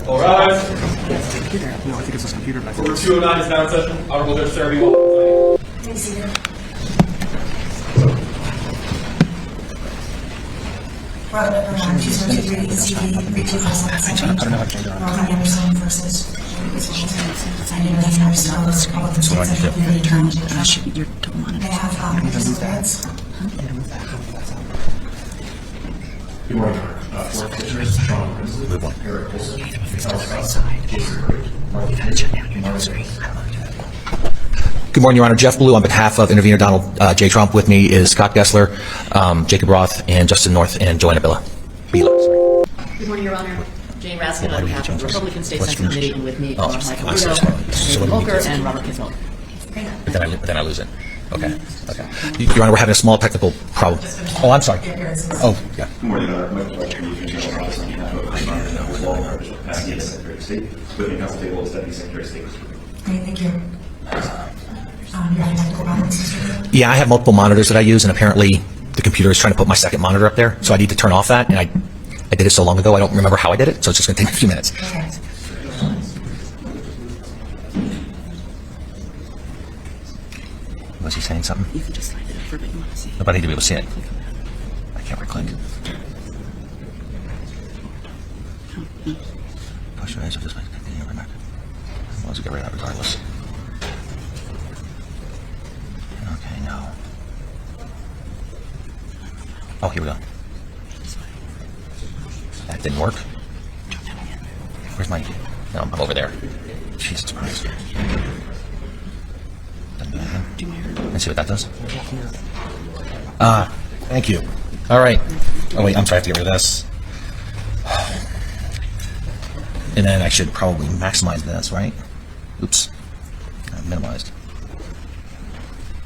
All rise. No, I think it's this computer back there. Order 209 is now in session. Honorable Judge Sarah B. Walton. Thanks, Peter. Road number 1203, CD 3257. I don't know how to change it on. Roland Anderson versus. I didn't really understand this. So I can do Your double monitor. May I have experience? Good morning, Your Honor. Four petitioners, Sean Prinsley, Eric Olson, Jason Briggs, Mark Good morning, Your Honor. Jeff Blue on behalf of Intervenor Donald J. Trump. With me is Scott Gessler, Jacob Roth, and Justin North, and Joanna Bila. Good morning, Your Honor. Jane Raskin on behalf of the Republican State Senate Committee, and with me are Michael Rudo, David Volker, and Robert Kismel. But then I lose it. Okay. Your Honor, we're having a small technical problem. Oh, I'm sorry. Oh, yeah. Good morning, Your Honor. Michael Rudo, from the Attorney General's Office on behalf of the Law and Official Capacity of the Secretary of State. With me, Counsel Table is Deputy Secretary of State. Great, thank you. You have technical problems, Mr. Rudo? Yeah, I have multiple monitors that I use, and apparently the computer is trying to put my second monitor up there, so I need to turn off that, and I did it so long ago, I don't remember how I did it, so it's just going to take a few minutes. Okay. Was he saying something? You can just slide it over, but you want to see. No, but I need to be able to see it. I can't right-click. Push your eyes, just continue right back. I'll just get rid of that regardless. Okay, no. Oh, here we go. That didn't work. Where's my... No, I'm over there. Jesus Christ. Doesn't do anything. Let's see what that does. Thank you. All right. Oh, wait, I'm sorry, I have to get rid of this. And then I should probably maximize this, right? Oops. Minimized.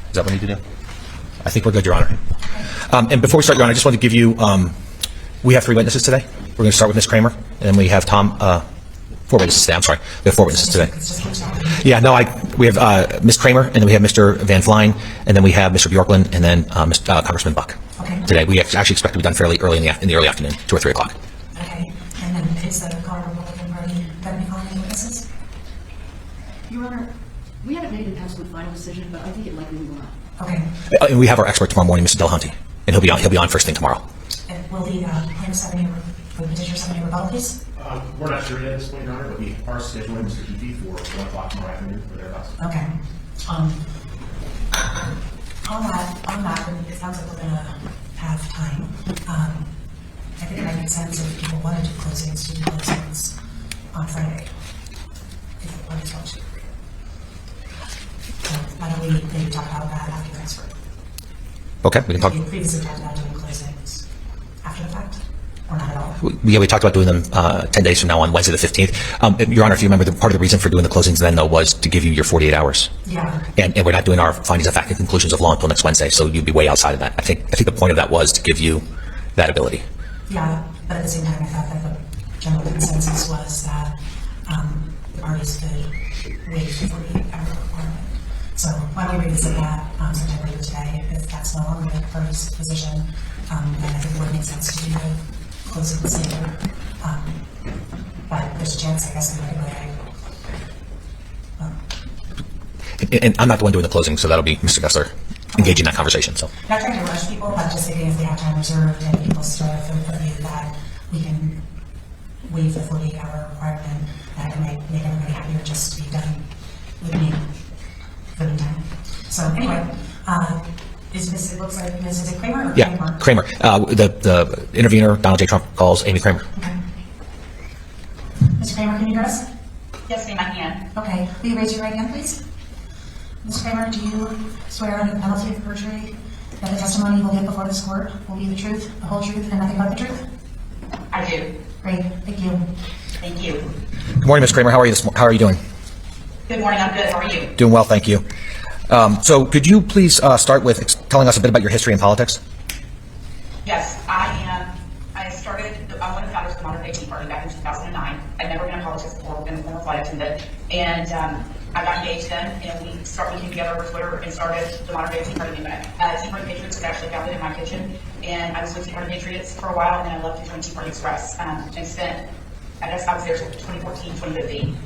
Is that what I need to do? I think we're good, Your Honor. And before we start, Your Honor, I just want to give you... we have 3 witnesses today. We're going to start with Ms. Kremer, and then we have 4 witnesses today. I'm sorry. We have 4 witnesses today. Yeah, no, we have Ms. Kremer, and then we have Mr. Van Flein, and then we have Mr. Bjorklund, and then Congressman Buck. Okay. Today, we actually expect to be done fairly early in the early afternoon, 2 or 3 o'clock. Okay, and then is the Colorado Republican Party going to be calling any witnesses? Your Honor, we haven't made an absolute final decision, but I think it likely will not. Okay, And we have our expert tomorrow morning, Mr. Delhunty, and he'll be on first thing tomorrow. and will the plaintiffs have any, will the petitioners have any rebuttal, please? We're not sure yet at this point, Your Honor, but we are scheduling Mr. Keefe for 1 o'clock tomorrow afternoon or thereabouts. Okay. On that, it sounds like we're gonna have time. I think it might make sense if people wanted to do closings on Friday. If the parties want to. Why don't we maybe talk about that after the expert? Okay, we can talk. We previously talked about doing closings after the fact, or not at all? Yeah, we talked about doing them 10 days from now on Wednesday the 15th. Your Honor, if you remember, part of the reason for doing the closings then, though, was to give you your 48 hours. Yeah. And we're not doing our findings of fact and conclusions of law until next Wednesday, so you'd be way outside of that. I think the point of that was to give you that ability. Yeah, but at the same time, I thought that the general consensus was that the parties could waive the 48-hour requirement. So why don't we revisit that sometime later today, if that's no longer the party's position, then I think it would make sense to do the closing later. But there's a chance, I guess, And I'm not the one doing the closing, so that'll be Mr. Gessler engaging in that conversation. So. not trying to rush people, but just thinking if we have time reserved and people still have the view that we can waive the 48-hour requirement, that it might make everybody happier just to be done with me for the time. So anyway, it looks like, is it Kremer or Yeah, Kremer? Kremer. The intervener, Donald J. Trump, calls Amy Kremer. Okay. Mr. Kremer, can you hear us? Yes, ma'am, I can. Okay, will you raise your right hand, please? Ms. Kremer, do you swear under the penalty of perjury that the testimony you will give before this court will be the truth, the whole truth, and nothing but the truth? I do. Great, thank you. Thank you. Good morning, Ms. Kremer. How are you doing? Good morning, I'm good. How are you? Doing well, thank you. So could you please start with telling us a bit about your history in politics? Yes, I'm one of the founders of the Modern Day Tea Party back in 2009. I'd never been in politics before, been a former flight attendant, and I got engaged then, and we came together over Twitter and started the Modern Day Tea Party movement. Tea Party Patriots was actually founded in my kitchen, and I was with Tea Party Patriots for a while, and then I left to join Tea Party Express, and spent I guess I was there till 2014, 2015.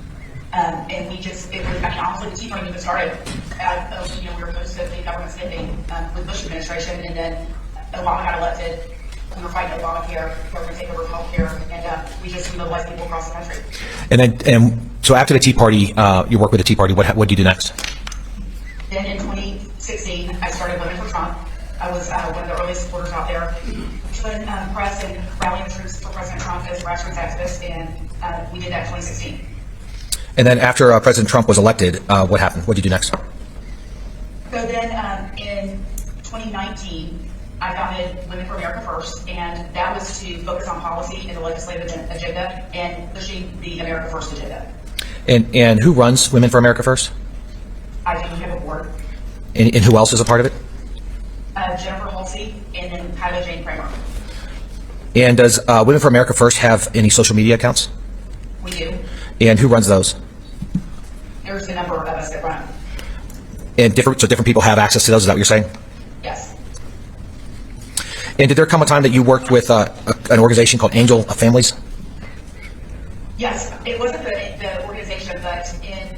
And we just, it was, I mean, honestly, the Tea Party even started, you know, we were opposed to the government spending with Bush administration, and then Obama got elected. We were fighting Obamacare, we were going to take over healthcare, and we mobilized people across the country. And so after the Tea Party, you work with the Tea Party. What did you do next? Then in 2016, I started Women for Trump. I was one of the earliest supporters out there, doing press and rallying the troops for President Trump as grassroots activists, and we did that in 2016. And then after President Trump was elected, what happened? What did you do next? So then in 2019, I founded Women for America First, and that was to focus on policy and the legislative agenda and pushing the America First agenda. And who runs Women for America First? I do have a board. And who else is a part of it? Jennifer Halsey, and then Kyla Jane Kremer. And does Women for America First have any social media accounts? We do. And who runs those? There's a number of us that run. And different people have access to those, is that what you're saying? Yes. And did there come a time that you worked with an organization called Angel Families? Yes, it wasn't the organization, but in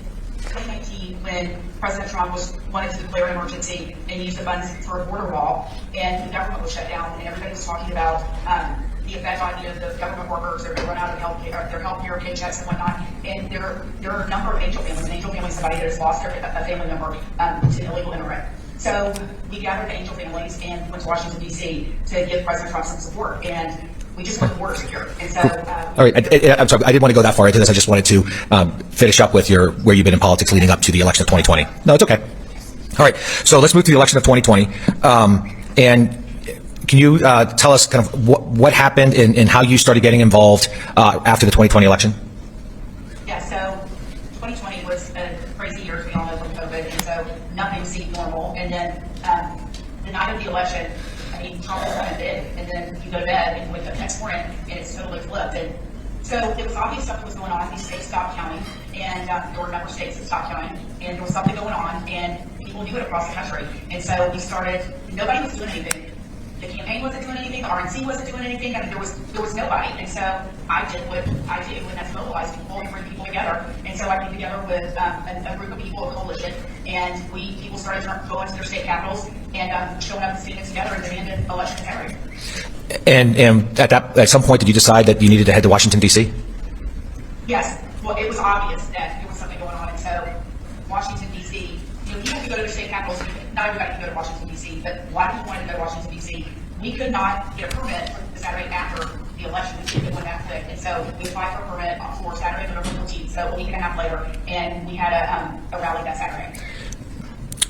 2019, when President Trump wanted to declare an emergency and use the funds for a border wall, and the government was shut down, and everybody was talking about the effect on the government workers, they're going to run out of their health care paychecks and whatnot. And there are a number of angel families. An angel family is somebody that has lost a family member to illegal immigrant. So we gathered the angel families and went to Washington, D.C. to give President Trump some support. And we just want the border secure. And so, all right, I'm sorry, I didn't want to go that far into this. I just wanted to finish up with where you've been in politics leading up to the election of 2020. No, it's okay. All right, so let's move to the election of 2020. And can you tell us kind of what happened and how you started getting involved after the 2020 election? Yeah, so 2020 was a crazy year, as we all know, from COVID, and so nothing seemed normal. And then the night of the election, I mean, Trump was kind of big, and then you go to bed and wake up next morning, and it's totally flipped. And so it was obvious something was going on. These states stopped counting, and there were a number of states that stopped counting, and there was something going on, and people knew it across the country. And so we started, nobody was doing anything. The campaign wasn't doing anything, the RNC wasn't doing anything, I mean, there was nobody. And so I did what I do, and that's mobilize people and bring people together. And so I came together with a group of people, a coalition, and people started going to their state capitals and showing up and standing together and demanding election integrity. And at some point, did you decide that you needed to head to Washington, D.C.? Yes. Well, it was obvious that there was something going on, and so Washington, D.C., you know, you have to go to the state capitals. Not everybody can go to Washington, D.C., but a lot of people wanted to go to Washington, D.C. We could not get a permit for the Saturday after the election. We couldn't win that quick, and so we applied for a permit for Saturday, November 14th, so a week and a half later, and we had a rally that Saturday.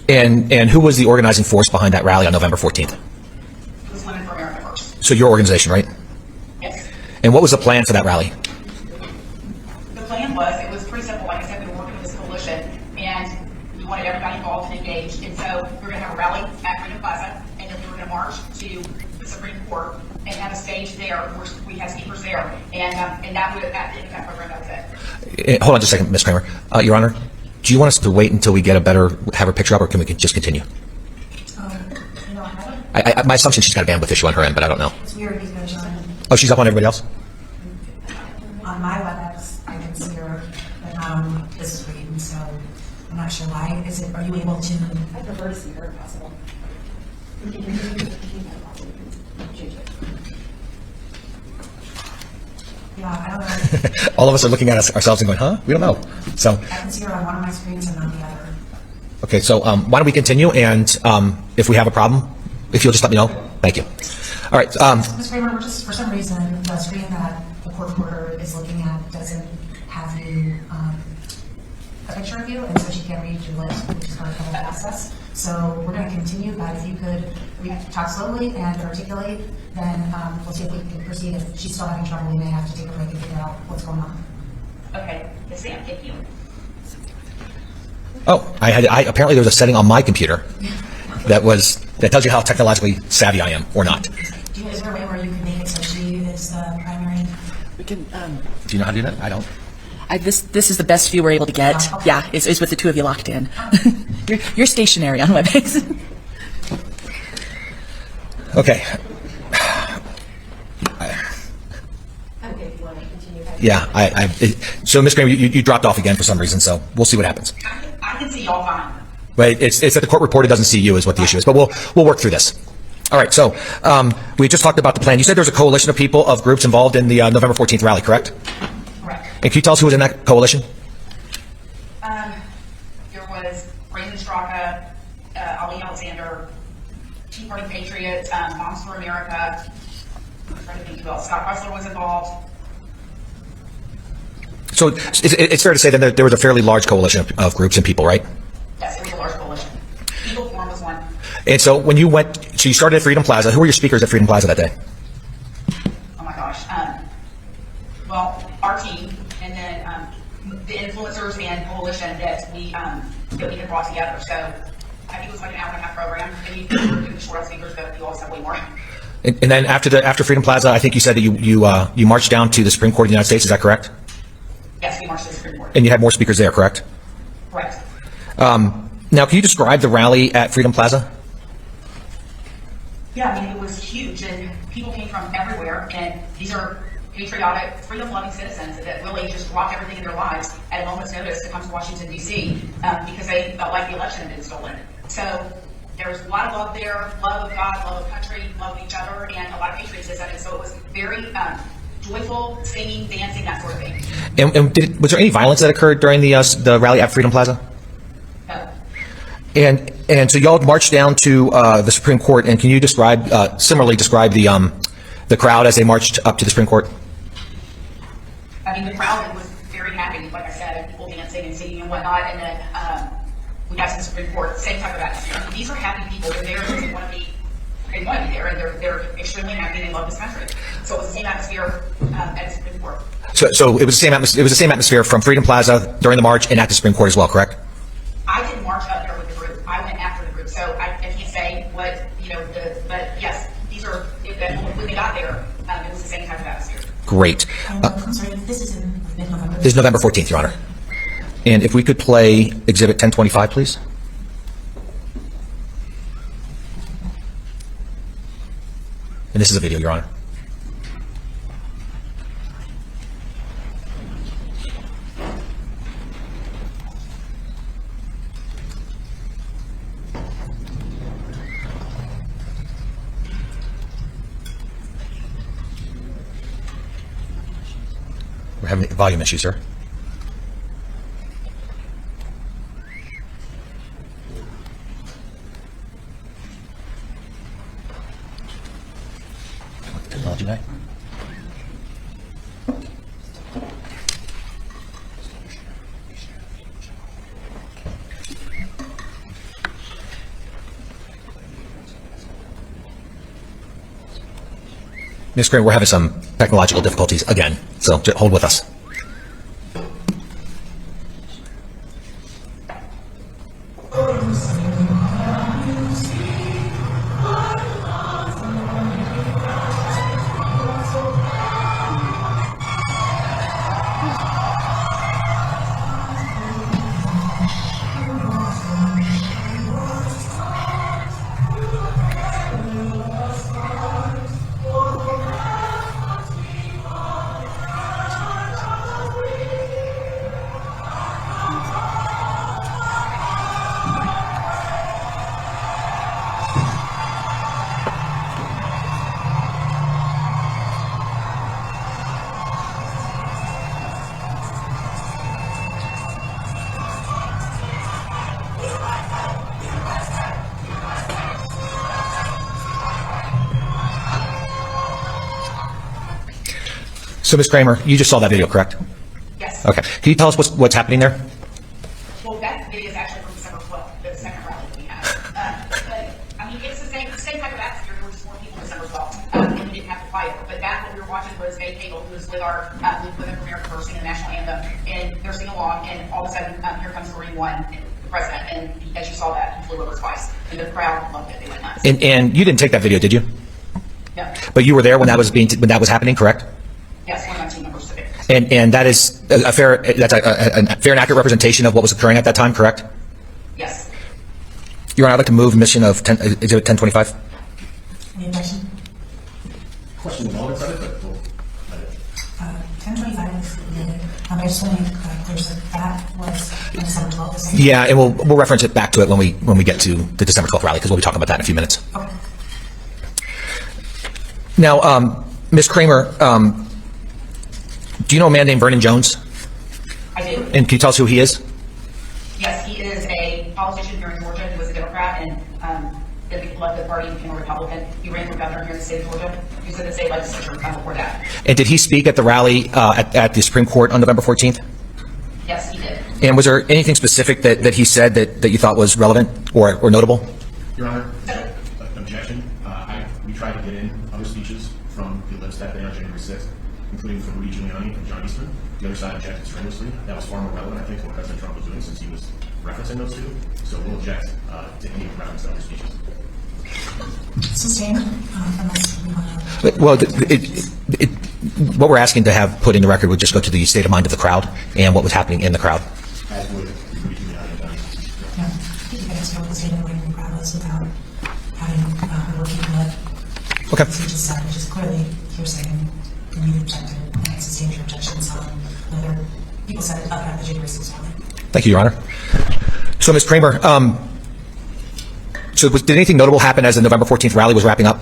And who was the organizing force behind that rally on November 14th? It was Women for America First. So your organization, right? Yes. And what was the plan for that rally? The plan it was pretty simple. Like I said, we were working with this coalition, and we wanted everybody involved and engaged. And so we were going to have a rally at Freedom Plaza, and then we were going to march to the Supreme Court and have a stage there where we had speakers there. And that would, at the end of that program, that was it. Hold on just a second, Ms. Kremer. Your Honor, do you want us to wait until we get have her picture up, or can we just continue? You know, I don't, My assumption she's got a bandwidth issue on her end, but I don't know. it's weird because Oh, she's up on everybody else? on my WebEx, I can see her, but this is reading, so I'm not sure why. Are you able to? I prefer to see her if possible. Yeah, I don't know. All of us are looking at ourselves and going, huh? We don't know. So, I can see her on one of my screens and not the other. okay, so why don't we continue, and if we have a problem, if you'll just let me know. Thank you. All right. Ms. Kremer, we're just, for some reason, the screen that the court reporter is looking at doesn't have you, a picture of you, and so she can't read your list, which is part of the process. So we're going to continue, but if you could talk slowly and articulate, then we'll see if we can proceed. If she's still having trouble, we may have to take a break and figure out what's going on. Okay. Yes, ma'am. Thank you. Oh, apparently there's a setting on my computer that tells you how technologically savvy I am, or not. Is there a way where you can make it so she is the primary? We can, Do you know how to do that? I don't. this is the best view we're able to get. Oh, okay. Yeah, is with the two of you locked in. You're stationary on WebEx. Okay. Yeah. So, Ms. Kremer, you dropped off again for some reason, so we'll see what happens. I can see y'all fine. But it's that the court report doesn't see you is what the issue is. But we'll work through this. All right. So we just talked about the plan. You said there's a coalition of people, of groups involved in the November 14th rally, correct? Correct. And can you tell us who was in that coalition? There was Raymond Straka, Ali Alexander, Tea Party Patriots, Moms for America. I'm trying to think who else. Scott Chrysler was involved. So it's fair to say that there was a fairly large coalition of groups and people, right? Yes, it was a large coalition. Eagle Forum was one. And so when you went, so you started at Freedom Plaza. Who were your speakers at Freedom Plaza that day? Oh my gosh. Well, our team, and then the influencers and coalition that we had brought together. So I think it was like an hour and a half program. And you were doing the short speakers, but you always have way more. And then after Freedom Plaza, I think you said that you marched down to the Supreme Court of the United States. Is that correct? Yes, we marched to the Supreme Court. And you had more speakers there, correct? Correct. Now, can you describe the rally at Freedom Plaza? Yeah, I mean, it was huge, and people came from everywhere, and these are patriotic, freedom-loving citizens that really just dropped everything in their lives at a moment's notice to come to Washington, D.C., because they felt like the election had been stolen. So there was a lot of love there, love of God, love of country, love of each other, and a lot of patriotism, and so it was very joyful, singing, dancing, that sort of thing. And was there any violence that occurred during the rally at Freedom Plaza? No. And so y'all marched down to the Supreme Court, and can you similarly describe the crowd as they marched up to the Supreme Court? I mean, the crowd was very happy, like I said, and people dancing and singing and whatnot, and then we got to the Supreme Court, same type of atmosphere. I mean, these are happy people. They're there because they want to be there, and they're extremely happy and they love this country. So it was the same atmosphere at the Supreme Court. So it was the same atmosphere from Freedom Plaza during the march and at the Supreme Court as well, correct? I didn't march up there with the group. I went after the group, so I can't say what, but yes, when they got there, it was the same type of atmosphere. Great. I'm sorry, this is in mid-November. This is November 14th, Your Honor. And if we could play Exhibit 1025, please. And this is a video, Your Honor. We're having a volume issue, sir. Technology guy. Ms. Kremer, we're having some technological difficulties again, so just hold with us. So, Ms. Kremer, you just saw that video, correct? Yes. Okay. Can you tell us what's happening there? Well, that video is actually from December 12th, the second rally that we had. But, I mean, it's the same type of atmosphere. There were just more people December 12th, and we didn't have to fight it. But that, what we were watching was Faye Cagle, who was with our Women for America first singing the national anthem, and they're singing along, and all of a sudden, here comes Marine One, the president, and as you saw that, he flew over twice, and the crowd loved it. They went nuts. And you didn't take that video, did you? No. But you were there when that was happening, correct? Yes, one of my team members took it. And that is a fair and accurate representation of what was occurring at that time, correct? Yes. Your Honor, I'd like to move mission of Exhibit 1025. Any objection? Question is all excited, but we'll. 1025 just want to clear so that was on December 12th. Yeah, and we'll reference it back to it when we get to the December 12th rally, because we'll be talking about that in a few minutes. Okay. Now, Ms. Kremer, do you know a man named Vernon Jones? I do. And can you tell us who he is? Yes, he is a politician here in Georgia who was a Democrat and then left the party and became a Republican. He ran for governor here in the state of Georgia. He was in the state legislature before that. And did he speak at the rally at the Supreme Court on November 14th? Yes, he did. And was there anything specific that he said that you thought was relevant or notable? Your Honor, objection. We tried to get in other speeches from the lips that day on January 6th, including from Rudy Giuliani and John Eastman. The other side objected strenuously. That was far more relevant, I think, to what President Trump was doing, since he was referencing those two. So we'll object to any reference to other speeches. Sustained, unless we want to. Well, what we're asking to have put in the record would just go to the state of mind of the crowd and what was happening in the crowd. As would Rudy Giuliani and John Eastman. Yeah, I think you guys know what the state of mind of the crowd was without having her looking at Okay. what you just said, which is clearly hearsay and you objected and sustained your objections on whether people said it at the January 6th rally. Thank you, Your Honor. So, Ms. Kremer, did anything notable happen as the November 14th rally was wrapping up?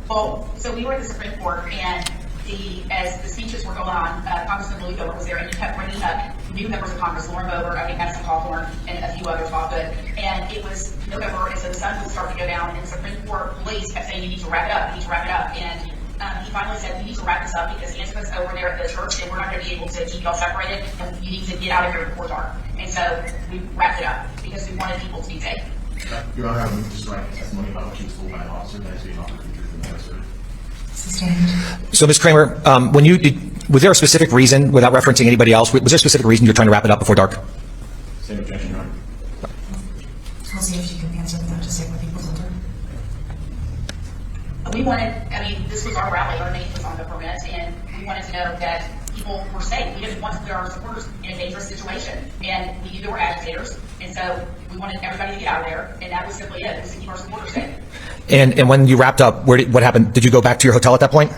Well, so we were at the Supreme Court, and as the speeches were going on, Congressman Louis Gohmert was there, and he kept bringing up new members of Congress, Lauren Boebert, I think Madison Cawthorn, and a few others, Hofgood. And it was November, and so the sun was starting to go down, and the Supreme Court police kept saying, "You need to wrap it up. You need to wrap it up." And he finally said, "We need to wrap this up because Antifa's over there at the church, and we're not going to be able to keep y'all separated. And you need to get out of here before dark." And so we wrapped it up because we wanted people to be safe. Your Honor, I would just write testimony about what she was told by an officer that is being offered for truth in the matter. Sustained. So, Ms. Kremer, was there a specific reason, without referencing anybody else, was there a specific reason you're trying to wrap it up before dark? Same objection, Your Honor. We'll see if you can answer without just saying what people told her. We wanted, this was our rally, our name was on the permit, and we wanted to know that people were safe. We didn't want to put our supporters in a dangerous situation, and we knew there were agitators, and so we wanted everybody to get out of there, and that was simply it, was to keep our supporters safe. And when you wrapped up, what happened? Did you go back to your hotel at that point?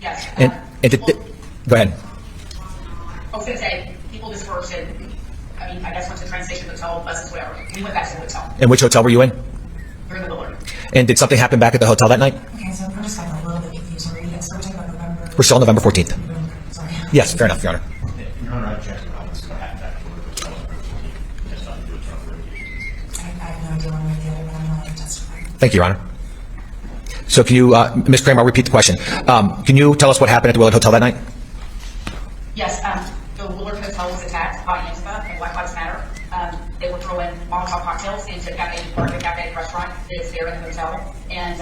Yes. Go ahead. I was going to say, people dispersed, and, I guess went to the train station, hotel, buses, whatever. We went back to the hotel. And which hotel were you in? During the Willard. And did something happen back at the hotel that night? Okay, so I'm just kind of a little bit confused. So we're talking about November. We're still on November 14th. Sorry. Yes, fair enough, Your Honor. Your Honor, I object to the relevance of what happened back to the hotel on November 14th. It has nothing to do with Trump or litigation. I have no idea one way or the other, but I'm not going to testify. Thank you, Your Honor. So can you, Ms. Kremer, I'll repeat the question. Can you tell us what happened at the Willard Hotel that night? Yes, the Willard Hotel was attacked by Antifa and Black Lives Matter. They were throwing Molotov cocktails into the cafe restaurant that's there in the hotel. And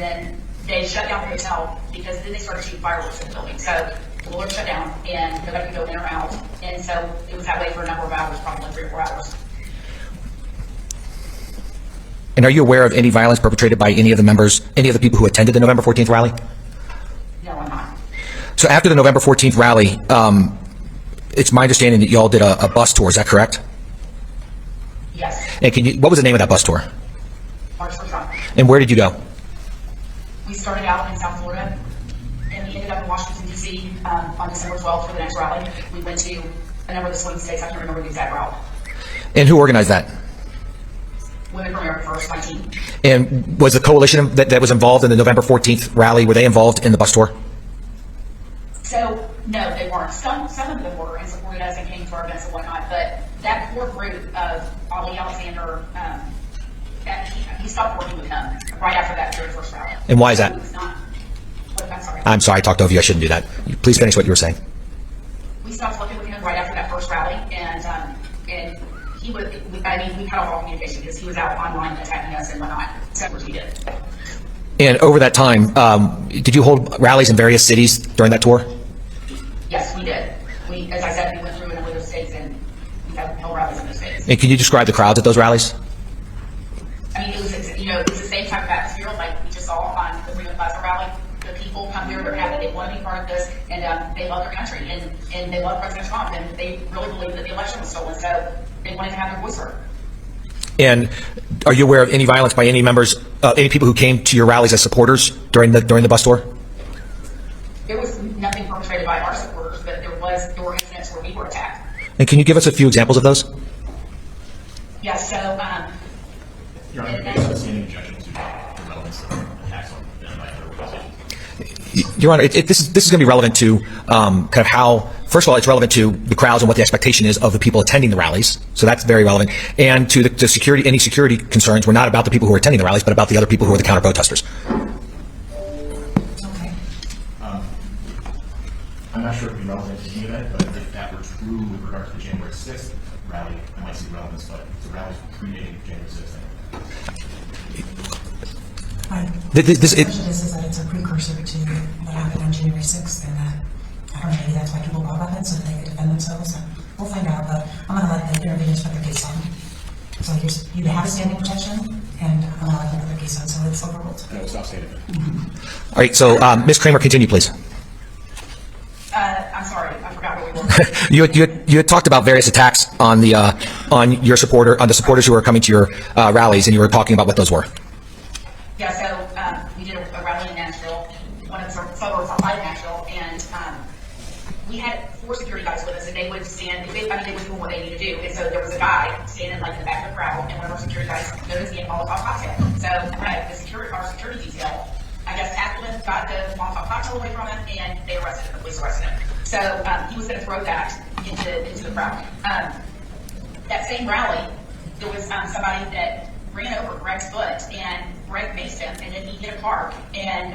then they shut down the hotel because then they started shooting fireworks in the building. So the Willard shut down and nobody could go in or out. And so it was that way for a number of hours, probably 3 or 4 hours. And are you aware of any violence perpetrated by any of the members, any of the people who attended the November 14th rally? No, I'm not. So after the November 14th rally, it's my understanding that you all did a bus tour, is that correct? Yes. And what was the name of that bus tour? March for Trump. And where did you go? We started out in South Florida, and we ended up in Washington, D.C. On December 12th for the next rally. We went to a number of the swing states. I can't remember the exact route. And who organized that? Women for America First, my team. And was the coalition that was involved in the November 14th rally, were they involved in the bus tour? So, no, they weren't. Some of them were and supported us and came to our events and whatnot, but that core group of Ali Alexander, he stopped working with him right after that very first rally. And why is that? He was not. I'm sorry. I'm sorry, I talked over you, I shouldn't do that. Please finish what you were saying. We stopped working with him right after that first rally, and he was, we cut off all communication because he was out online attacking us and whatnot. So we did. And over that time, did you hold rallies in various cities during that tour? Yes, we did. As I said, we went through a number of states and we held rallies in those states. And can you describe the crowds at those rallies? It was, it was the same type of atmosphere like we just saw on the Freedom Plaza rally. The people come here, they're happy, they want to be part of this, and they love their country, and they love President Trump, and they really believe that the election was stolen, so they wanted to have their voice heard. And are you aware of any violence by any members, any people who came to your rallies as supporters during the bus tour? There was nothing perpetrated by our supporters, but there were And can you give us a few examples of those? Yes, so, Your Honor, based on standing objection to the relevance of attacks on them by other organizations. Your Honor, this is going to be relevant to kind of how, first of all, it's relevant to the crowds and what the expectation is of the people attending the rallies. So that's very relevant. And to the security, any security concerns were not about the people who are attending the rallies, but about the other people who are the counter protesters. Okay. I'm not sure it would be relevant to any of that, but if that were true with regard to the January 6th rally, I might see relevance, but the rallies predating January 6th. Right. This- The question is that it's a precursor to what happened on January 6th, and that, I don't know, maybe that's why people brought weapons, so that they could defend themselves, and we'll find out, but I'm gonna let the interveners put their case on. So you have a standing objection, and I'm gonna let them put their case on, so it's overruled. And I will stop stating it. All right, so Ms. Kremer, continue, please. I'm sorry, I forgot what we were. You had talked about various attacks on the on the supporters who were coming to your rallies, and you were talking about what those were. Yeah, so we did a rally in Nashville, one of the suburbs outside of Nashville, and we had 4 security guys with us, and they would stand, they would do what they need to do. And so there was a guy standing like in the back of the crowd, and one of our security guys noticed he had Molotov cocktail. So our security detail, I guess, tackled him, got the Molotov cocktail away from him, and they arrested him. The police arrested him. So he was going to throw that into the crowd. That same rally, there was somebody that ran over Greg's foot, and Greg maced him, and then he hit a car, and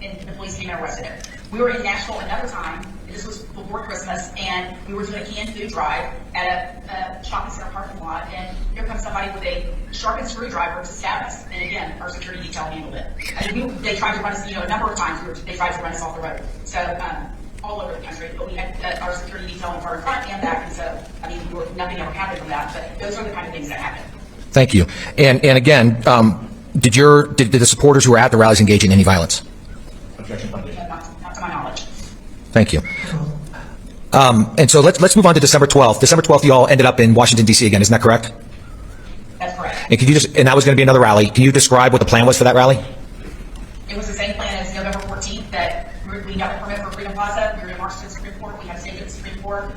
the police came and arrested him. We were in Nashville another time. This was before Christmas, and we were doing a canned food drive at a shopping center parking lot, and here comes somebody with a sharpened screwdriver to stab us. And again, our security detail handled it. I mean, they tried to run us, a number of times they tried to run us off the road. So all over the country, but we had our security detail in front and back, and so I mean, nothing ever happened from that. But those are the kind of things that happen. Thank you. And again, did the supporters who were at the rallies engage in any violence? Objection funded. Not to my knowledge. Thank you. And so let's move on to December 12th. December 12th, you all ended up in Washington, D.C. again, isn't that correct? That's correct. And and that was going to be another rally. Can you describe what the plan was for that rally? It was the same plan as November 14th, that we got the permit for Freedom Plaza. We were going to march to the Supreme Court. We had to stay at the Supreme Court,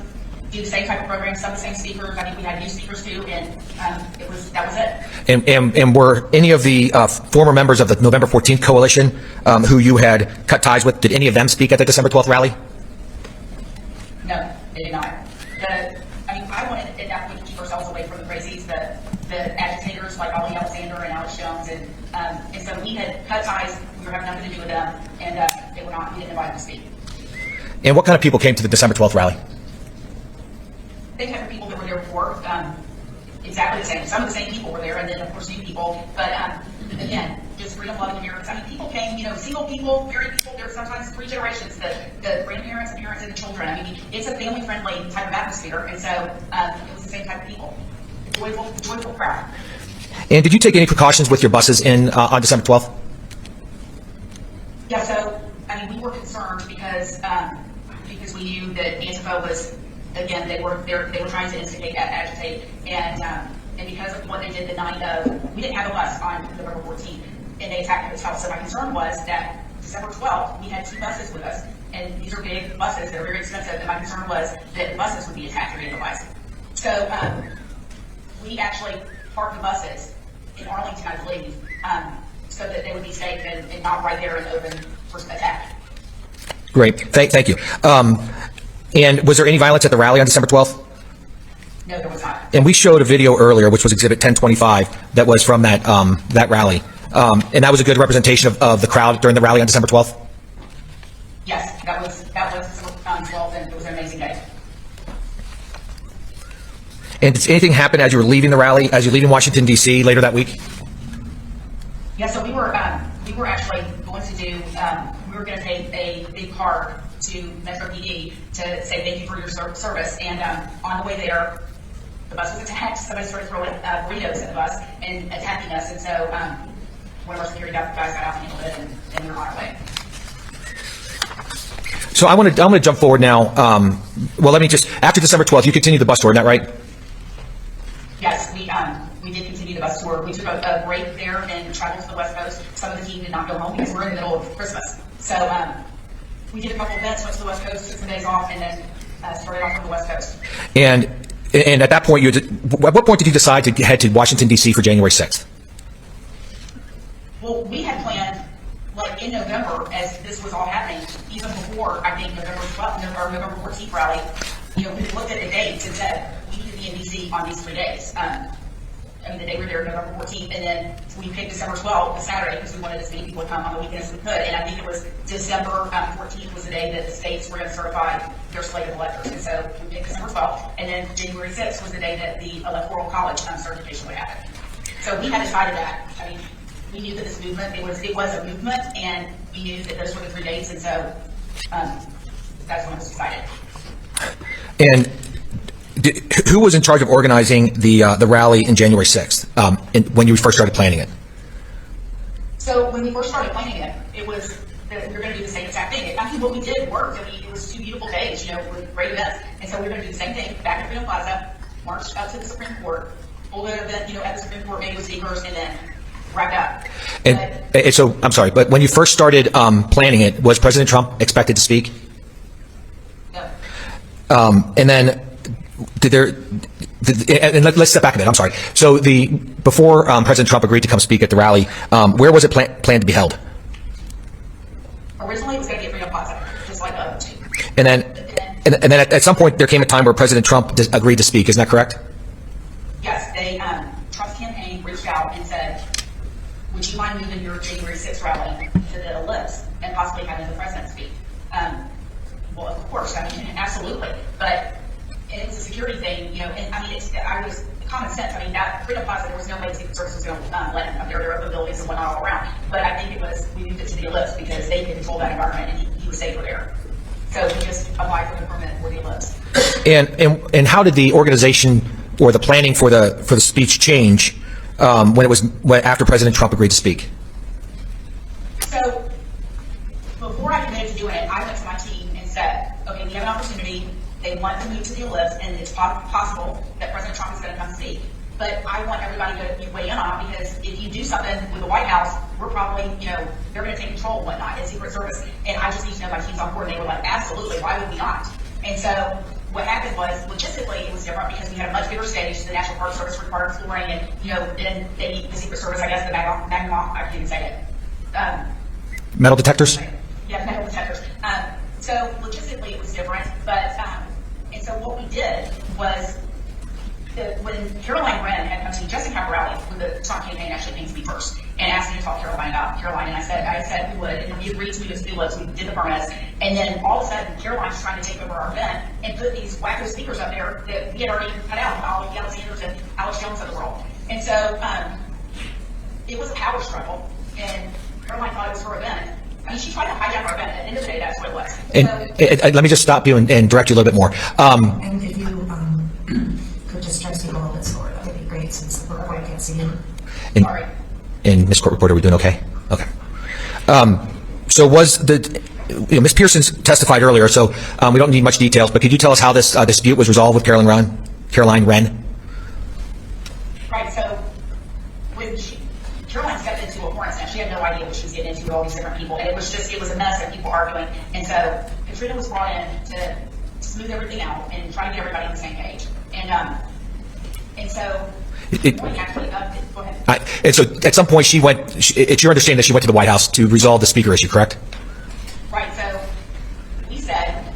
do the same type of program, some of the same speakers. I think we had new speakers too, and that was it. And were any of the former members of the November 14th coalition who you had cut ties with, did any of them speak at the December 12th rally? No, they did not. I wanted at that point to keep ourselves away from the crazies, the agitators like Ollie Alexander and Alex Jones, and so we had cut ties. We were having nothing to do with them, and they were not. We didn't invite them to speak. And what kind of people came to the December 12th rally? They had the people that were there before, exactly the same. Some of the same people were there, and then of course new people. But again, just freedom-loving Americans. I mean, people came, single people, married people. There were sometimes 3 generations: the grandparents, the parents, and the children. I mean, it's a family-friendly type of atmosphere, and so it was the same type of people. Joyful crowd. And did you take any precautions with your buses on December 12th? Yeah. So we were concerned because we knew that Antifa was. Again, they were trying to instigate, agitate, and because of what they did the night of, we didn't have a bus on November 14th, and they attacked the hotel. So my concern was that December 12th, we had 2 buses with us, and these are big buses that are very expensive, and my concern was that the buses would be attacked or vandalized. So we actually parked the buses in Arlington, I believe, so that they would be safe and not right there and open for attack. Great. Thank you. And was there any violence at the rally on December 12th? No, there was not. And we showed a video earlier, which was Exhibit 1025, that was from that rally. And that was a good representation of the crowd during the rally on December 12th? Yes, that was December 12th, and it was an amazing day. And did anything happen as you were leaving the rally, as you're leaving Washington, D.C. later that week? Yeah, so we were actually going to do, we were going to take a big card to Metro PD to say thank you for your service. And on the way there, the bus was attacked. Somebody started throwing burritos at the bus and attacking us. And so one of our security guys got out and handled it, and we were on our way. So I'm going to jump forward now. Well, let me just, after December 12th, you continued the bus tour, isn't that right? Yes, we did continue the bus tour. We took a break there and traveled to the West Coast. Some of the team did not go home because we're in the middle of Christmas. So we did a couple events, went to the West Coast, took some days off, and then started off on the West Coast. And at that point, at what point did you decide to head to Washington, D.C. for January 6th? Well, we had planned, like in November, as this was all happening, even before, I think, November 12th or November 14th rally, we looked at the dates and said, we need to be in D.C. on these 3 days. The day we were there, November 14th, and then we picked December 12th, the Saturday, because we wanted as many people to come on the weekend as we could. And I think it was December 14th was the day that the states were going to certify their slate of electors. And so we picked December 12th, and then January 6th was the day that the Electoral College certification would happen. So we had decided that. I mean, we knew that this movement, it was a movement, and we knew that those were the 3 dates, and so that's when it was decided. And who was in charge of organizing the rally in January 6th when you first started planning it? So when we first started planning it, it was that we were going to do the same exact thing. I mean, what we did worked. I mean, it was 2 beautiful days, with great events. And so we were going to do the same thing back at Freedom Plaza, march up to the Supreme Court, hold an event, at the Supreme Court, maybe with speakers, and then wrap up. And so, I'm sorry, but when you first started planning it, was President Trump expected to speak? No. And then, and let's step back a bit. I'm sorry. So before President Trump agreed to come speak at the rally, where was it planned to be held? Originally, it was going to be at Freedom Plaza, just like the other 2. And then at some point, there came a time where President Trump agreed to speak. Isn't that correct? Yes, Trump's campaign reached out and said, would you mind moving your January 6th rally to the ellipse and possibly having the president speak? Well, of course, I mean, absolutely. But it was a security thing, and I mean, I was common sense. I mean, at Freedom Plaza, there was no way the Secret Service was going to let him up there. There were open buildings and whatnot all around. But I think we moved it to the ellipse because they could control that environment and he was safer there. So we just applied for the permit for the ellipse. And how did the organization or the planning for the speech change when after President Trump agreed to speak? So before I committed to doing it, I went to my team and said, okay, we have an opportunity. They want to move to the ellipse, and it's possible that President Trump is going to come speak. But I want everybody to weigh in on it, because if you do something with the White House, we're probably, they're going to take control and whatnot, and Secret Service. And I just need to know my team's on board. And they were like, absolutely, why would we not? And so what happened was, logistically, it was different because we had a much bigger stage. The National Park Service required flooring, and, then the Secret Service, I guess, the magma, I can't even say it. Metal detectors? Yeah, metal detectors. So logistically, it was different, but and so what we did was when Caroline Wren had come to Justin Capper rally, when the Trump campaign actually came to me first, and asked me to talk to Caroline about Caroline, and I said we would, and we agreed to do this, we did the permits, and then all of a sudden Caroline's trying to take over our event and put these wacko speakers up there that we had already cut out, Ollie Alexander's and Alex Jones of the world, and so it was a power struggle, and Caroline thought it was her event. I mean, she tried to hijack our event. At the end of the day, that's what it was. And let me just stop you and direct you a little bit more. And if you could just try to speak a little bit slower, that would be great, since the reporter can't see you. Sorry. And Ms. Court Reporter, are we doing okay? Okay. So was Ms. Pearson testified earlier, so we don't need much details, but could you tell us how this dispute was resolved with Caroline Wren? Right, so when Caroline stepped into a hornet's nest, she had no idea what she was getting into with all these different people, and it was a mess of people arguing, and so Katrina was brought in to smooth everything out and try to get everybody on the same page, and so go ahead. And so at some point it's your understanding that she went to the White House to resolve the speaker issue, correct? Right, so we said,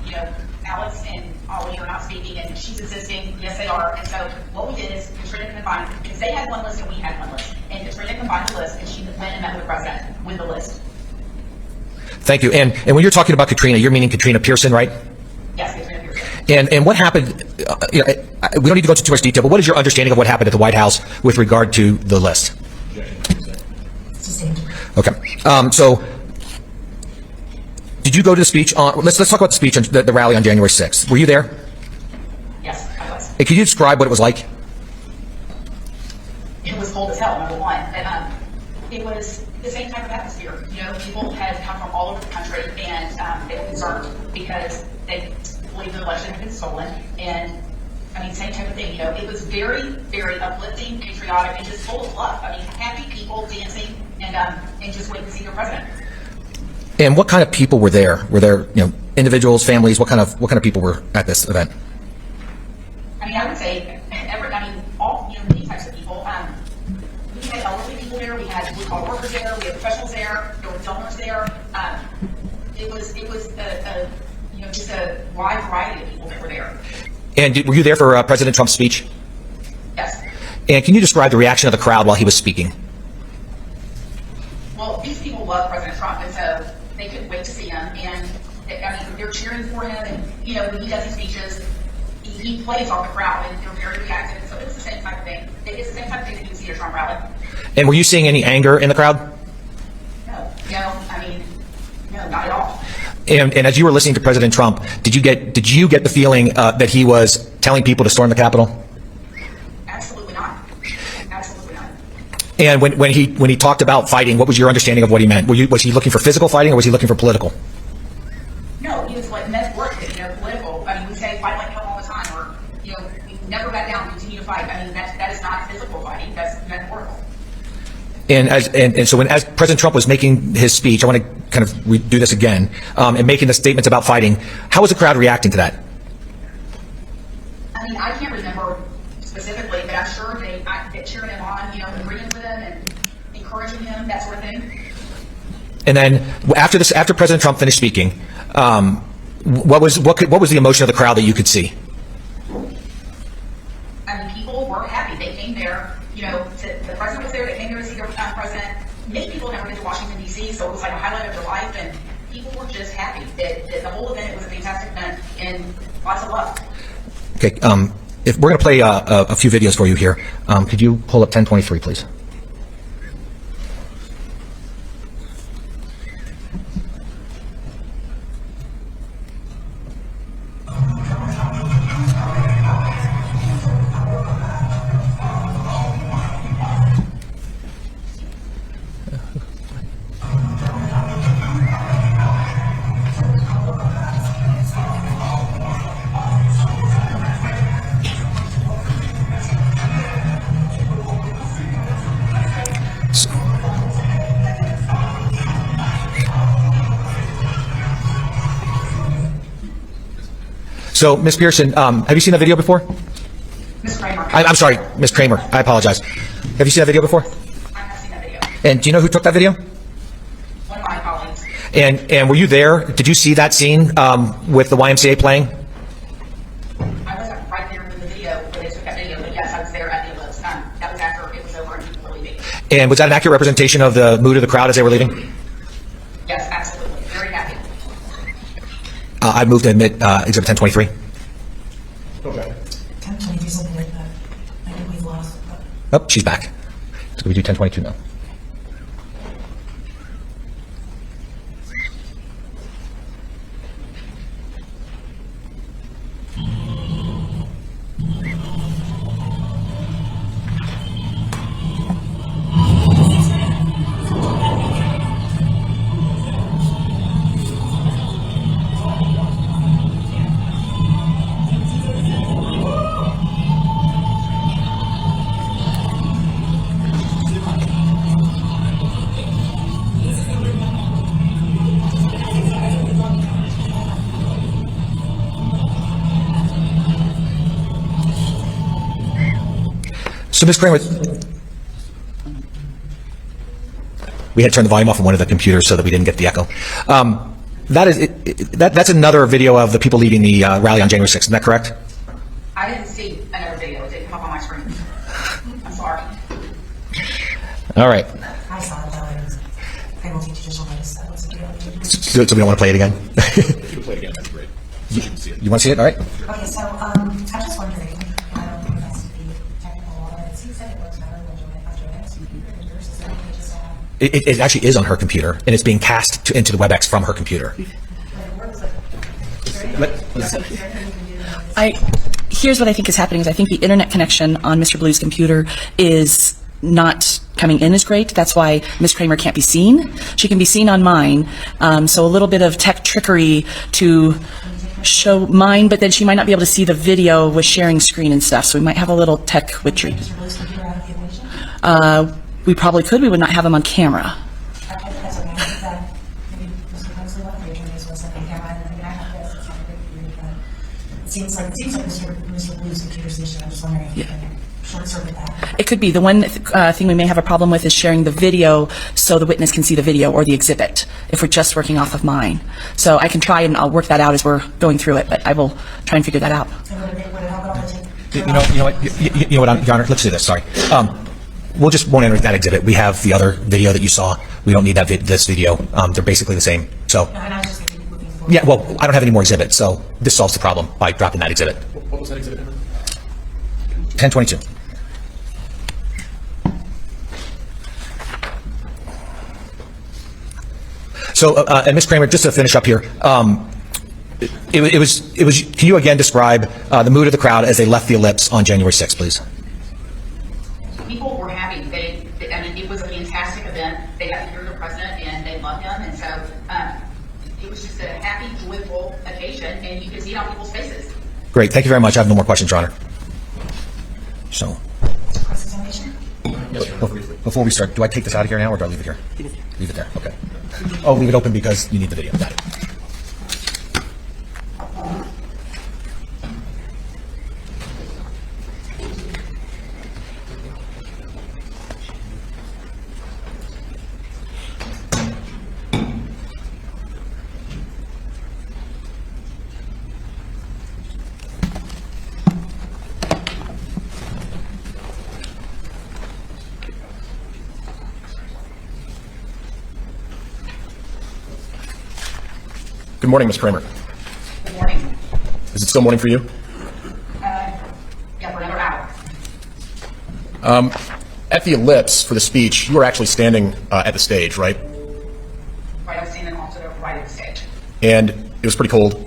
Alex and Ollie are not speaking, and she's insisting, yes they are, and so what we did is Katrina combined, because they had one list and we had one list, and Katrina combined the list, and she went and met with the president with the list. Thank you. And when you're talking about Katrina, you're meaning Katrina Pearson, right? Yes, Katrina Pearson. And what happened, we don't need to go into too much detail, but what is your understanding of what happened at the White House with regard to the list? Okay. So did you go to the speech let's talk about the speech on the rally on January 6th. Were you there? Yes, I was. Hey, could you describe what it was like? It was cold as hell, number one. And it was the same type of atmosphere. People had come from all over the country, and they were concerned because they believed the election had been stolen. And I mean, same type of thing. It was very, very uplifting, patriotic, and just full of love. I mean, happy people dancing and just waiting to see their president. And what kind of people were there? Were there, individuals, families? What kind of people were at this event? I mean, I would say, all, many types of people. We had elderly people there, we had blue-collar workers there, we had professionals there were donors there. It was just a wide variety of people that were there. And were you there for President Trump's speech? Yes. And can you describe the reaction of the crowd while he was speaking? Well, these people love President Trump, and so they couldn't wait to see him. And they're cheering for him. And when he does his speeches, he plays off the crowd, and they're very reactive. And so it's the same type of thing. It's the same type of thing that you see at a Trump rally. And were you seeing any anger in the crowd? No, not at all. And as you were listening to President Trump, did you get the feeling that he was telling people to storm the Capitol? Absolutely not. Absolutely not. And when he talked about fighting, what was your understanding of what he meant? Was he looking for physical fighting, or was he looking for political? No, he was like metaphoric, political. We say fight like hell all the time, or we never back down, continue to fight. That is not physical fighting. That's metaphorical. And so as President Trump was making his speech, I want to kind of do this again, and making the statements about fighting, how was the crowd reacting to that? I can't remember specifically, but I'm sure they cheering him on, agreeing with him and encouraging him, that sort of thing. And then after President Trump finished speaking, what was the emotion of the crowd that you could see? People were happy. They came there, the president was there, they came there to see their president. Many people had never been to Washington, D.C., so it was like a highlight of their life, and people were just happy that the whole event was a fantastic event, and lots of love. Okay, if we're going to play a few videos for you here, could you pull up 1023, please? So, Ms. Pearson, have you seen that video before? Ms. Kremer. I'm sorry, Ms. Kremer. I apologize. Have you seen that video before? I have seen that video. And do you know who took that video? One of my colleagues. And were you there? Did you see that scene with the YMCA playing? I wasn't right there with the video when they took that video, but yes, I was there at the ellipse. That was after it was over and people were leaving. And was that an accurate representation of the mood of the crowd as they were leaving? Yes, absolutely. Very happy. I move to admit Exhibit 1023. Okay. 1023 is something like that. I think we've lost. Oh, she's back. So we do 1022 now. So, Ms. Kremer, we had to turn the volume off on one of the computers so that we didn't get the echo. That's another video of the people leaving the rally on January 6th. Isn't that correct? I didn't see another video. It didn't come up on my screen. I'm sorry. All right. I saw it though, and I will teach judicial notice that was a video. So we don't want to play it again? If you play it again, that'd be great. So you can see it. You want to see it? All right. Okay, so I'm just wondering, and I don't think that's to be technical, but it seems like it works better when Joanne's computer than yours. Is that okay just to have? It actually is on her computer, and it's being cast into the WebEx from her computer. Here's what I think is happening is I think the internet connection on Mr. Blue's computer is not coming in as great. That's why Ms. Kremer can't be seen. She can be seen on mine. So a little bit of tech trickery to show mine, but then she might not be able to see the video with sharing screen and stuff. So we might have a little tech witchery. Mr. Blue's computer out of the equation? We probably could. We would not have him on camera. Okay, that's okay. Is that maybe Mr. Huxley left, the attorneys was in camera, and then I have seems like Mr. Blue's computer station. I'm just wondering if you can short circuit that. It could be. The one thing we may have a problem with is sharing the video so the witness can see the video or the exhibit if we're just working off of mine. So I can try and I'll work that out as we're going through it, but I will try and figure that out. And would it help at all to take? You know what, Your Honor, let's do this, sorry. Won't enter that exhibit. We have the other video that you saw. We don't need this video. They're basically the same. So, And I was just looking for. yeah, well, I don't have any more exhibits, so this solves the problem by dropping that exhibit. What was that exhibit number? 1022. So, and Ms. Kremer, just to finish up here, it was. Can you again describe the mood of the crowd as they left the ellipse on January 6th, please? People were happy. I mean, it was a fantastic event. They got to hear the president, and they loved him, and so it was just a happy, joyful occasion, and you could see it on people's faces. Great. Thank you very much. I have no more questions, Your Honor. So, Cross-examination? before we start, do I take this out of here now, or do I leave it here? Leave it there. Okay. Oh, leave it open because you need the video. Got it. Good morning, Ms. Kremer. Good morning. Is it still morning for you? Yeah, for another hour. At the ellipse for the speech, you were actually standing at the stage, right? Right, I was standing off to the right of the stage. And it was pretty cold,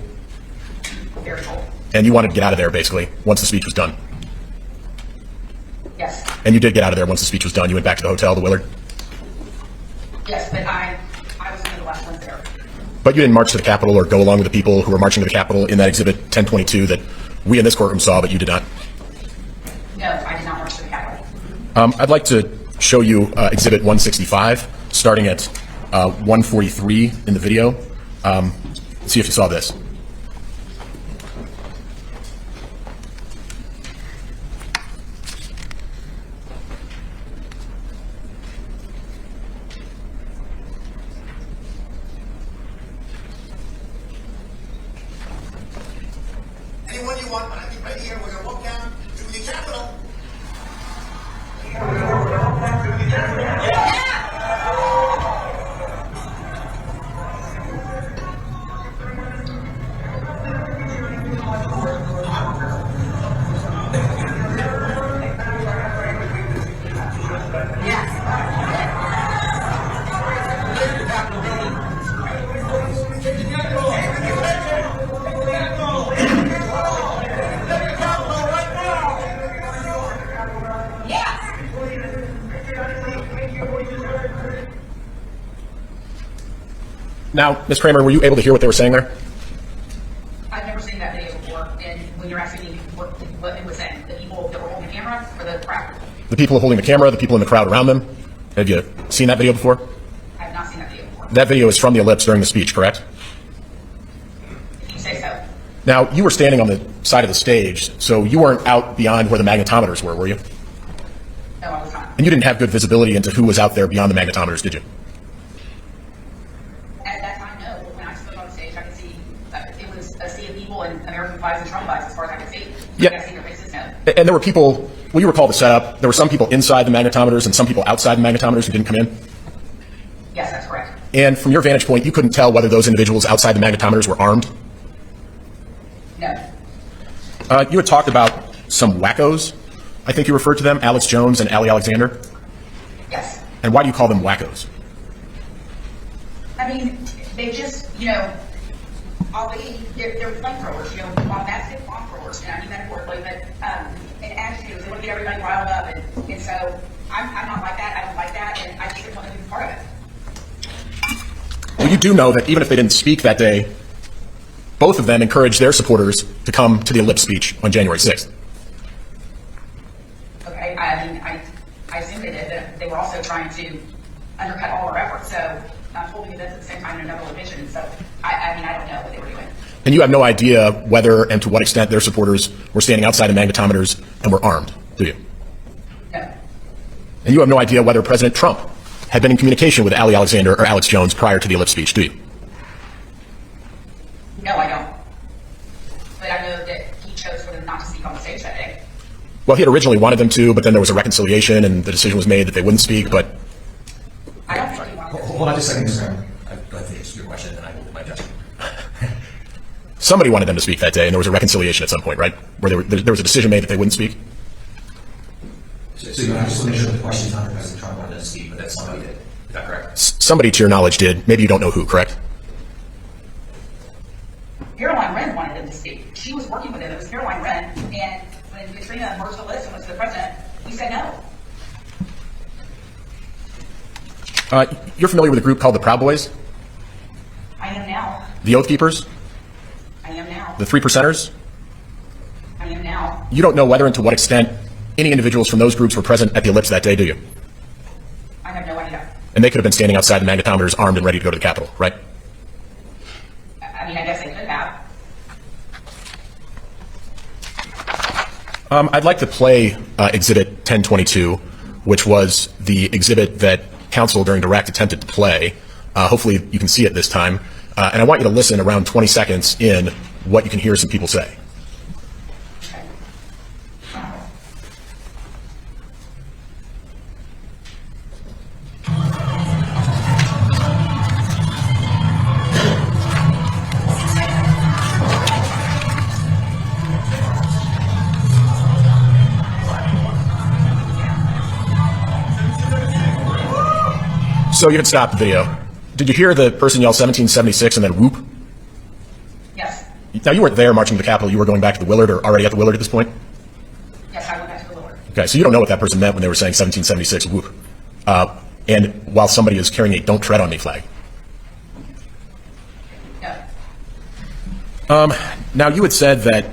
Very cold. and you wanted to get out of there, basically, once the speech was done. Yes. And you did get out of there once the speech was done. You went back to the hotel, the Willard. Yes, but I was one of the last ones there. But you didn't march to the Capitol or go along with the people who were marching to the Capitol in that exhibit 1022 that we in this courtroom saw, but you did not. No, I did not march to the Capitol. I'd like to show you exhibit 165, starting at 143 in the video. See if you saw this. Anyone you want, I think right here, we're going to walk down to the Capitol. Now, Ms. Kremer, were you able to hear what they were saying there? I've never seen that video before, and when you're asking me what it was saying, the people that were holding the camera or the crowd? The people holding the camera, the people in the crowd around them. Have you seen that video before? I have not seen that video before. That video is from the ellipse during the speech, correct? If you say so. Now, you were standing on the side of the stage, so you weren't out beyond where the magnetometers were you? No, I was not. And you didn't have good visibility into who was out there beyond the magnetometers, did you? At that time, no. When I stood on the stage, I could see it was a sea of people and American flags and Trump flags as far as I could see. Yeah. I could see their faces, no. And there were people, well, you recall the setup, there were some people inside the magnetometers and some people outside the magnetometers who didn't come in. Yes, that's correct. And from your vantage point, you couldn't tell whether those individuals outside the magnetometers were armed. No. You had talked about some wackos. I think you referred to them, Alex Jones and Ali Alexander. Yes. And why do you call them wackos? I mean, they just, they're flamethrowers, bombastic flamethrowers, and I mean that metaphorically, but, and agitators, they want to get everybody riled up, and so I'm not like that, I don't like that, and I just didn't want to be part of it. Well, you do know that even if they didn't speak that day, both of them encouraged their supporters to come to the ellipse speech on January 6th. Okay, I mean, I assume they did, but they were also trying to undercut all our efforts. So holding events at the same time in another location. So I mean, I don't know what they were doing. And you have no idea whether and to what extent their supporters were standing outside the magnetometers and were armed, do you? No. And you have no idea whether President Trump had been in communication with Ali Alexander or Alex Jones prior to the ellipse speech, do you? No, I don't. But I know that he chose for them not to speak on the stage that day. Well, he had originally wanted them to, but then there was a reconciliation and the decision was made that they wouldn't speak, but I don't think he wanted to. Hold on just a second, Mr. Kramer. I'd like to answer your question, and I will do my judgment. somebody wanted them to speak that day, and there was a reconciliation at some point, right? Where there was a decision made that they wouldn't speak? So you want to just make sure the question's not that President Trump wanted them to speak, but that somebody did. Is that correct? Somebody, to your knowledge, did. Maybe you don't know who, correct? Caroline Wren wanted them to speak. She was working with them. It was Caroline Wren, and when Katrina merged the list and went to the president, we said no. You're familiar with a group called the Proud Boys? I am now. The Oath Keepers? I am now. The 3%ers? I am now. You don't know whether and to what extent any individuals from those groups were present at the ellipse that day, do you? I have no idea. And they could have been standing outside the magnetometers armed and ready to go to the Capitol, right? I mean, I guess they could have. I'd like to play Exhibit 1022, which was the exhibit that counsel during direct attempted to play. Hopefully you can see it this time. And I want you to listen around 20 seconds in what you can hear some people say. So you can stop the video. Did you hear the person yell 1776 and then whoop? Yes. Now, you weren't there marching to the Capitol. You were going back to the Willard or already at the Willard at this point? Yes, I went back to the Lord. Okay, so you don't know what that person meant when they were saying 1776 whoop. And while somebody is carrying a "Don't Tread on Me" flag. No. Now, you had said that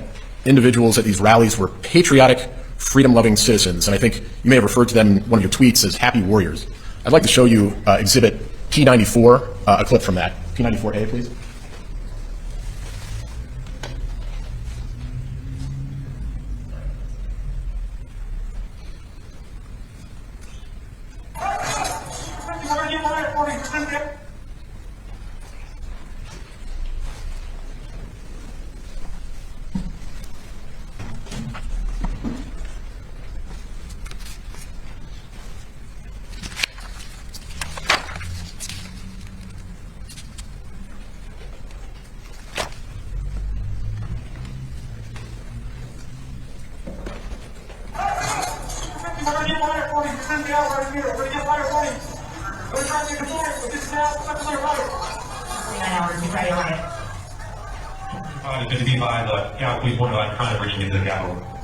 individuals at these rallies were patriotic, freedom-loving citizens, and I think you may have referred to them in one of your tweets as happy warriors. I'd like to show you Exhibit P94, a clip from that. P94A, please.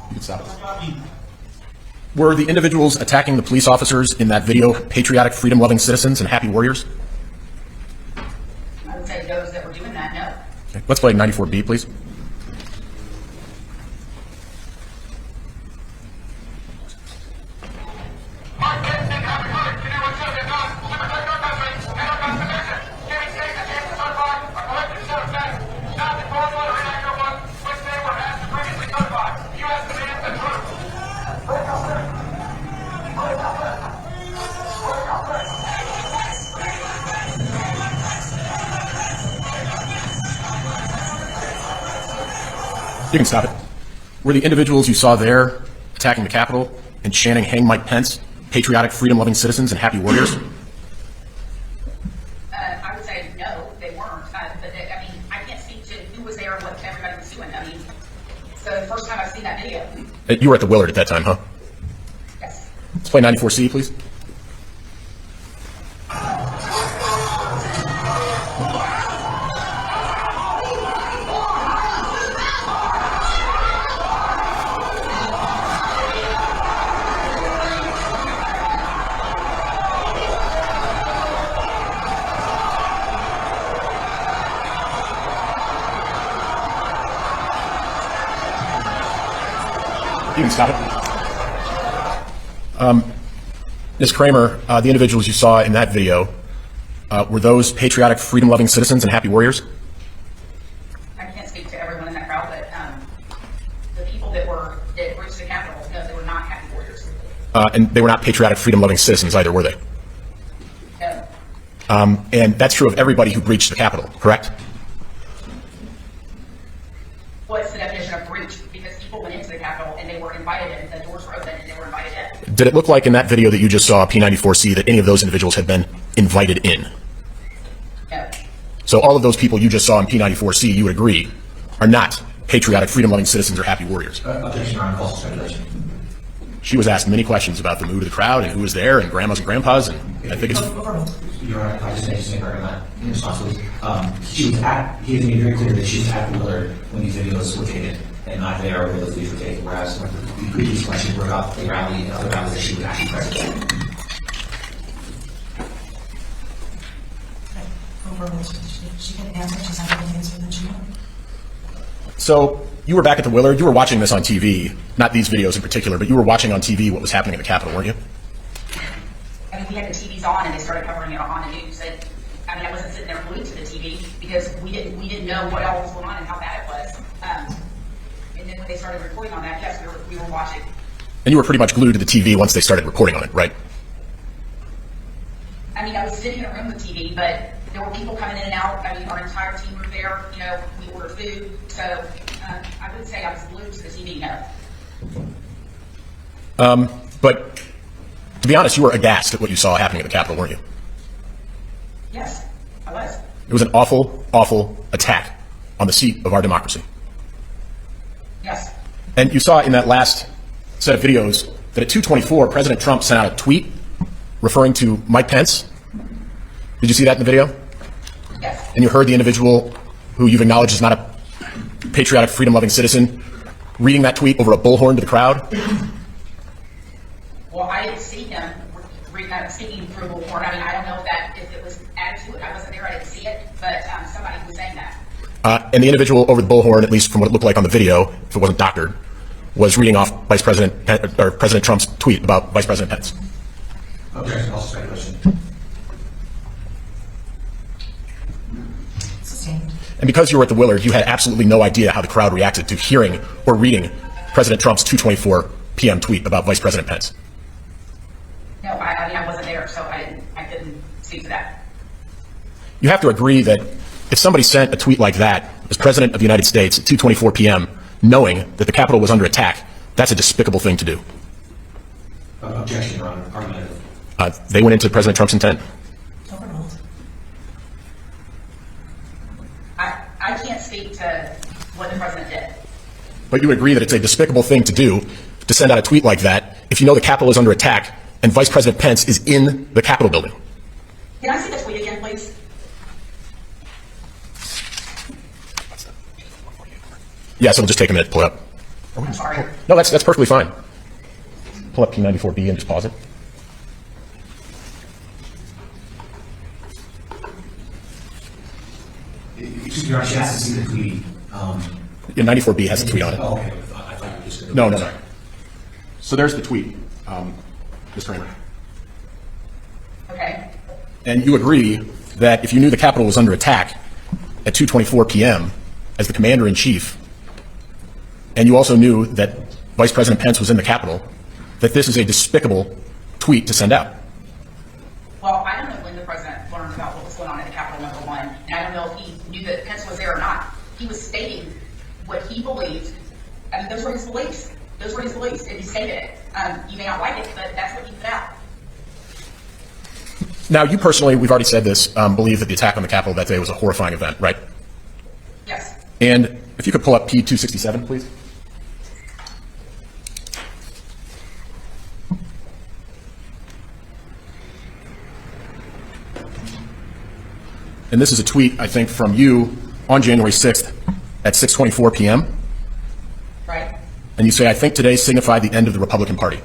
You can stop it. Were the individuals attacking the police officers in that video patriotic, freedom-loving citizens and happy warriors? I would say those that were doing that, no. Okay, let's play 94B, please. You can stop it. Were the individuals you saw there attacking the Capitol and chanting "Hang Mike Pence," patriotic, freedom-loving citizens and happy warriors? I would say no, they weren't. But I mean, I can't speak to who was there and what everybody was doing. I mean, so the first time I've seen that video. You were at the Willard at that time, huh? Yes. Let's play 94C, please. You can stop it. Ms. Kremer, the individuals you saw in that video, were those patriotic, freedom-loving citizens and happy warriors? I can't speak to everyone in that crowd, but the people that reached the Capitol, no, they were not happy warriors. And they were not patriotic, freedom-loving citizens either, were they? No. And that's true of everybody who breached the Capitol, correct? What's the definition of breach? Because people went into the Capitol and they were invited in, the doors were open and they were invited in. Did it look like in that video that you just saw, P94C, that any of those individuals had been invited in? No. So all of those people you just saw in P94C, you would agree, are not patriotic, freedom-loving citizens or happy warriors? Objection, Your Honor, false speculation. She was asked many questions about the mood of the crowd and who was there and grandmas and grandpas, and I think it's... Your Honor, I just say correct on that in response, please. He has made very clear that she was at the Willard when these videos were taken and not there when those videos were taken, whereas the previous questions were about the rally and other rallies that she was actually present at. She can answer, she's not going to answer, then she won't. So you were back at the Willard, you were watching this on TV, not these videos in particular, but you were watching on TV what was happening at the Capitol, weren't you? I mean, we had the TVs on and they started covering it on the news. And I mean, I wasn't sitting there glued to the TV because we didn't know what all was going on and how bad it was. And then when they started reporting on that, yes, we were watching. And you were pretty much glued to the TV once they started reporting on it, right? I mean, I was sitting in a room with TV, but there were people coming in and out. I mean, our entire team were there. You know, we ordered food. So I wouldn't say I was glued to the TV, no. But to be honest, you were aghast at what you saw happening at the Capitol, weren't you? Yes, I was. It was an awful, awful attack on the seat of our democracy. Yes. And you saw in that last set of videos that at 2:24, President Trump sent out a tweet referring to Mike Pence. Did you see that in the video? Yes. And you heard the individual who you've acknowledged is not a patriotic, freedom-loving citizen reading that tweet over a bullhorn to the crowd? Well, I didn't see him speaking through a bullhorn. I mean, I don't know if it was added to it. I wasn't there. I didn't see it. But somebody was saying that. And the individual over the bullhorn, at least from what it looked like on the video, if it wasn't doctored, was reading off President Trump's tweet about Vice President Pence. Objection, false speculation. Sustained. And because you were at the Willard, you had absolutely no idea how the crowd reacted to hearing or reading President Trump's 2:24 p.m. tweet about Vice President Pence. No, I mean, I wasn't there, so I couldn't speak to that. You have to agree that if somebody sent a tweet like that as President of the United States at 2:24 p.m., knowing that the Capitol was under attack, that's a despicable thing to do. Objection, Your Honor. Argumentative. They went into President Trump's intent. Overruled. I can't speak to what the president did. But you would agree that it's a despicable thing to do to send out a tweet like that if you know the Capitol is under attack and Vice President Pence is in the Capitol building. Can I see the tweet again, please? Yes, it'll just take a minute to pull it up. I'm sorry. No, that's perfectly fine. Pull up P94B and just pause it. Excuse me, Your Honor, she has to see the tweet. Yeah, 94B has the tweet on it. Oh, okay. I thought you were just No. So there's the tweet, Ms. Kremer. Okay. And you agree that if you knew the Capitol was under attack at 2:24 p.m. as the commander-in-chief, and you also knew that Vice President Pence was in the Capitol, that this is a despicable tweet to send out? Well, I don't know when the president learned about what was going on at the Capitol, number one, and I don't know if he knew that Pence was there or not. He was stating what he believed. I mean, those were his beliefs. Those were his beliefs, and he stated it. You may not like it, but that's what he put out. Now, you personally, we've already said this, believe that the attack on the Capitol that day was a horrifying event, right? Yes. And if you could pull up P267, please. And this is a tweet, I think, from you on January 6th at 6:24 p.m. Right. And you say, I think today signified the end of the Republican Party.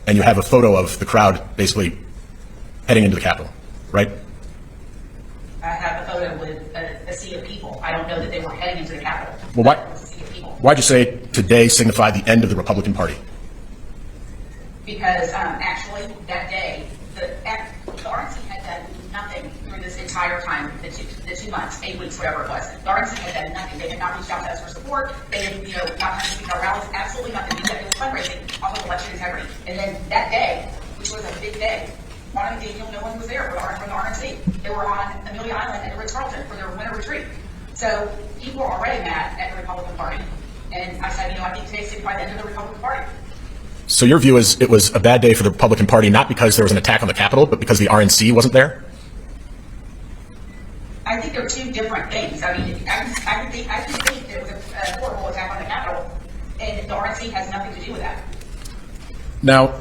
And you have a photo of the crowd basically heading into the Capitol, right? I have a photo with a sea of people. I don't know that they were heading into the Capitol. Well, It was a sea of people. why'd you say today signified the end of the Republican Party? Because actually, actually, that day, the RNC had done nothing through this entire time, the 2 months, 8 weeks, whatever it was. The RNC had done nothing. They had not reached out to us for support. They had, not had to speak our rallies, absolutely nothing. It was fundraising off of election integrity. And then that day, which was a big day, Juan and Daniel, no one was there from the RNC. They were on Amelia Island at the Ritz-Carlton for their winter retreat. So people were already mad at the Republican Party. And I said, I think today's by the end of the Republican Party. So your view is it was a bad day for the Republican Party, not because there was an attack on the Capitol, but because the RNC wasn't there? I think they're two different things. I mean, I can think it was a horrible attack on the Capitol, and the RNC has nothing to do with that. Now,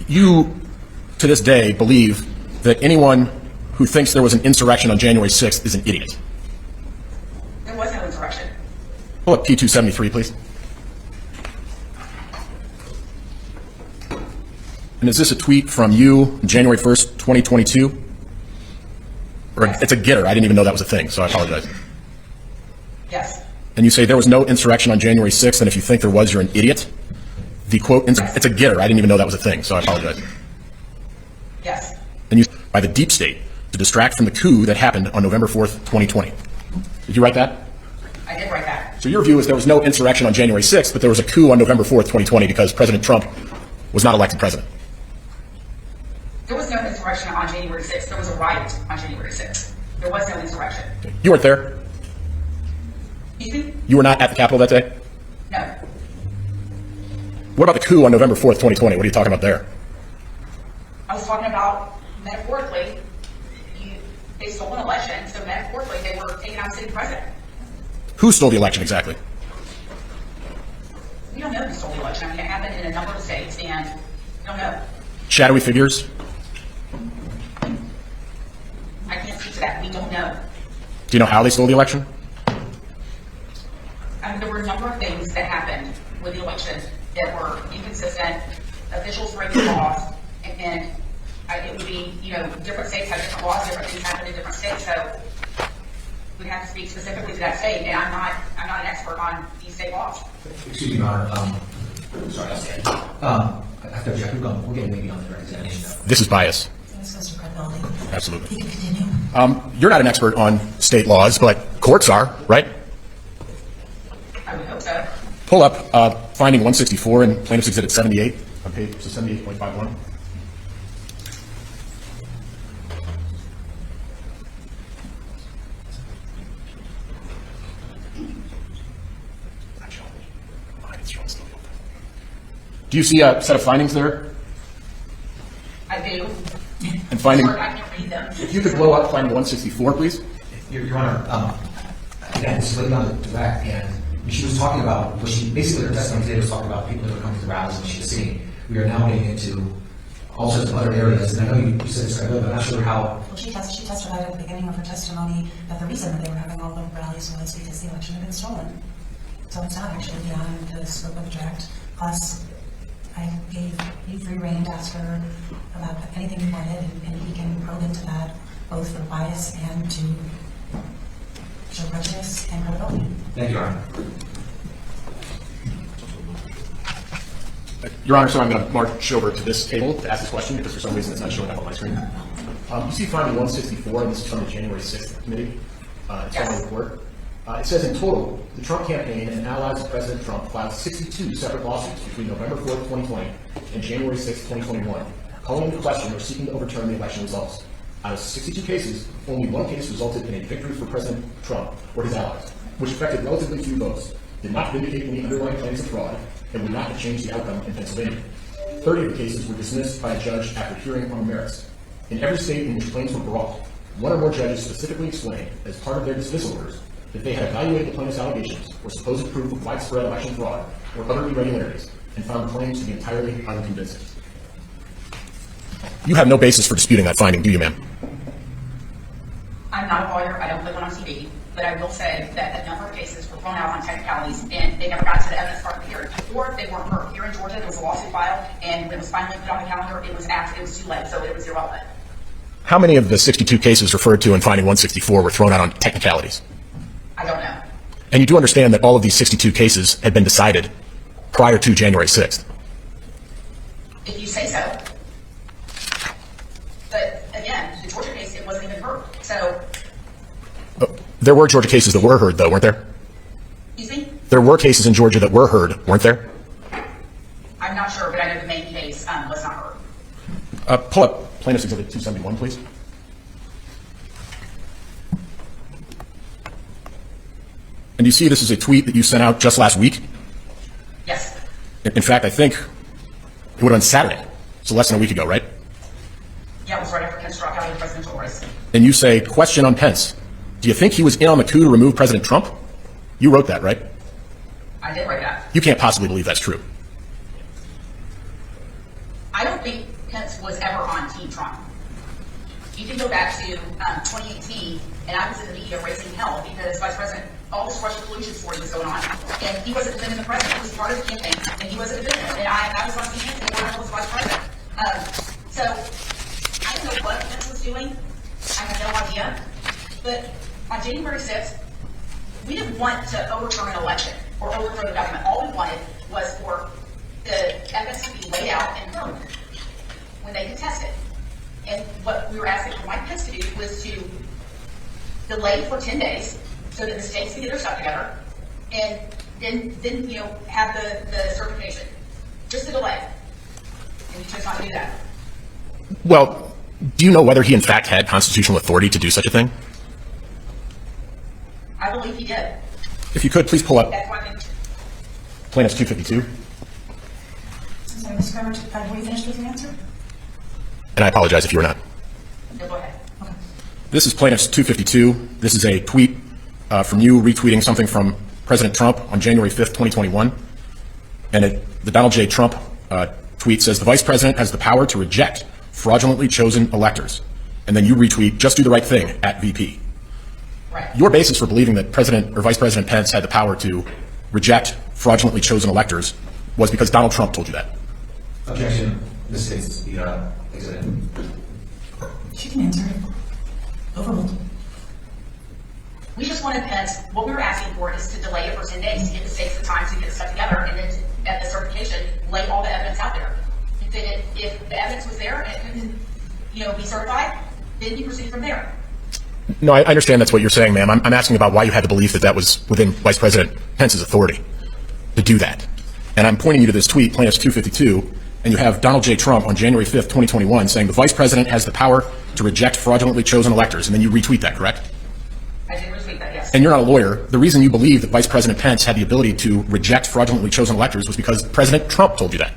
you, to this day, believe that anyone who thinks there was an insurrection on January 6th is an idiot. There was no insurrection. Pull up P273, please. And is this a tweet from you, January 1st, 2022? Or it's a getter. I didn't even know that was a thing, so I apologize. Yes. And you say there was no insurrection on January 6th, and if you think there was, you're an idiot? The quote, it's a getter. I didn't even know that was a thing, so I apologize. Yes. And you by the deep state to distract from the coup that happened on November 4th, 2020. Did you write that? I did write that. So your view is there was no insurrection on January 6th, but there was a coup on November 4th, 2020 because President Trump was not elected president. There was no insurrection on January 6th. There was a riot on January 6th. There was no insurrection. You weren't there? Excuse me? You were not at the Capitol that day? No. What about the coup on November 4th, 2020? What are you talking about there? I was talking about, metaphorically, they stole an election, so metaphorically they were taking out sitting president. Who stole the election exactly? We don't know who stole the election. I mean, it happened in a number of states, and we don't know. Shadowy figures? I can't speak to that. We don't know. Do you know how they stole the election? There were a number of things that happened with the election that were inconsistent, officials breaking laws, and it would be, different states have different laws, different things happen in different states, so we'd have to speak specifically to that state, and I'm not an expert on these state laws. Excuse me, Your Honor. Sorry, I'll say. After Jeff, we're getting maybe on the direct examination now. This is bias. This goes to credibility. Absolutely. You can continue. You're not an expert on state laws, but courts are, right? I would hope so. Pull up finding 164 in Plaintiff's Exhibit 78 on page 78.51. Do you see a set of findings there? I do. And finding, Sure, I can read them. if you could blow up finding 164, please. Your Honor, again, this is looking on the direct, and she was talking about, basically her testimony today was talking about people that were coming to rallies and she was seeing. We are now getting into all sorts of other areas, and I know you said it's credibility, but I'm not sure how. Well, she testified at the beginning of her testimony that the reason that they were having all the rallies was because the election had been stolen. So it's not actually beyond the scope of the direct. Plus, I gave you free rein to ask her about anything you wanted, and he can probe into that, both for bias and to show prejudice and credibility. Thank you, Your Honor. Your Honor, so I'm going to march over to this table to ask this question because for some reason it's not showing up on my screen. You see finding 164, and this is from the January 6th committee. It's on the report. It says in total, the Trump campaign and allies of President Trump filed 62 separate lawsuits between November 4th, 2020 and January 6th, 2021, calling into question or seeking to overturn the election results. Out of 62 cases, only one case resulted in a victory for President Trump or his allies, which affected relatively few votes, did not vindicate any underlying claims of fraud, and would not have changed the outcome in Pennsylvania. 30 of the cases were dismissed by a judge after hearing on the merits. In every state in which claims were brought, one or more judges specifically explained, as part of their dismissal orders, that they had evaluated the plaintiff's allegations or supposed proof of widespread election fraud or other irregularities and found the claims to be entirely unconvincing. You have no basis for disputing that finding, do you, ma'am? I'm not a lawyer. I don't live on TV. But I will say that a number of cases were thrown out on technicalities, and they never got to the evidence part of the hearing. Or they weren't heard. Here in Georgia, there was a lawsuit filed, and when it was finally put on the calendar, it was too late, so it was irrelevant. How many of the 62 cases referred to in finding 164 were thrown out on technicalities? I don't know. And you do understand that all of these 62 cases had been decided prior to January 6th? If you say so. There were Georgia cases that were heard, though, weren't there? Excuse me? There were cases in Georgia that were heard, weren't there? I'm not sure, but I know the main case was not heard. Pull up Plaintiff's Exhibit 271, please. And you see this is a tweet that you sent out just last week? Yes. In fact, I think it would have been Saturday, so less than a week ago, right? Yeah, it was right after Pence dropped out of the presidential race. And you say, question on Pence. Do you think he was in on the coup to remove President Trump? You wrote that, right? I did write that. You can't possibly believe that's true. I don't think Pence was ever on Team Trump. You can go back to 2018, and I was in the media raising hell because Vice President, all this Russia collusion story was going on, and he wasn't defending the president. He was part of the campaign, and he wasn't defending it. And I was on CNN saying, "Where the hell was Vice President?" So I don't know what Pence was doing. I have no idea. But on January 6th, we didn't want to overturn an election or overthrow the government. All we wanted was for the evidence to be laid out and heard when they contested. And what we were asking for Mike Pence to do was to delay for 10 days so that the states can get their stuff together and then have the certification. Just a delay. And he chose not to do that. Well, do you know whether he in fact had constitutional authority to do such a thing? I believe he did. If you could, please pull up That's why I think. Plaintiff's 252. Sorry, Ms. Kremer, were you finished with your answer? And I apologize if you were not. No, go ahead. Okay. This is Plaintiff's 252. This is a tweet from you retweeting something from President Trump on January 5th, 2021. And the Donald J. Trump tweet says, the Vice President has the power to reject fraudulently chosen electors. And then you retweet, just do the right thing, @VP. Right. Your basis for believing that President or Vice President Pence had the power to reject fraudulently chosen electors was because Donald Trump told you that. Objection. This states the exhibit. She can answer it. Overruled. We just wanted Pence, what we were asking for is to delay it for 10 days to give the states the time to get the stuff together and then at the certification, lay all the evidence out there. If the evidence was there and it couldn't, be certified, then you proceed from there. No, I understand that's what you're saying, ma'am. I'm asking about why you had the belief that that was within Vice President Pence's authority to do that. And I'm pointing you to this tweet, Plaintiff's 252, and you have Donald J. Trump on January 5th, 2021, saying the Vice President has the power to reject fraudulently chosen electors, and then you retweet that, correct? I did retweet that, yes. And you're not a lawyer. The reason you believe that Vice President Pence had the ability to reject fraudulently chosen electors was because President Trump told you that.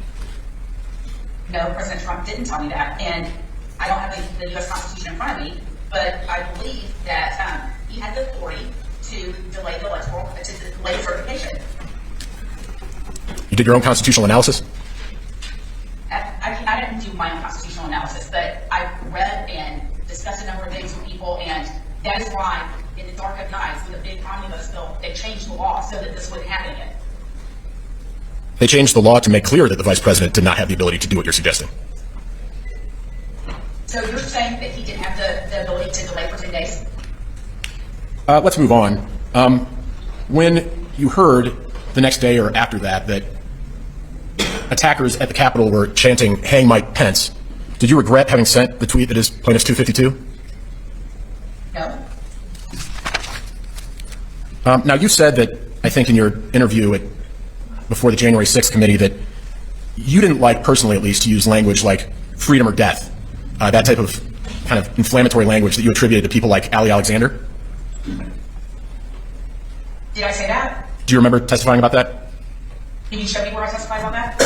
No, President Trump didn't tell me that, and I don't have the U.S. Constitution in front of me, but I believe that he had the authority to delay the electoral, to delay the certification. You did your own constitutional analysis? I didn't do my own constitutional analysis, but I read and discussed a number of things with people, and that is why, in the dark of night, with a big omnibus bill, they changed the law so that this wouldn't happen again. They changed the law to make clear that the Vice President did not have the ability to do what you're suggesting. So you're saying that he didn't have the ability to delay for 10 days? Let's move on. When you heard the next day or after that attackers at the Capitol were chanting, "Hang Mike Pence," did you regret having sent the tweet that is Plaintiff's 252? No. Now, you said that, I think in your interview before the January 6th committee, that you didn't like, personally at least, to use language like freedom or death, that type of kind of inflammatory language that you attributed to people like Ali Alexander. Did I say that? Do you remember testifying about that? Can you show me where I testified on that?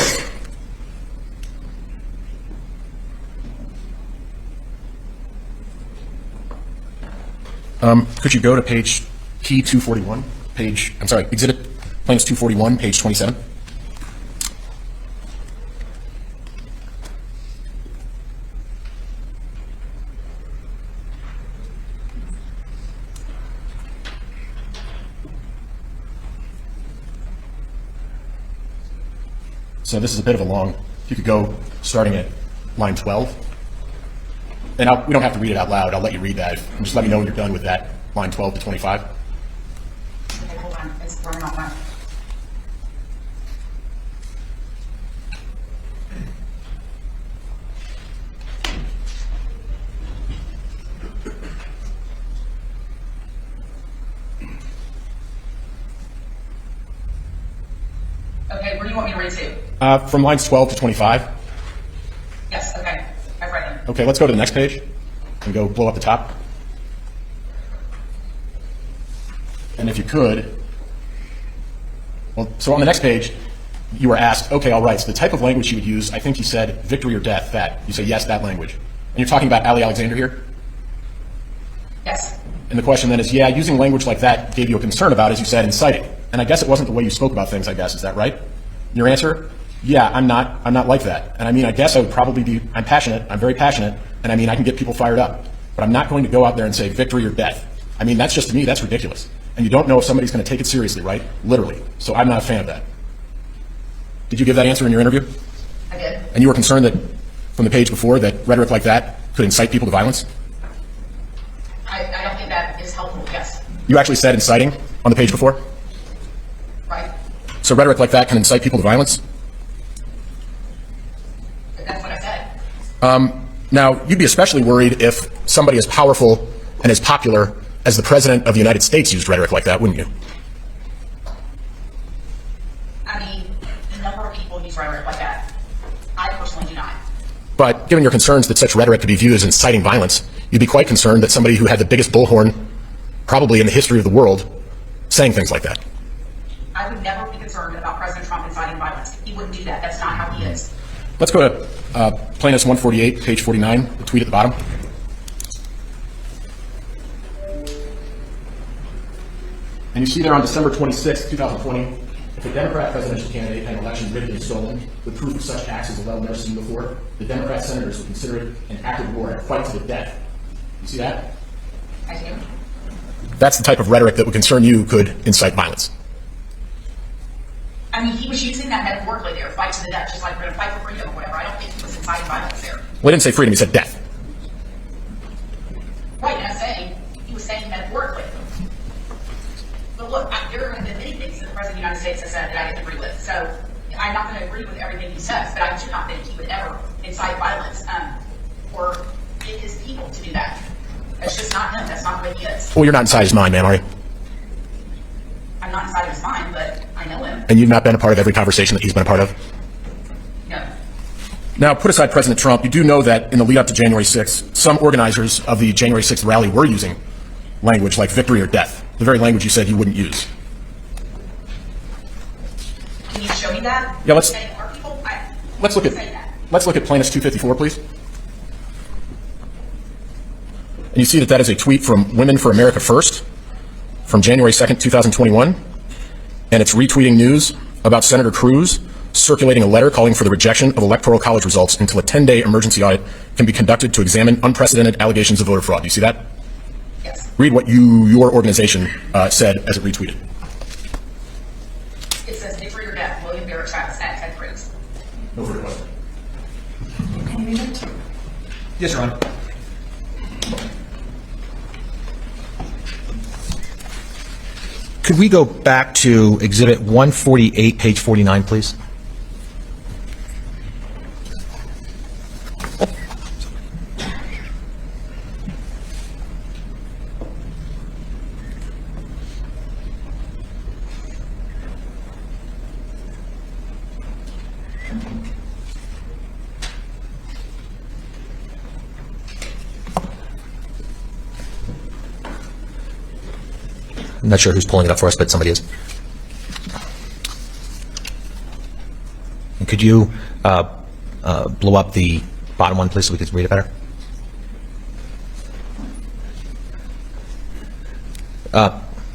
Could you go to page P241, exhibit Plaintiff's 241, page 27? So this is a bit of a long, if you could go starting at line 12. And we don't have to read it out loud. I'll let you read that. And just let me know when you're done with that, line 12 to 25. Okay, hold on. It's running off my... you want me to read to? From lines 12 to 25. Yes, okay. I've read them. Okay, let's go to the next page and go blow up the top. And if you could, well, so on the next page, you were asked, okay, all right, so the type of language you would use, I think you said victory or death, that. You say, yes, that language. And you're talking about Ali Alexander here? Yes. And the question then is, yeah, using language like that gave you a concern about, as you said, inciting. And I guess it wasn't the way you spoke about things, I guess. Is that right? Your answer? Yeah, I'm not like that. And I mean, I guess I would probably be, I'm passionate, I'm very passionate, and I mean, I can get people fired up. But I'm not going to go out there and say victory or death. I mean, that's just, to me, that's ridiculous. And you don't know if somebody's going to take it seriously, right? Literally. So I'm not a fan of that. Did you give that answer in your interview? I did. And you were concerned that, from the page before, that rhetoric like that could incite people to violence? I don't think that is helpful, yes. You actually said inciting on the page before? Right? So rhetoric like that can incite people to violence? That's what I said. Now, you'd be especially worried if somebody as powerful and as popular as the President of the United States used rhetoric like that, wouldn't you? I mean, a number of people use rhetoric like that. I personally do not. But given your concerns that such rhetoric could be viewed as inciting violence, you'd be quite concerned that somebody who had the biggest bullhorn, probably in the history of the world, saying things like that. I would never be concerned about President Trump inciting violence. He wouldn't do that. That's not how he is. Let's go to Plaintiff's 148, page 49, the tweet at the bottom. And you see there on December 26, 2020, if a Democrat presidential candidate had an election rigged and stolen, with proof of such acts as a level never seen before, the Democrat senators would consider it an act of war and fight to the death. You see that? I do. That's the type of rhetoric that would concern you could incite violence. I mean, he was using that metaphorically there, fight to the death, just like we're going to fight for freedom or whatever. I don't think he was inciting violence there. Well, he didn't say freedom, he said death. Right, and I'm saying, he was saying metaphorically. But look, there are going to be many things that the President of the United States has said that I didn't agree with. So I'm not going to agree with everything he says, but I do not think he would ever incite violence or get his people to do that. That's just not him. That's not the way he is. Well, you're not inside his mind, ma'am, are you? I'm not inside his mind, but I know him. And you've not been a part of every conversation that he's been a part of? No. Now, put aside President Trump, you do know that in the lead up to January 6th, some organizers of the January 6th rally were using language like victory or death, the very language you said you wouldn't use. Can you show me that? Yeah, let's look at Plaintiff's 254, please. And you see that is a tweet from Women for America First from January 2nd, 2021. And it's retweeting news about Senator Cruz circulating a letter calling for the rejection of Electoral College results until a 10-day emergency audit can be conducted to examine unprecedented allegations of voter fraud. Do you see that? Yes. Read what your organization said as it retweeted. It says victory or death, William Barrett Travis at Ted Cruz. No further question. Can you read it? Yes, Your Honor. Could we go back to Exhibit 148, page 49, please? I'm not sure who's pulling it up for us, but somebody is. And could you blow up the bottom one, please, so we can read it better?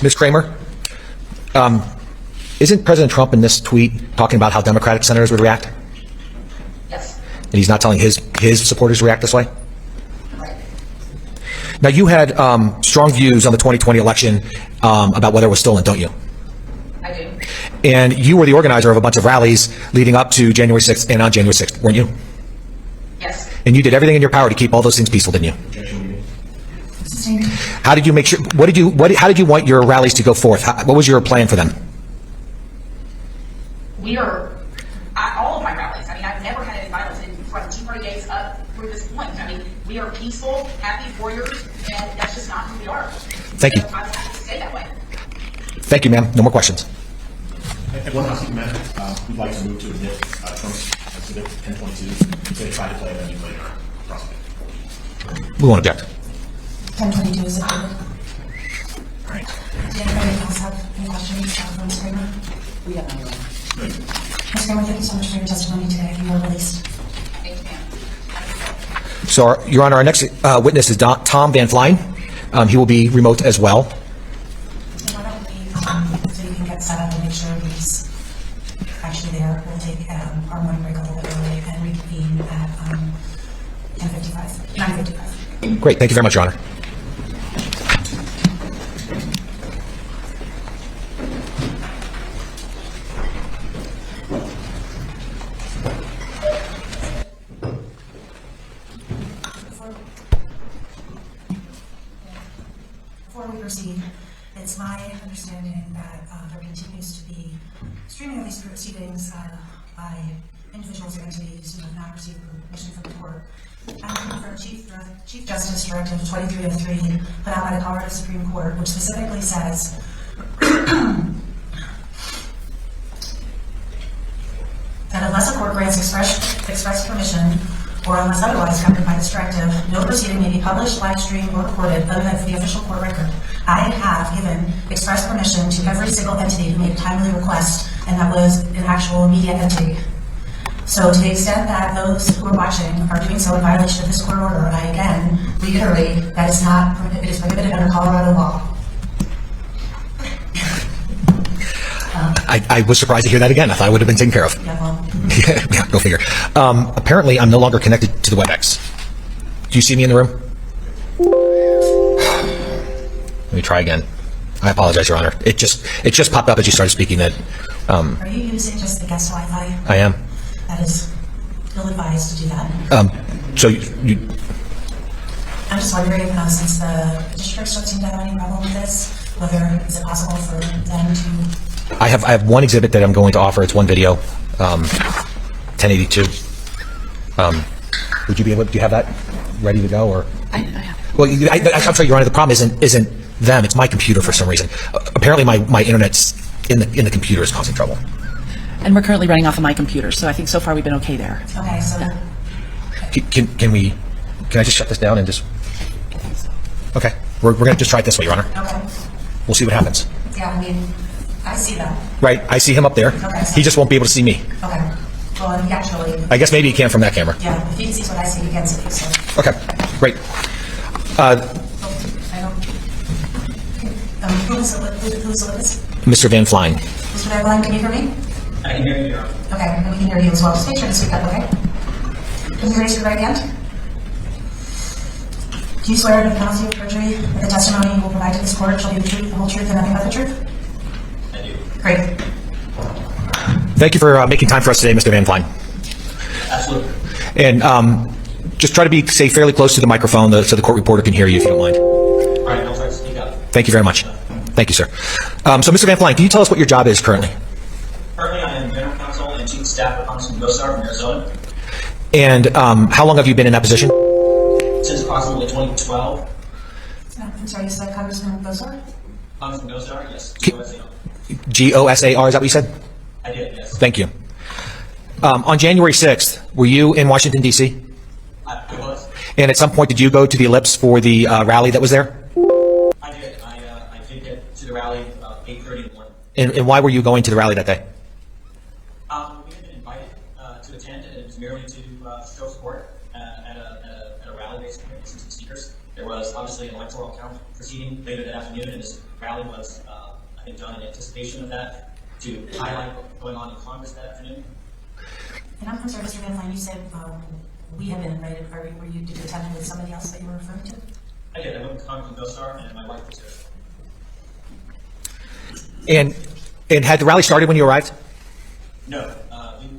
Ms. Kremer, isn't President Trump in this tweet talking about how Democratic senators would react? Yes. And he's not telling his supporters to react this way? Right. Now, you had strong views on the 2020 election about whether it was stolen, don't you? I do. And you were the organizer of a bunch of rallies leading up to January 6th and on January 6th, weren't you? Yes. And you did everything in your power to keep all those things peaceful, didn't you? Sustained. How did you make sure, how did you want your rallies to go forth? What was your plan for them? All of my rallies, I mean, I've never had any violence from Tea Party days up through this point. I mean, we are peaceful, happy warriors, and that's just not who we are. Thank you. So I would have to stay that way. Thank you, ma'am. No more questions. And one housekeeping matter. we'd like to move to admit Trump's exhibit 1022. So they tried to play it, and you later prosecute. We won't object. 1022 is approved. All right. Did anybody else have any questions for Ms. Kremer? We have none, Your Honor. Ms. Kremer, thank you so much for your testimony today. You are released. Thank you, ma'am. So, Your Honor, our next witness is Tom Van Flein. He will be remote as well. And why don't we, so you can get set up and make sure he's actually there. We'll take our morning break a little bit early and reconvene at 9:55. Great. Thank you very much, Your Honor. Before we proceed, it's my understanding that there continues to be streaming of these proceedings by individuals or entities who have not received permission from the court. And from Chief Justice Directive 2303 put out by the Colorado Supreme Court, which specifically says that unless a court grants express permission, or unless otherwise covered by this directive, no proceeding may be published, live streamed, or recorded other than for the official court record. I have given express permission to every single entity who made a timely request, and that was an actual media entity. So to the extent that those who are watching are doing so in violation of this court order, I again reiterate that it is prohibited under Colorado law. I was surprised to hear that again. I thought it would have been taken care of. Yeah, well, Yeah, go figure. Apparently, I'm no longer connected to the WebEx. Do you see me in the room? Let me try again. I apologize, Your Honor. It just popped up as you started speaking that. are you using just the guest Wi-Fi? I am. That is ill-advised to do that. So you I'm just wondering, since the districts don't seem to have any problem with this, whether is it possible for them to? I have one exhibit that I'm going to offer. It's one video, 1082. Would you be able? Do you have that ready to go, or? I have. Well, I'm sorry, Your Honor. The problem isn't them. It's my computer for some reason. Apparently, my internet's in the computer is causing trouble. And we're currently running off of my computer, so I think so far we've been okay there. Okay, so Can I just shut this down and just? Okay, we're gonna just try it this way, Your Honor. okay, We'll see what happens. yeah, I mean, I see them. Right, I see him up there. Okay. He just won't be able to see me. Okay, well, he actually, I guess maybe he can from that camera. yeah, if he sees what I see, he can see me. So Okay, great. I don't. Who's the witness? Mr. Van Flein. Mr. Van Flein, can you hear me? I can hear you, Your Honor. Okay, and we can hear you as well. Just make sure to speak up, okay? Can you raise your right hand? Do you swear to the penalty of perjury that the testimony you will provide to this court shall be the truth, the whole truth, and nothing but the truth? I do. Great. Thank you for making time for us today, Mr. Van Flein. Absolutely. And just try to stay fairly close to the microphone so the court reporter can hear you if you don't mind. All right, I'll try to speak up. Thank you very much. Thank you, sir. So, Mr. Van Flein, can you tell us what your job is currently? Currently, I am General Counsel and Chief of Staff for Congressman Gosar from Arizona. And how long have you been in that position? Since approximately 2012. I'm sorry, you said Congressman Gosar? Congressman Gosar, yes. GOSAR, is that what you said? I did, yes. Thank you. On January 6th, were you in Washington, D.C.? I was. And at some point, did you go to the Ellipse for the rally that was there? I did. I did get to the rally about 8:30 in the morning. And why were you going to the rally that day? We had been invited to attend, and it was merely to show support at a rally, basically, with some speakers. There was obviously an electoral count proceeding later that afternoon, and this rally was, I think, done in anticipation of that to highlight what was going on in Congress that afternoon. And I'm sorry, Mr. Van Flein, you said we had been invited. Did you attend with somebody else that you were referring to? I did. I went with Congressman Gosar, and my wife was there. And had the rally started when you arrived? No,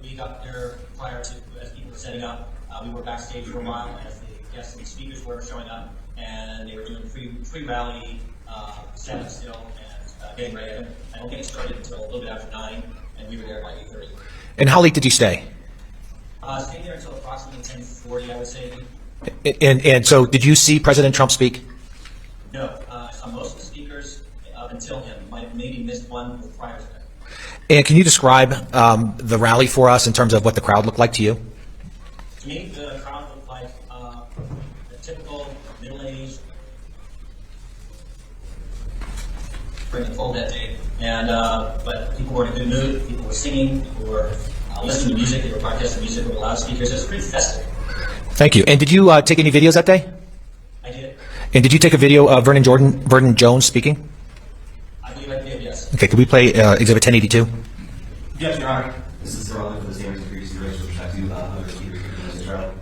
we got there prior to, as people were setting up. We were backstage for a while as the guests and speakers were showing up, and they were doing pre-rally setup still and getting ready. I don't think it started until a little bit after 9, and we were there by 8:30. And how late did you stay? Stayed there until approximately 10:40, I would say. And so did you see President Trump speak? No, I saw most of the speakers up until him. Might have maybe missed one prior to that. And can you describe the rally for us in terms of what the crowd looked like to you? To me, the crowd looked like a typical middle-aged, bringing full that day. And but people were in a good mood. People were singing. People were listening to music. They were broadcasting music with loudspeakers. It was pretty festive. Thank you. And did you take any videos that day? I did. And did you take a video of Vernon Jones speaking? I believe I did. Yes. Okay. Could we play Exhibit 1082? Yes, Your Honor. This is relevant for the standards of previous hearings with respect to other speakers in Israel.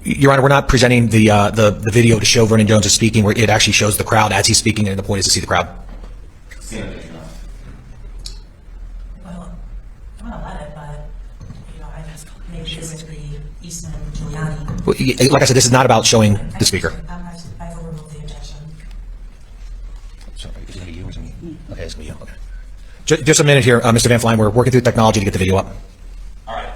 Your Honor, we're not presenting the video to show Vernon Jones is speaking, where it actually shows the crowd as he's speaking, and the point is to see the crowd. Stand objection, Your Honor. Well, I'm gonna let it, but, you know, I just maybe disagree, Eastman, Giuliani. Well, like I said, this is not about showing the speaker. I've overruled the objection. Sorry, is it going to be you or is it me? Okay, it's going to be you. Okay. Just a minute here, Mr. Van Flein. We're working through technology to get the video up. All right.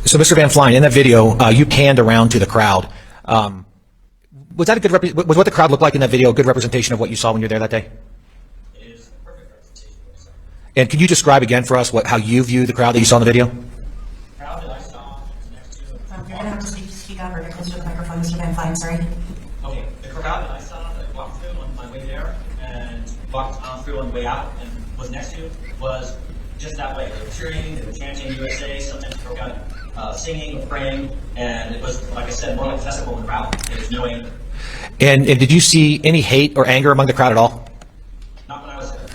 So, Mr. Van Flein, in that video, you panned around to the crowd. Was that a good was what the crowd looked like in that video a good representation of what you saw when you were there that day? It is a perfect representation of what I saw. And can you describe again for us how you view the crowd that you saw in the video? The crowd that I saw was next to. You're gonna have to speak up or get closer to the microphone, Mr. Van Flein, sorry. Okay, the crowd that I saw that I walked through on my way there and walked through on the way out and was next to was just that way. They were cheering, they were chanting USA, sometimes broke out singing or praying, and it was, like I said, more like a festival than a rally. There was no anger. And did you see any hate or anger among the crowd at all? Not when I was there.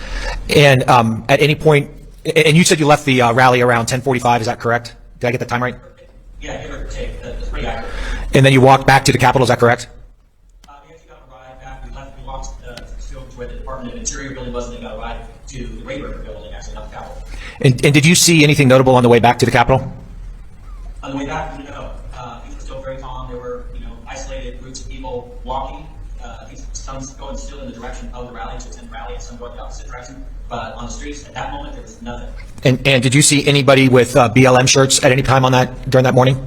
And at any point, and you said you left the rally around 10:45, is that correct? Did I get the time right? Yeah, give or take. That's pretty accurate. And then you walked back to the Capitol, is that correct? We actually got a ride back. We walked to where the Department of Interior building was, and then got a ride to the Rayburn building, actually, not the Capitol. And did you see anything notable on the way back to the Capitol? On the way back, no. Things were still very calm. There were, isolated groups of people walking. I think some going still in the direction of the rally to attend the rally, and some going the opposite direction. But on the streets, at that moment, there was nothing. And did you see anybody with BLM shirts at any time during that morning?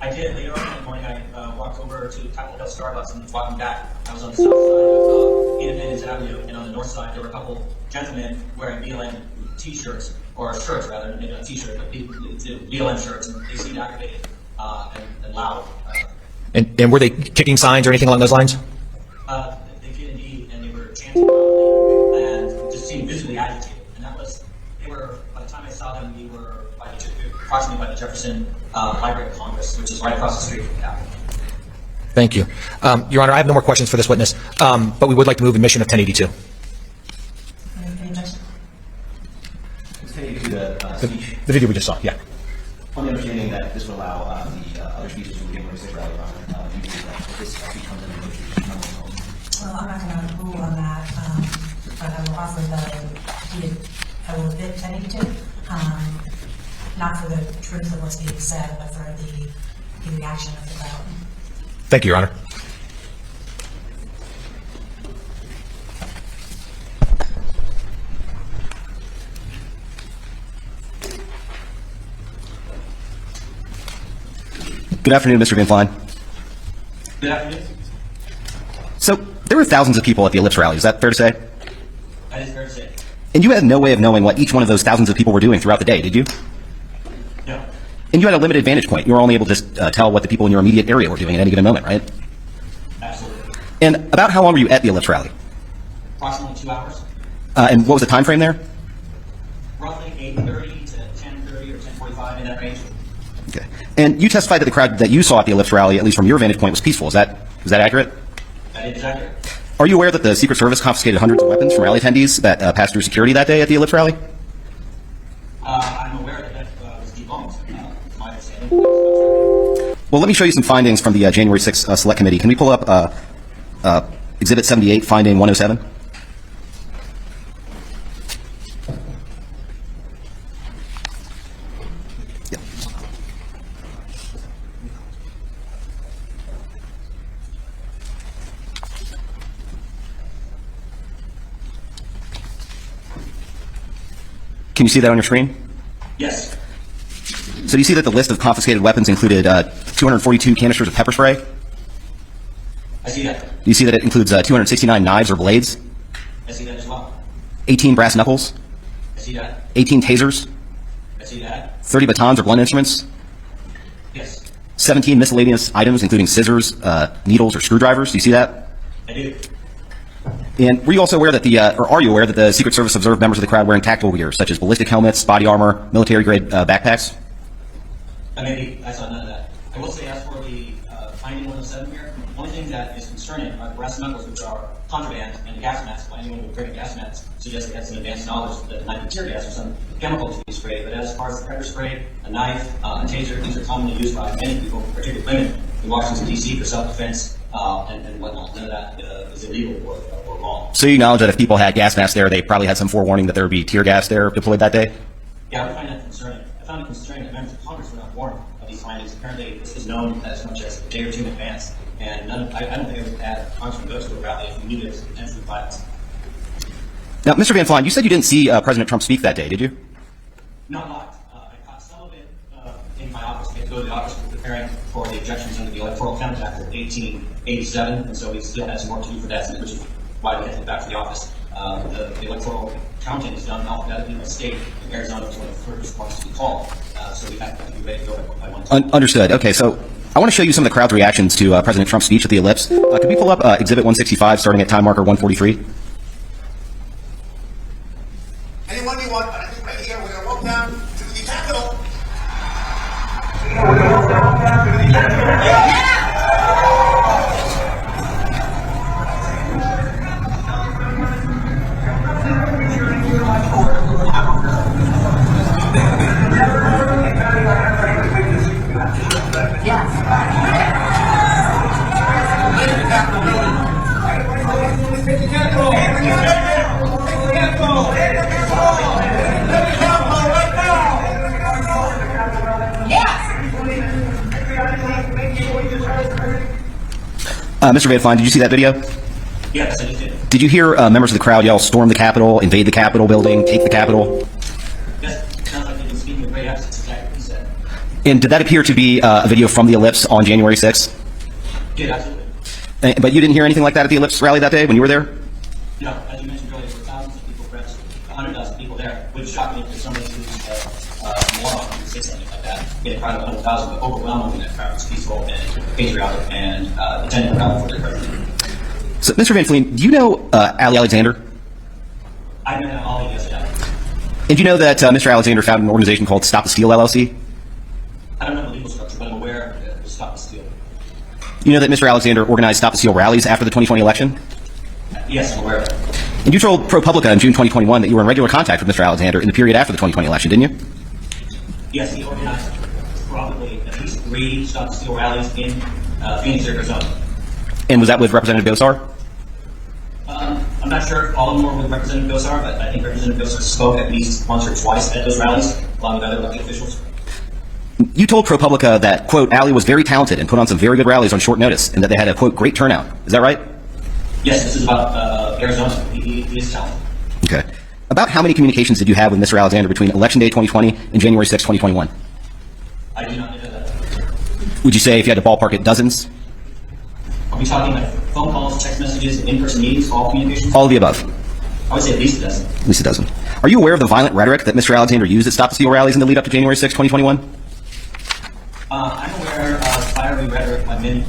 I did. Later on in the morning, I walked over to Capitol Hill Starbucks and walking back. I was on the south side of Independence Avenue, and on the north side, there were a couple gentlemen wearing BLM T-shirts, or shirts rather, maybe not T-shirts, but BLM shirts, and they seemed activated and loud. And were they kicking signs or anything along those lines? They did indeed, and they were chanting loudly and just seemed visibly agitated. And they were, by the time I saw them, we were approximately by the Jefferson Library of Congress, which is right across the street from the Capitol. Thank you. Your Honor, I have no more questions for this witness, but we would like to move admission of 1082. Any objection? Let's take you to the speech. The video we just saw, yeah. On the understanding that this would allow the other speeches from the January 6th rally, if this speech comes in negotiation. Well, I'm not gonna rule on that, but I will offer I will admit 1082, not for the truth of what's being said, but for the reaction of the crowd. Thank you, Your Honor. Good afternoon, Mr. Van Flein. Good afternoon. So, there were thousands of people at the Ellipse rally, is that fair to say? That is fair to say. And you had no way of knowing what each one of those thousands of people were doing throughout the day, did you? No. And you had a limited vantage point. You were only able to tell what the people in your immediate area were doing at any given moment, right? Absolutely. And about how long were you at the Ellipse rally? Approximately 2 hours. And what was the time frame there? Roughly 8:30 to 10:30 or 10:45, in that range. Okay. And you testified that the crowd that you saw at the Ellipse rally, at least from your vantage point, was peaceful. Is that accurate? That is accurate. Are you aware that the Secret Service confiscated hundreds of weapons from rally attendees that passed through security that day at the Ellipse rally? I'm aware that was debunked, from my understanding. Well, let me show you some findings from the January 6th Select Committee. Can we pull up Exhibit 78, Finding 107? Yep. Can you see that on your screen? Yes. So do you see that the list of confiscated weapons included 242 canisters of pepper spray? I see that. Do you see that it includes 269 knives or blades? I see that as well. 18 brass knuckles? I see that. 18 tasers? I see that. 30 batons or blunt instruments? Yes. 17 miscellaneous items including scissors, needles, or screwdrivers? Do you see that? I do. And were you also aware that or are you aware that the Secret Service observed members of the crowd wearing tactical gear, such as ballistic helmets, body armor, military-grade backpacks? Maybe I saw none of that. I will say, as for the finding 107 here, the only thing that is concerning are the brass knuckles, which are contraband, and the gas masks. Anyone who would bring gas masks suggests they had some advanced knowledge that it might be tear gas or some chemical to be sprayed. But as far as the pepper spray, a knife, a taser, these are commonly used by many people, particularly women, in Washington, D.C. for self-defense and whatnot. None of that is illegal or wrong. So you acknowledge that if people had gas masks there, they probably had some forewarning that there would be tear gas there deployed that day? Yeah, I would find that concerning. I found it concerning that members of Congress were not warned of these findings. Apparently, this was known as much as a day or two in advance. And I don't think it would add Congressman go to a rally if we knew there was potentially violence. Now, Mr. Van Flein, you said you didn't see President Trump speak that day, did you? Not a lot. I caught some of it in my office. I had to go to the office for preparing for the objections under the Electoral Count Act of 1887, and so we still had some more to do for that, which is why we had to go back to the office. The electoral counting is done alphabetically by state. In Arizona is one of the first ones to be called, so we have to be ready to go by one time. Understood. Okay, so I want to show you some of the crowd's reactions to President Trump's speech at the Ellipse. Could we pull up Exhibit 165, starting at time marker 143? Anyone you want, but I think right here we're going to walk down to the Capitol. Mr. Van Flein, did you see that video? Yes, I did. Did you hear members of the crowd yell, storm the Capitol, invade the Capitol building, take the Capitol? Yes, it sounds like they've been speaking with great accents. Exactly what he said. And did that appear to be a video from the Ellipse on January 6th? Yeah, absolutely. But you didn't hear anything like that at the Ellipse rally that day when you were there? No, as you mentioned earlier, there were thousands of people, perhaps 100,000 people there, which shocked me if somebody who's more often would say something like that. In a crowd of 100,000, but overwhelmingly that crowd was peaceful and patriotic and attending the rally for their president. So, Mr. Van Flein, do you know Ali Alexander? I met Ali yesterday. And do you know that Mr. Alexander founded an organization called Stop the Steal LLC? I don't know the legal structure, but I'm aware that it was Stop the Steal. You know that Mr. Alexander organized Stop the Steal rallies after the 2020 election? Yes, I'm aware of it. And you told ProPublica in June 2021 that you were in regular contact with Mr. Alexander in the period after the 2020 election, didn't you? Yes, he organized probably at least 3 Stop the Steal rallies in Phoenix, Arizona. And was that with Representative Gosar? I'm not sure if all of them were with Representative Gosar, but I think Representative Gosar spoke at least once or twice at those rallies, along with other elected officials. You told ProPublica that, quote, Ali was very talented and put on some very good rallies on short notice, and that they had a, quote, great turnout. Is that right? Yes, this is about Arizona. He is talented. Okay. About how many communications did you have with Mr. Alexander between Election Day 2020 and January 6, 2021? I do not know that. Would you say, if you had to ballpark it, dozens? Are we talking like phone calls, text messages, in-person meetings, all communications? All of the above. I would say at least a dozen. At least a dozen. Are you aware of the violent rhetoric that Mr. Alexander used at Stop the Steal rallies in the lead up to January 6, 2021? I'm aware of fiery rhetoric by many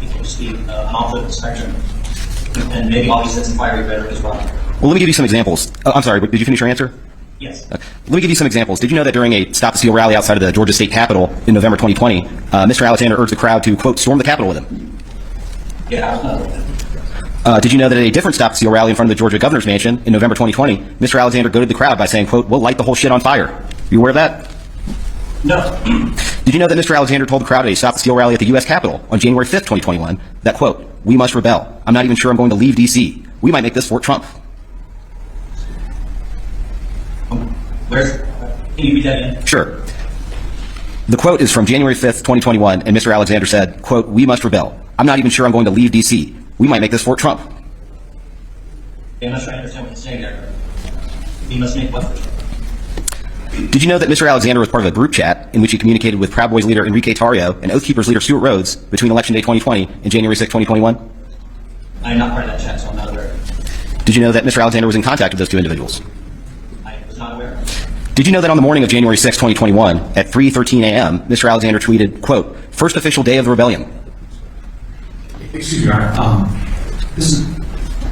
people who speak on all the spectrum, and maybe all these said some fiery rhetoric as well. Well, let me give you some examples. I'm sorry, did you finish your answer? Yes. Let me give you some examples. Did you know that during a Stop the Steal rally outside of the Georgia State Capitol in November 2020, Mr. Alexander urged the crowd to, quote, storm the Capitol with him? Yeah, I was not aware of that. Did you know that at a different Stop the Steal rally in front of the Georgia Governor's Mansion in November 2020, Mr. Alexander goaded the crowd by saying, quote, we'll light the whole shit on fire? You aware of that? No. Did you know that Mr. Alexander told the crowd at a Stop the Steal rally at the U.S. Capitol on January 5th, 2021, that, quote, "We must rebel. I'm not even sure I'm going to leave D.C. We might make this Fort Trump." Can you read that again? Sure. The quote is from January 5th, 2021, and Mr. Alexander said, quote, "We must rebel. I'm not even sure I'm going to leave D.C. We might make this Fort Trump." I'm not sure I understand what you're saying there. We must make what? Did you know that Mr. Alexander was part of a group chat in which he communicated with Proud Boys leader Enrique Tarrio and Oath Keepers leader Stuart Rhodes between Election Day 2020 and January 6, 2021? I'm not part of that chat, so I'm not aware. Did you know that Mr. Alexander was in contact with those two individuals? I was not aware. Did you know that on the morning of January 6, 2021, at 3:13 a.m., Mr. Alexander tweeted, quote, "First official day of the rebellion"? Excuse me, Your Honor.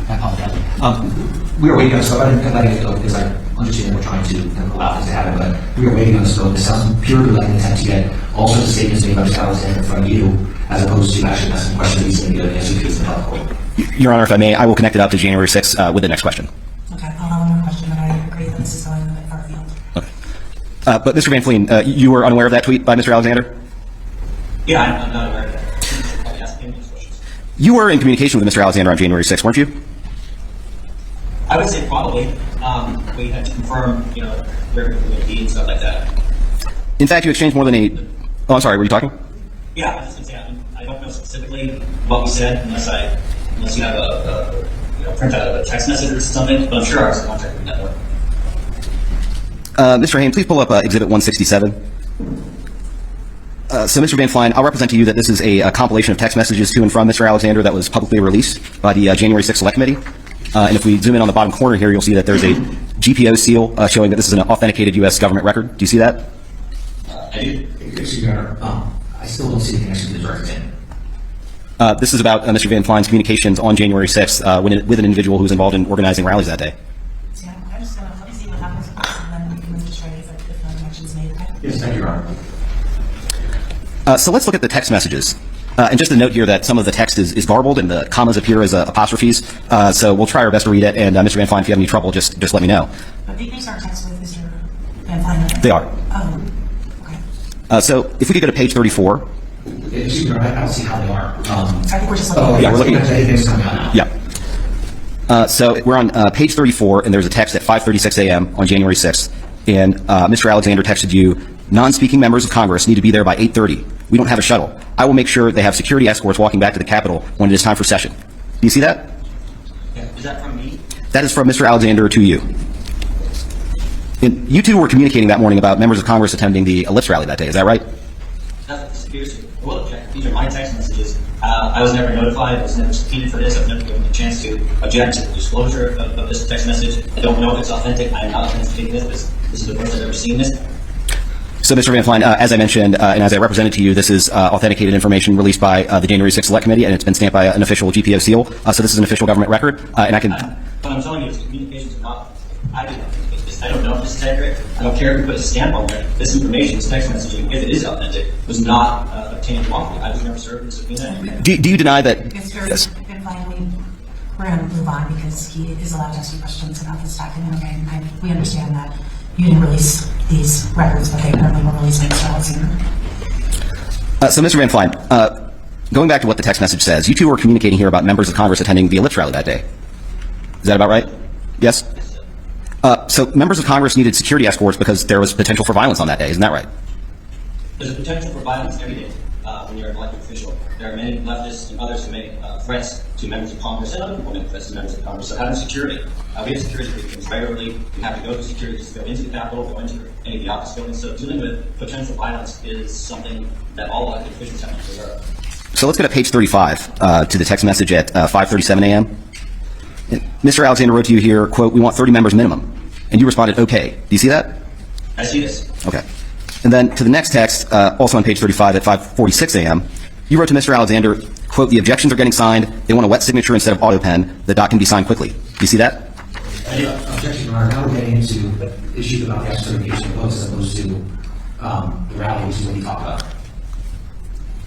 I apologize. We were waiting on this vote. I didn't let it go because I understand we're trying to allow things to happen, but we were waiting on this vote. This sounds purely like an attempt to get all sorts of statements made by Mr. Alexander in front of you, as opposed to actually asking questions he's going to get answers to in the public court. Your Honor, if I may, I will connect it up to January 6 with the next question. Okay, I'll have another question, but I agree that this is going a bit far afield. Okay. But Mr. Van Flein, you were unaware of that tweet by Mr. Alexander? Yeah, I'm not aware of that. I'll ask him these questions. You were in communication with Mr. Alexander on January 6, weren't you? I would say probably. We had to confirm, where we were going to be and stuff like that. In fact, you exchanged more than a... Oh, I'm sorry, were you talking? Yeah, I was just going to say, I don't know specifically what we said unless you have a printout of a text message or something, but I'm sure I was in contact with the network. Mr. Hain, please pull up Exhibit 167. So, Mr. Van Flein, I'll represent to you that this is a compilation of text messages to and from Mr. Alexander that was publicly released by the January 6th Select Committee. And if we zoom in on the bottom corner here, you'll see that there's a GPO seal showing that this is an authenticated U.S. government record. Do you see that? I do. Excuse me, Your Honor. I still don't see the connection to the direct in. This is about Mr. Van Flein's communications on January 6th with an individual who was involved in organizing rallies that day. So I'm just going to let me see what happens, and then we can move to straight if no connection is made. Okay? Yes, thank you, Your Honor. So let's look at the text messages. And just a note here that some of the text is garbled and the commas appear as apostrophes. So we'll try our best to read it. And Mr. Van Flein, if you have any trouble, just let me know. But these aren't texts with Mr. Van Flein. They are. Oh, okay. So if we could go to page 34. Excuse me, Your Honor. I don't see how they are. I think we're just looking Oh, at yeah, we're looking at anything's coming out now. Yeah. So we're on page 34, and there's a text at 5:36 a.m. on January 6th. And Mr. Alexander texted you, "Non-speaking members of Congress need to be there by 8:30. We don't have a shuttle. I will make sure they have security escorts walking back to the Capitol when it is time for session." Do you see that? Yeah. Is that from me? That is from Mr. Alexander to you. And you two were communicating that morning about members of Congress attending the Ellipse rally that day. Is that right? That's a conspiracy. Well, object. These are my text messages. I was never notified. I was never subpoenaed for this. I've never given a chance to object to the disclosure of this text message. I don't know if it's authentic. I'm not authenticating this. This is the first I've ever seen this. So, Mr. Van Flein, as I mentioned, and as I represented to you, this is authenticated information released by the January 6th Select Committee, and it's been stamped by an official GPO seal. So this is an official government record, and I can... What I'm telling you is communications are not... I don't know if this is accurate. I don't care if you put a stamp on there. This information, this text messaging, if it is authentic, was not obtained lawfully. I was never served in a subpoena. Do you deny that... Mr. Van Flein, we're going to move on because he is allowed to ask you questions about this document, okay? And we understand that you didn't release these records, but they apparently were released by Mr. Alexander. So, Mr. Van Flein, going back to what the text message says, you two were communicating here about members of Congress attending the Ellipse rally that day. Is that about right? Yes? So members of Congress needed security escorts because there was potential for violence on that day. Isn't that right? There's a potential for violence every day when you're an elected official. There are many leftists and others who make threats to members of Congress, and other people make threats to members of Congress. So having security, we have security briefings regularly. We have to go to security to go into the Capitol, go into any of the office buildings. So dealing with potential violence is something that all elected officials have to be aware of. So let's go to page 35 to the text message at 5:37 a.m. And Mr. Alexander wrote to you here, quote, "We want 30 members minimum." And you responded, "Okay." Do you see that? I see this. Okay. And then to the next text, also on page 35 at 5:46 a.m., you wrote to Mr. Alexander, quote, "The objections are getting signed. They want a wet signature instead of auto pen. The doc can be signed quickly." Do you see that? Objection, Your Honor. Now we're getting into the issue about the certification of votes as opposed to the rally, which is what we talked about.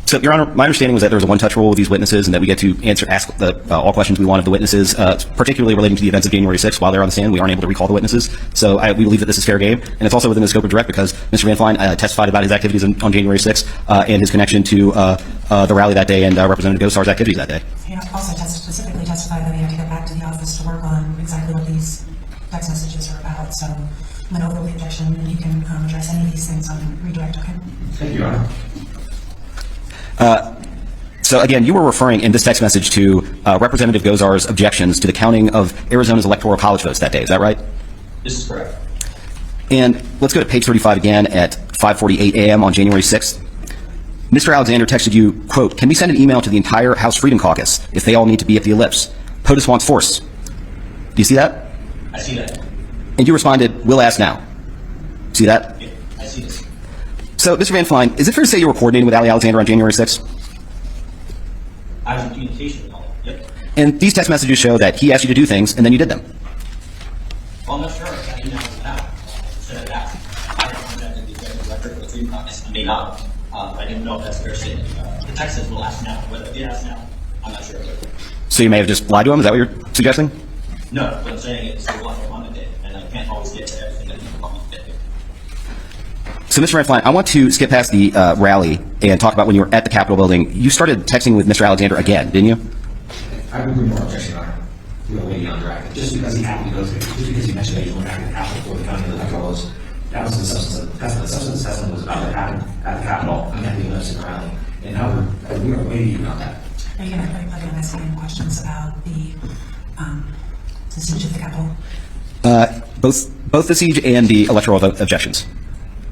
So, Your Honor, my understanding was that there was a one-touch rule with these witnesses and that we get to ask all questions we want of the witnesses, particularly relating to the events of January 6th. While they're on the stand, we aren't able to recall the witnesses. So we believe that this is fair game. And it's also within the scope of direct because Mr. Van Flein testified about his activities on January 6th and his connection to the rally that day and Representative Gosar's activities that day. He also specifically testified that he had to get back to the office to work on exactly what these text messages are about. So I'm going to overrule the objection, and you can address any of these things on redirect, okay? Thank you, Your Honor. So again, you were referring in this text message to Representative Gosar's objections to the counting of Arizona's electoral college votes that day. Is that right? This is correct. And let's go to page 35 again at 5:48 a.m. on January 6th. Mr. Alexander texted you, quote, "Can we send an email to the entire House Freedom Caucus if they all need to be at the ellipse? POTUS wants force." Do you see that? I see that. And you responded, "We'll ask now." See that? Yeah, I see this. So, Mr. Van Flein, is it fair to say you were coordinating with Ali Alexander on January 6th? I was in communication with all. Yep. And these text messages show that he asked you to do things and then you did them. Well, I'm not sure if that email was out. Instead of that, I contacted the executive director for the Freedom Caucus. I may not. I didn't know if that's a fair statement. The text says we'll ask now. Whether it did ask now, I'm not sure. So you may have just lied to him? Is that what you're suggesting? No, what I'm saying is we're watching on the day, and I can't always get to everything that people want me to get to. So, Mr. Van Flein, I want to skip past the rally and talk about when you were at the Capitol building. You started texting with Mr. Alexander again, didn't you? I would bring more objection, Your Honor. We were waiting on direct. Just because he happened to go through, just because he mentioned that he went back to the Capitol for the county of the electorals, that was the substance of the testimony was about what happened at the Capitol and that we lives in the rally. And now we are waiting on that. Are you going to ask any questions about the siege of the Capitol? Both the siege and the electoral objections,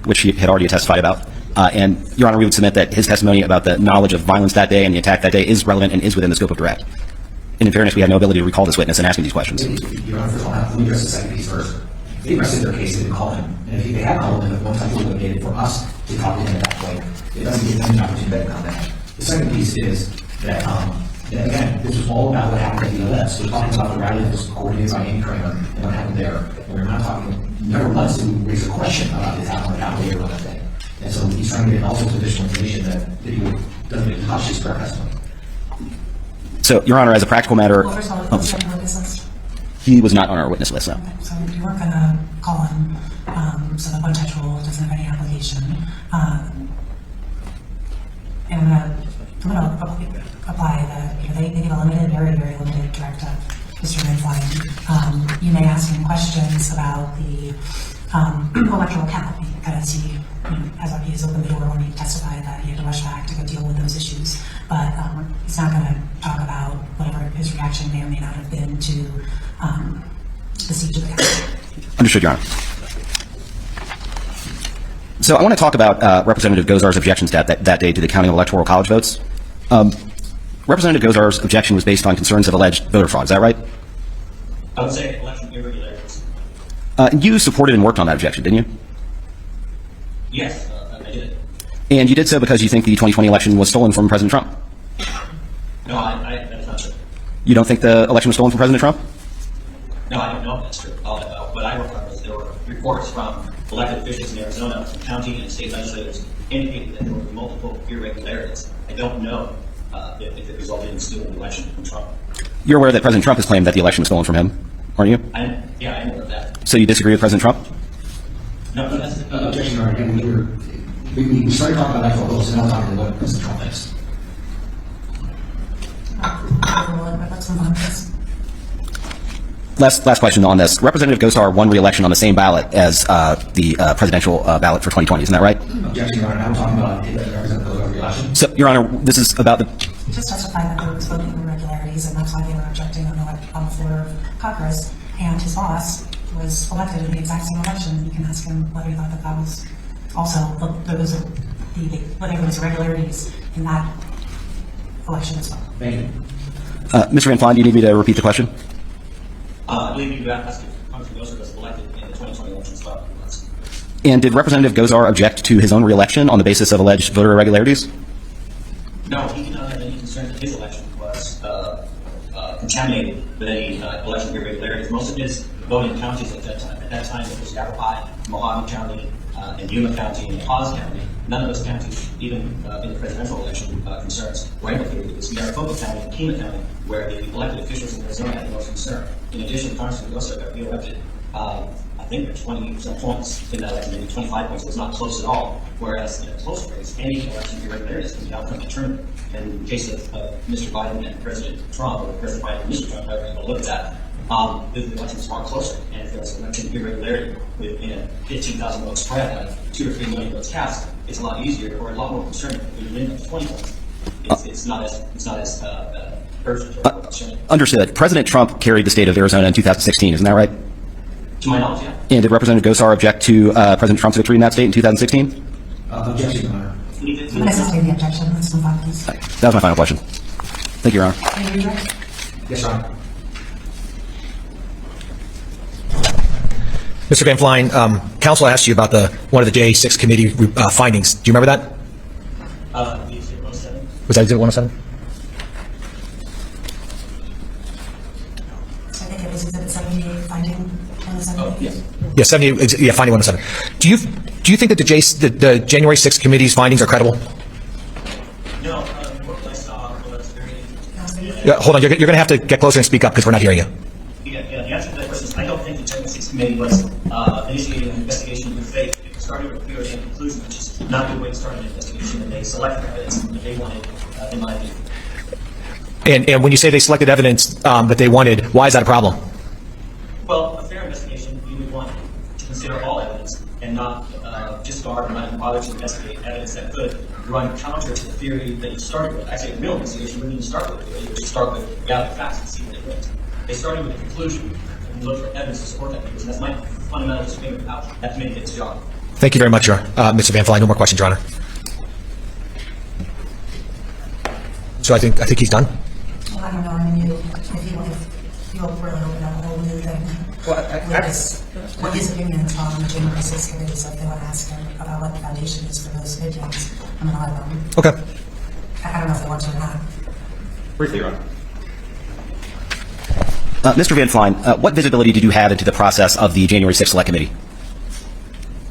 which he had already testified about. And, Your Honor, we would submit that his testimony about the knowledge of violence that day and the attack that day is relevant and is within the scope of direct. And in fairness, we had no ability to recall this witness and ask him these questions. Your Honor, first of all, let me address the second piece first. They rested their case, they didn't call him. And if they had called him, at one time, it would have made it for us to talk to him at that point. It doesn't give them an opportunity to come back. The second piece is that, again, this was all about what happened at the ellipse. We're talking about the rally that was coordinated by Kremer and what happened there. And we're not talking, never once did we raise a question about the attack on the Capitol later on that day. And so he's trying to get all sorts of additional information that he doesn't even touch his direct testimony. So, Your Honor, as a practical matter, Well, first of all, what's on the witness list? he was not on our witness list, no. Okay, so you weren't going to call him, so the one-touch rule doesn't have any application. And I'm going to apply the, they give a limited, very, very limited direct to Mr. Van Flein. You may ask him questions about the electoral count because he has opened the door when he testified that he had to rush back to go deal with those issues. But he's not going to talk about whatever his reaction may or may not have been to the siege of the Capitol. Understood, Your Honor. So I want to talk about Representative Gosar's objections that day to the counting of electoral college votes. Representative Gosar's objection was based on concerns of alleged voter fraud. Is that right? I would say election irregularities. You supported and worked on that objection, didn't you? Yes, I did. And you did so because you think the 2020 election was stolen from President Trump. No, that is not true. You don't think the election was stolen from President Trump? No, I don't know if that's true. What I worked on was there were reports from elected officials in Arizona, from county and state legislators, indicating that there were multiple irregularities. I don't know if it resulted in stealing the election from Trump. You're aware that President Trump has claimed that the election was stolen from him, aren't you? Yeah, I know that. So you disagree with President Trump? No, that's Objection, Your Honor. Again, we started talking about electoral votes, and now we're talking about what President Trump thinks. Let's move on, please. Last question on this. Representative Gosar won re-election on the same ballot as the presidential ballot for 2020. Isn't that right? Objection, Your Honor. Now we're talking about Representative Gosar's re-election. So, Your Honor, this is about the... He just testified that there was voting irregularities, and that's why they were objecting on the floor of Congress. And his boss was elected in the exact same election. You can ask him whether he thought that was also there was whatever was irregularities in that election as well. Thank you. Mr. Van Flein, do you need me to repeat the question? I believe you asked if Congressman Gosar was elected in the 2020 election as well. And did Representative Gosar object to his own re-election on the basis of alleged voter irregularities? No, he did not have any concern that his election was contaminated with any election irregularities. Most of his voting counties at that time it was Yavapai, Mohave County, and Yuma County, and Paz County. None of those counties, even in the presidential election, protection concerns were implicated. It was Maricopa County and Kima County where the elected officials in Arizona had the most concern. In addition, Congressman Gosar got reelected, I think, 20-some points in that election, maybe 25 points. It was not close at all. Whereas in a close race, any election irregularities can be outcome determined. And in the case of Mr. Biden and President Trump, or President Biden and Mr. Trump, however you want to look at that, the election is far closer. And if there's an election irregularity within a 15,000 vote spread out of 2 or 3 million votes cast, it's a lot easier or a lot more concerning when you win by 20 points. It's not as urgent or concerning. Understood. President Trump carried the state of Arizona in 2016, isn't that right? To my knowledge, yeah. And did Representative Gosar object to President Trump's victory in that state in 2016? Objection, Your Honor. I'm going to sustain the objection. Let's move on, please. That was my final question. Thank you, Your Honor. Any redirect? Yes, Your Honor. Mr. Van Flein, counsel asked you about one of the J6 committee findings. Do you remember that? The Exhibit 107. Was that Exhibit 107? So I think it was Exhibit 78, finding 107. Oh, yes. Yeah, 70. Yeah, finding 107. Do you think that the January 6th committee's findings are credible? No, what I saw was very... Yeah, hold on. You're going to have to get closer and speak up because we're not hearing you. Yeah, the answer to that question is I don't think the January 6th committee was initiating an investigation in good faith. It started with a theory and conclusion, which is not a good way to start an investigation, and they selected evidence that they wanted, in my view. And when you say they selected evidence that they wanted, why is that a problem? Well, a fair investigation, you would want to consider all evidence and not discard or not even bother to investigate evidence that could run counter to the theory that you started with. Actually, a real investigation wouldn't even start with it. You would just start with reality facts and see what it was. They started with a conclusion and looked for evidence to support that conclusion. That's my fundamental disagreement with how that committee did its job. Thank you very much, Mr. Van Flein. No more questions, Your Honor. So I think he's done. Well, I don't know, I mean, if you'll really open up a whole new thing. What his opinions on the January 6th committee, so if they want to ask him about what the foundation is for those opinions, I'm going to let them. Okay. I don't know if they want to or not. Briefly, Your Honor. Mr. Van Flein, what visibility did you have into the process of the January 6th Select Committee?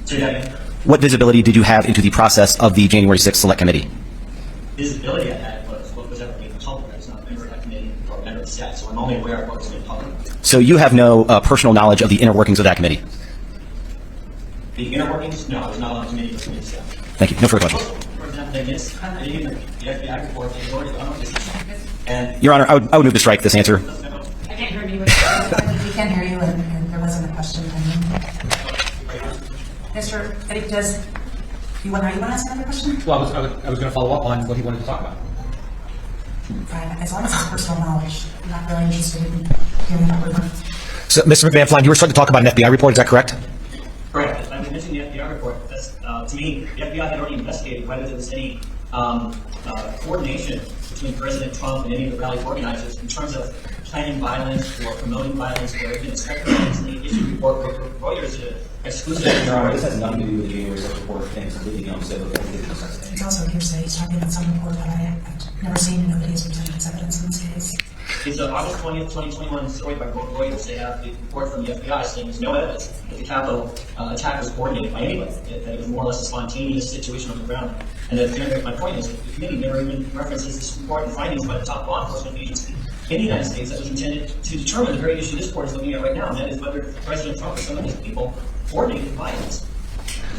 Say that again. What visibility did you have into the process of the January 6th Select Committee? Visibility I had was what was ever made public. I was not a member of that committee or a member of the staff, so I'm only aware of what was made public. So you have no personal knowledge of the inner workings of that committee? The inner workings? No, I was not on the committee with committee staff. Thank you. No further questions. For example, they missed the FBI report, the authority on this issue. And Your Honor, I would move to strike this answer. I can't hear you. We can't hear you, and there wasn't a question. Mr. Eddie, are you want to ask another question? Well, I was going to follow up on what he wanted to talk about. Fine, as long as it's personal knowledge, I'm not really interested in hearing about rumor. So, Mr. Van Flein, you were starting to talk about an FBI report. Is that correct? correct. I mentioned the FBI report. That's, to me, the FBI had already investigated whether there was any coordination between President Trump and any of the rally organizers in terms of planning violence or promoting violence or even expecting violence. And the issue report for Reuters is exclusive. This has nothing to do with the January 6th report and completely the opposite of what we did. It's also hearsay. He's talking about some report that I've never seen and nobody has presented as evidence in this case. It's an August 20th, 2021 story by Reuters. They have the report from the FBI saying there's no evidence that the Capitol attack was coordinated by anybody, that it was more or less a spontaneous situation on the ground. And that, my point is that the committee never even references this report and findings by the top law enforcement agency in the United States that was intended to determine the very issue this court is looking at right now, and that is whether President Trump or some of these people coordinated violence.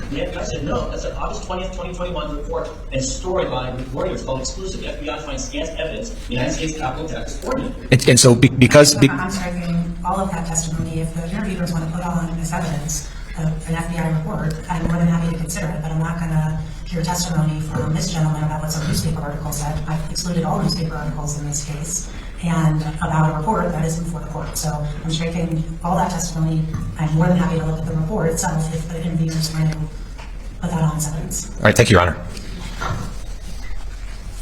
The FBI said no. That's an August 20th, 2021 report and story by Reuters called Exclusive. The FBI finds scant evidence the United States Capitol attack is coordinated. And so because... I'm striking all of that testimony. If the interviewers want to put on as evidence an FBI report, I'm more than happy to consider it, but I'm not going to hear testimony from this gentleman about what some newspaper article said. I've excluded all newspaper articles in this case, and about a report that isn't before the court. So I'm striking all that testimony. I'm more than happy to look at the report itself if the interviewers want to put that on as evidence. All right, thank you, Your Honor.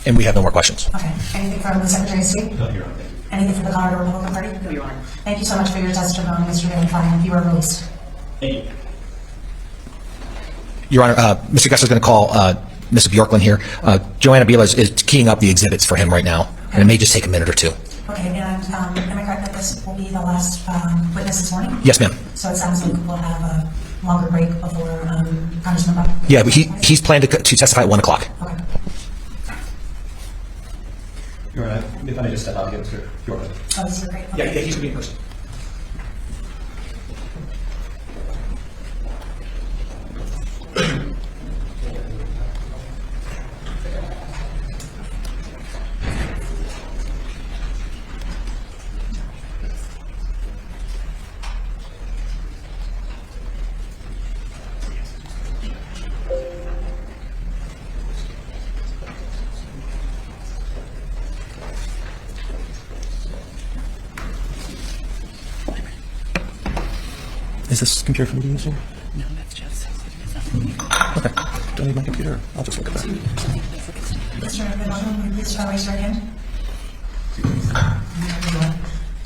And we have no more questions. Okay. Anything from the Secretary of State? No, Your Honor. Anything from the Colorado Republican Party? No, Your Honor. Thank you so much for your testimony, Mr. Van Flein. You are released. Thank you. Your Honor, Mr. Gosar is going to call Mr. Bjorklund here. Joanna Biela is keying up the exhibits for him right now, and it may just take a minute or two. Okay, and am I correct that this will be the last witness this morning? Yes, ma'am. So it sounds like we'll have a longer break before Congressman Buck? Yeah, but he's planned to testify at 1 o'clock. Okay. Your Honor, if I may just step out again, Mr. Bjorklund. Oh, this is great. Yeah, he should be in person. Is this computer for me to use here? No, that's just. Okay. Do I need my computer? I'll just look at that. Mr. Bjorklund, will you please raise your hand? Do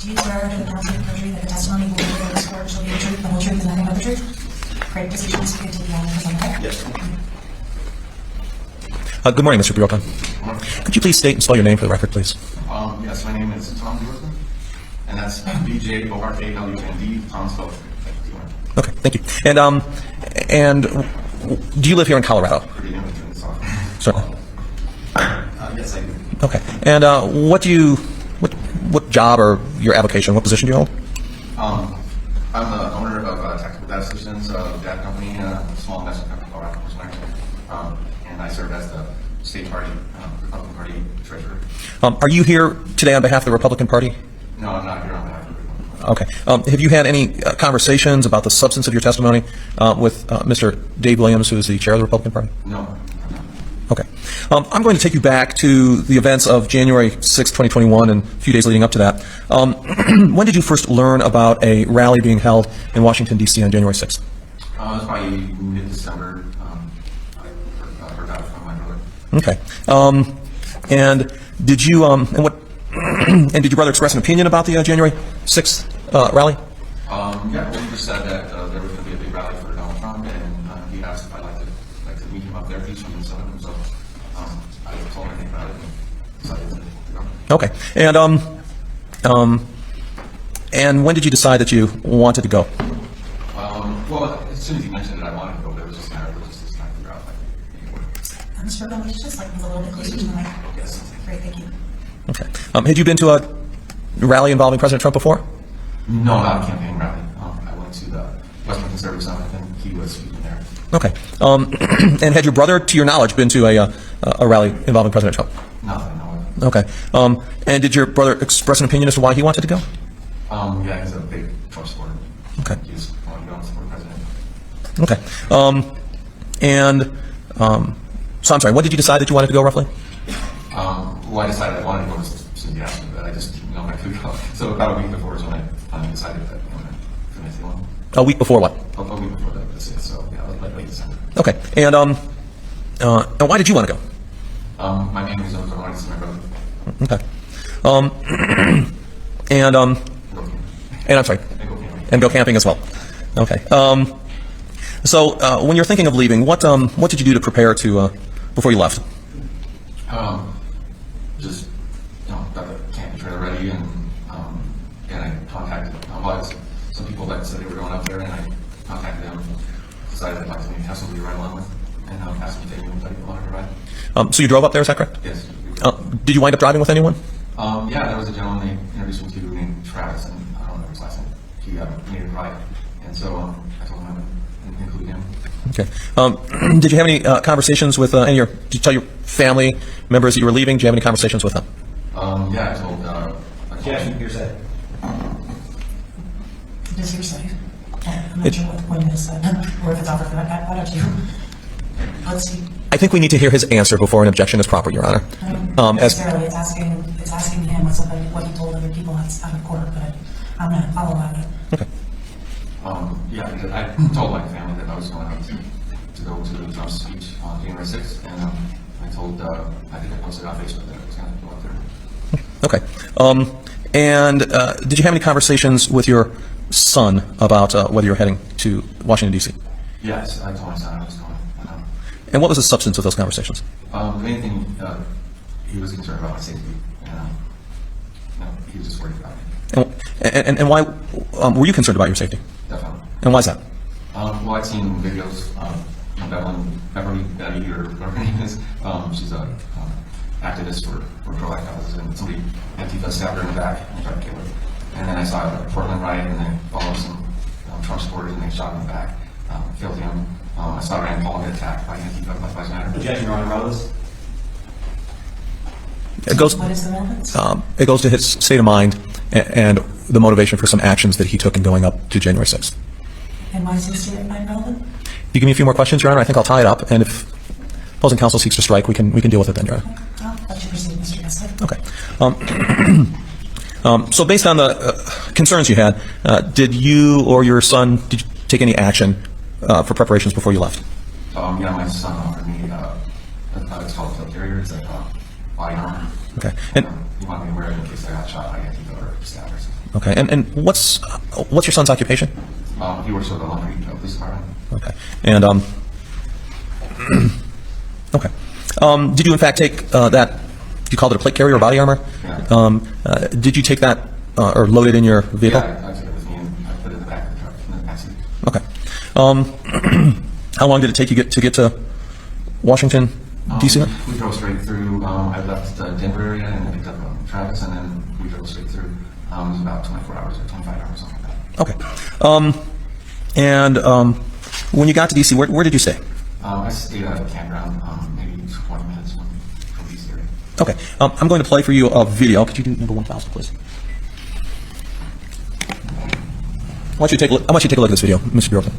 you swear under the penalty of perjury that the testimony you will give in this court shall be the truth, the whole truth, and nothing but the truth? Great, please please speak to the audience on that. Yes. Good morning, Mr. Bjorklund. Could you please state and spell your name for the record, please? Yes, my name is Tom Bjorklund, and that's B-J-O-R-K-L-U-N-D, Tom spelled. Okay, thank you. And do you live here in Colorado? Pretty new doing this often. Certainly. Yes, I do. Okay. And what job or your avocation, what position do you hold? I'm the owner of Tactical Data Solutions, data company, a small investment company called Rocket Construction, and I serve as the state party, Republican Party treasurer. Are you here today on behalf of the Republican Party? No, I'm not here on behalf of the Republican Party. Okay. Have you had any conversations about the substance of your testimony with Mr. Dave Williams, who is the chair of the Republican Party? No. Okay. I'm going to take you back to the events of January 6, 2021, and a few days leading up to that. When did you first learn about a rally being held in Washington, D.C. on January 6th? It was probably mid-December. I heard that from my brother. Okay. And did you, and what, and did your brother express an opinion about the January 6th rally? Yeah, well, he just said that there was going to be a big rally for Donald Trump, and he asked if I'd like to meet him up there, he's from Minnesota, so I told him anything about it and decided to go. Okay. And when did you decide that you wanted to go? Well, as soon as he mentioned it, I wanted to go, but it was just a matter of logistics trying to figure out Mr. Bjorklund, would you just like move a little bit closer to the mic? Yes. Great, thank you. Okay. Had you been to a rally involving President Trump before? No, not a campaign rally. I went to the Western Conservative Summit, and he was speaking there. Okay. And had your brother, to your knowledge, been to a rally involving President Trump? Nothing, no. Okay. And did your brother express an opinion as to why he wanted to go? Yeah, he's a big Trump supporter. Okay. He just wanted to go and support the president. Okay. So I'm sorry, when did you decide that you wanted to go, roughly? Well, I decided I wanted to go as soon as he asked me, but I just didn't know if I could go. So about a week before is when I decided that I wanted to finish the one. A week before what? A week before the 6th, so yeah, late December. Okay. And why did you want to go? My main reason was I wanted to see my brother. Okay. And I'm sorry. And go camping as well. Okay. So when you're thinking of leaving, what did you do to prepare to before you left? Just got the camping trailer ready, and I contacted some people that said they were going up there, and I contacted them. Decided I'd like to maybe have somebody to ride along with, and asked them to take me with anybody who wanted to ride. So you drove up there, is that correct? Yes. Did you wind up driving with anyone? Yeah, there was a gentleman they introduced me to named Travis, and I don't know his last name. He needed a ride, and so I told him I would include him. Okay. Did you have any conversations with any of your? Did you tell your family members that you were leaving? Did you have any conversations with them? Yeah, I told Hearsay. It is hearsay. I'm not sure what it is, or if it's offered. Why don't you? Let's see. I think we need to hear his answer before an objection is proper, Your Honor. Necessarily, it's asking him what he told other people out of court, but I'm going to follow that. Okay. Yeah, because I told my family that I was going out to go to Trump's speech on January 6th, and I told, I think I posted on Facebook that I was going to go up there. Okay. And did you have any conversations with your son about whether you're heading to Washington, D.C.? Yes, I told my son I was going. And what was the substance of those conversations? The main thing, he was concerned about my safety, and he was just worried about me. And why were you concerned about your safety? Definitely. And why is that? Well, I've seen videos of Beverly, Betty, or whatever her name is. She's a activists for pro-life causes, and somebody, Antifa, stabbed her in the back and tried to kill her. And then I saw a Portland riot, and they followed some Trump supporters, and they shot him in the back, killed him. I saw Rand Paul get attacked by Antifa, Black Lives Matter. Objection, Your Honor, relatives. It goes, What is the relevance? it goes to his state of mind and the motivation for some actions that he took in going up to January 6th. And why is your state of mind relevant? If you give me a few more questions, Your Honor, I think I'll tie it up, and if opposing counsel seeks to strike, we can deal with it then, Your Honor. I'll let you proceed, Mr. Gosar. Okay. So based on the concerns you had, did you or your son, did you take any action for preparations before you left? Yeah, my son offered me, it's called a field carrier, it's like body armor. Okay. And He wanted me to wear it in case I got shot by Antifa or stabbed or something. okay. And what's your son's occupation? He works for the laundry police department. Okay. And okay. Did you in fact take that? You called it a plate carrier or body armor? Yeah. Did you take that or load it in your vehicle? Yeah, I took it with me and I put it in the back of the truck, in the backseat. Okay. How long did it take you to get to Washington, D.C.? We drove straight through. I left the Denver area and I picked up Travis, and then we drove straight through. It was about 24 hours or 25 hours, something like that. Okay. And when you got to D.C., where did you stay? I stayed at a campground, maybe 20 minutes from D.C. area. Okay. I'm going to play for you a video. Could you do number 1,000, please? I want you to take a look at this video, Mr. Bjorklund.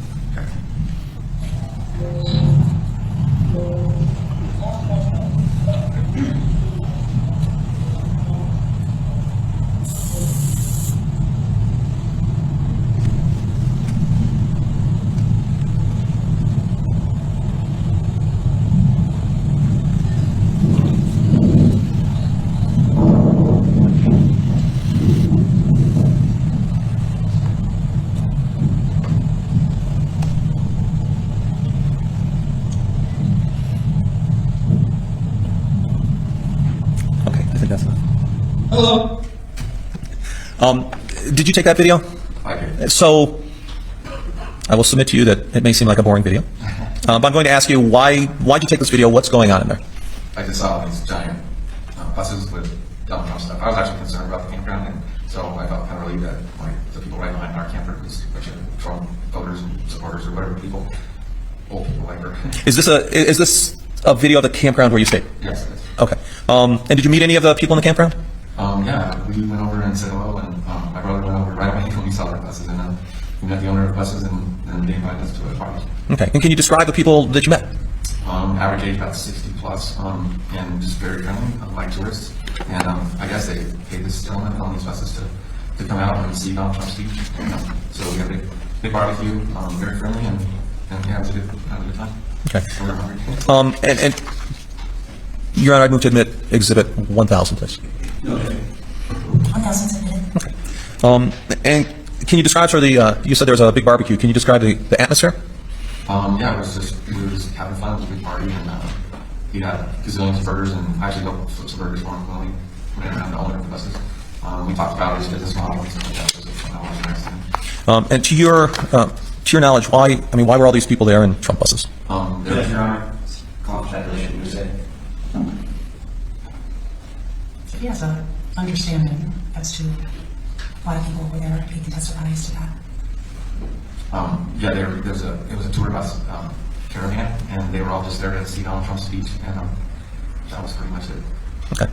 Hello. Did you take that video? I did. So, I will submit to you that it may seem like a boring video. But I'm going to ask you, why'd you take this video? What's going on in there? I just saw these giant buses with Donald Trump stuff. I was actually concerned about the campground, and so I felt kind of relieved that the people right behind our camper was a bunch of Trump voters and supporters or whatever people, old people like her. Is this a video of the campground where you stayed? Yes, it is. Okay. And did you meet any of the people in the campground? Yeah, we went over and said hello, and my brother went over right away when we saw the buses, and we met the owner of the buses, and they invited us to a party. Okay. And can you describe the people that you met? Average age about 60 plus, and just very friendly, like tourists. And I guess they paid this gentleman on these buses to come out and see Donald Trump's speech. So we had a big barbecue, very friendly, and yeah, it was a good time. Okay. We were hungry. And Your Honor, I move to admit Exhibit 1,000, please. 1,000 submitted. Okay. And can you describe sort of you said there was a big barbecue. Can you describe the atmosphere? Yeah, we were just having fun. It was a big party, and he had gazillions of burgers, and I actually go flip some burgers for him when we went around the owner of the buses. We talked about his business model and stuff like that. It was a fun, nice thing. And to your knowledge, why were all these people there in Trump buses? Yes, Your Honor. Confidential, you say. He has an understanding as to why people were there. He can testify as to that. Yeah, it was a tour bus caravan, and they were all just there to see Donald Trump's speech, and that was pretty much it. Okay.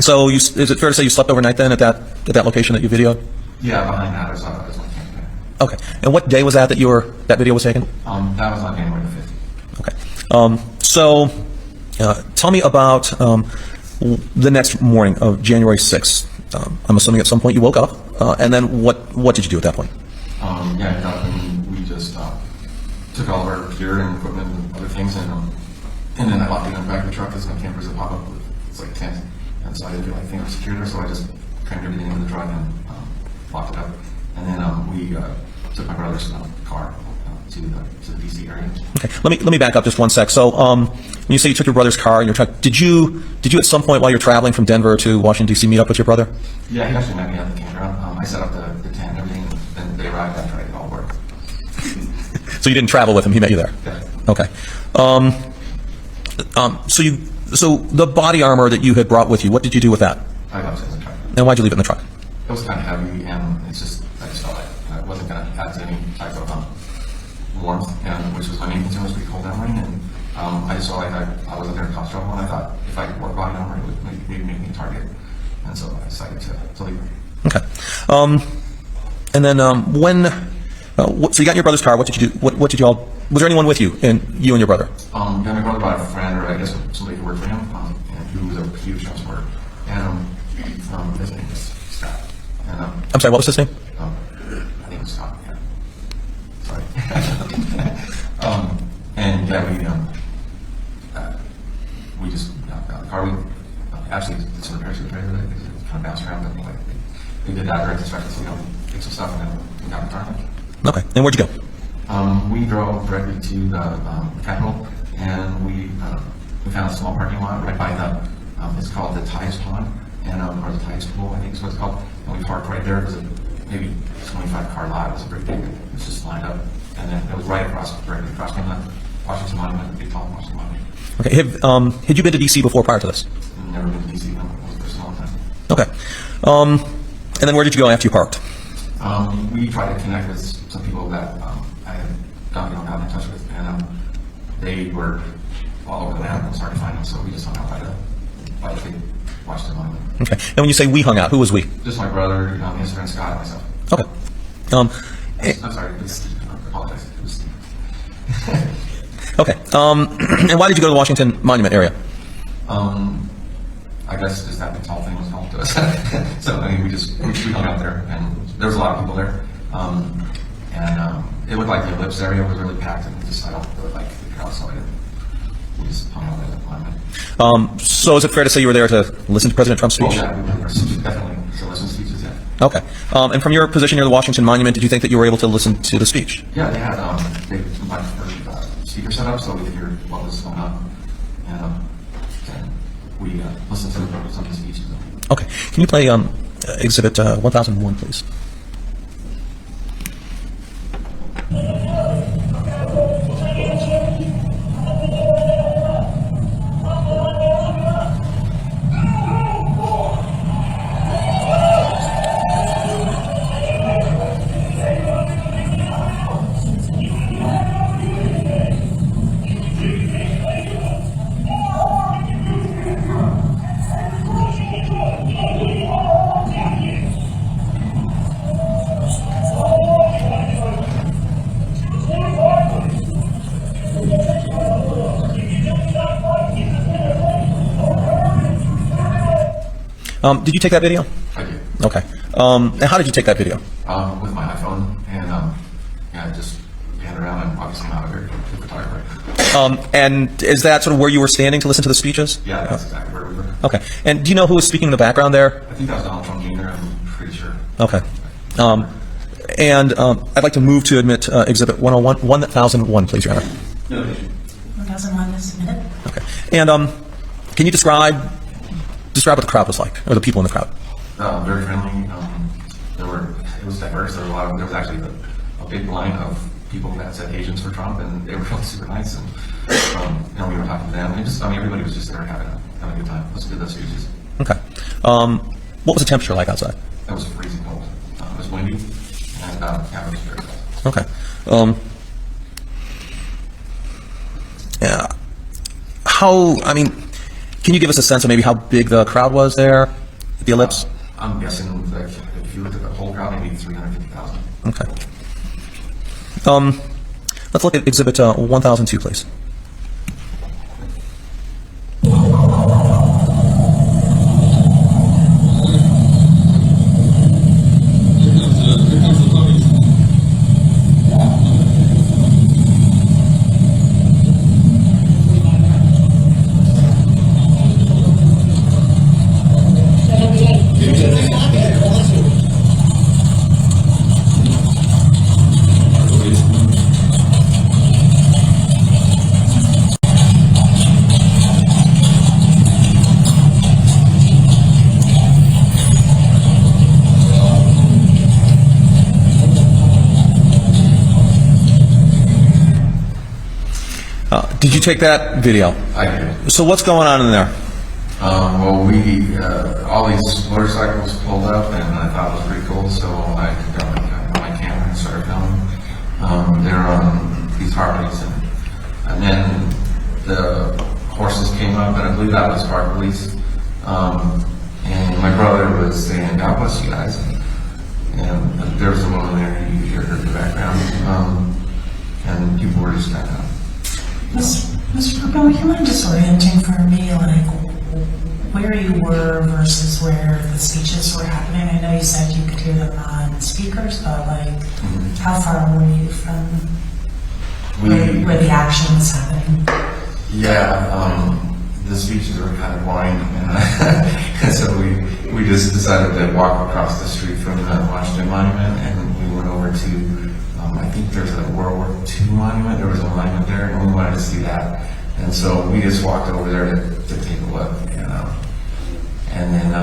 So is it fair to say you slept overnight then at that location that you videoed? Yeah, behind that is my camping. Okay. And what day was that video was taken? That was on January the 5th. Okay. So tell me about the next morning of January 6th. I'm assuming at some point you woke up, and then what did you do at that point? Yeah, I got up and we just took all of our gear and equipment and other things, and then I locked it in the back of the truck because my camper's a pop-up with, it's like a tent, and so I didn't feel like things were secure there, so I just crammed everything into the truck and locked it up, and then we took my brother's car to the DC area. Okay, let me back up just one sec. So when you say you took your brother's car in your truck, did you at some point while you're traveling from Denver to Washington D.C. meet up with your brother? Yeah, he actually met me at the campground. I set up the tent and everything, and they arrived after it all worked. So you didn't travel with him; he met you there. Yeah. Okay. So So the body armor that you had brought with you, what did you do with that? I left it in the truck. And why'd you leave it in the truck? It was kind of heavy, and I just felt like I wasn't going to add to any type of warmth, and which was my main concern was pretty cold that morning, and I just felt like I wasn't going to cause trouble, and I thought if I could wear body armor, it would maybe make me a target, and so I decided to leave it. Okay. And then so you got in your brother's car. What did you do? What did you all? Was there anyone with you and your brother? Yeah, my brother brought a friend, or I guess somebody who worked for him, and who was a huge transporter, and his name was Scott. And I'm sorry, what was his name? I think it was Scott. Yeah. Sorry. And yeah, we just got in the car. We actually did some repairs to the trailer. They kind of bounced around, but they did that very constructively. So fixed some stuff, and then we got in the car. Okay. And where'd you go? We drove directly to the Capitol, and we found a small parking lot right by the, it's called the Tides Pond, and or the Tides Pool, I think is what it's called. And we parked right there. It was a maybe 25-car lot. It was a pretty big. It was just lined up, and then it was directly across from the Washington Monument, the big tall Washington Monument. Okay. Had you been to DC before prior to this? Never been to DC. No, it was the first long time. Okay. And then where did you go after you parked? We tried to connect with some people that I had gotten in touch with, and they were all over the map. It was hard to find them, so we just hung out by the big Washington Monument. Okay. And when you say we hung out, who was we? Just my brother, his friend Scott, and myself. Okay. I'm sorry, it was Steve. I apologize. It was Steve. Okay. And why did you go to the Washington Monument area? I guess just that tall thing was helpful to us. So, I mean, we hung out there, and there was a lot of people there. And it looked like the ellipse area was really packed, and I don't really like the crowd, so we just hung out at the monument. So is it fair to say you were there to listen to President Trump's speech? Oh, yeah, we were there, definitely. So listen to speeches, yeah. Okay. And from your position near the Washington Monument, did you think that you were able to listen to the speech? Yeah, they had a bunch of speakers set up so we could hear what was going on. And we listened to some of the speeches. Okay. Can you play Exhibit 1001, please? Did you take that video? I did. Okay. And how did you take that video? With my iPhone, and yeah, just hand around, and obviously I'm not a very good photographer. And is that sort of where you were standing to listen to the speeches? Yeah, that's exactly where we were. Okay. And do you know who was speaking in the background there? I think that was Donald Trump Jr., I'm pretty sure. Okay. And I'd like to move to admit Exhibit 101, 1001, please, Your Honor. No, 1001 is submitted. Okay. And can you describe what the crowd was like, or the people in the crowd? Very friendly. It was diverse. There was actually a big line of people that said Asians for Trump, and they were really super nice. And we were talking to them. And everybody was just there having a good time. Let's do those speeches. Okay. What was the temperature like outside? It was freezing cold. It was windy, and yeah, it was very cold. Okay. Yeah. Can you give us a sense of maybe how big the crowd was there at the ellipse? I'm guessing, like, if you looked at the whole crowd, maybe 350,000. Okay. Let's look at Exhibit 1002, please. take that video? I did. So what's going on in there? Well, we, all these motorcycles pulled up, and I thought it was pretty cool, so I got my camera and started filming. They're on these Harleys, and then the horses came up, and I believe that was Park Police. And my brother was saying, "God bless you guys." And there was a woman there, you could hear her in the background. And people were just kind of... Mr. Purple, would you mind just orienting for me, like, where you were versus where the speeches were happening? I know you said you could hear them on speakers, but, like, how far were you from where the action was happening? Yeah, the speeches were kind of boring, and so we just decided to walk across the street from the Washington Monument, and we went over to, I think there's a World War II monument. There was a monument there, and we wanted to see that. And so we just walked over there to take a look, and then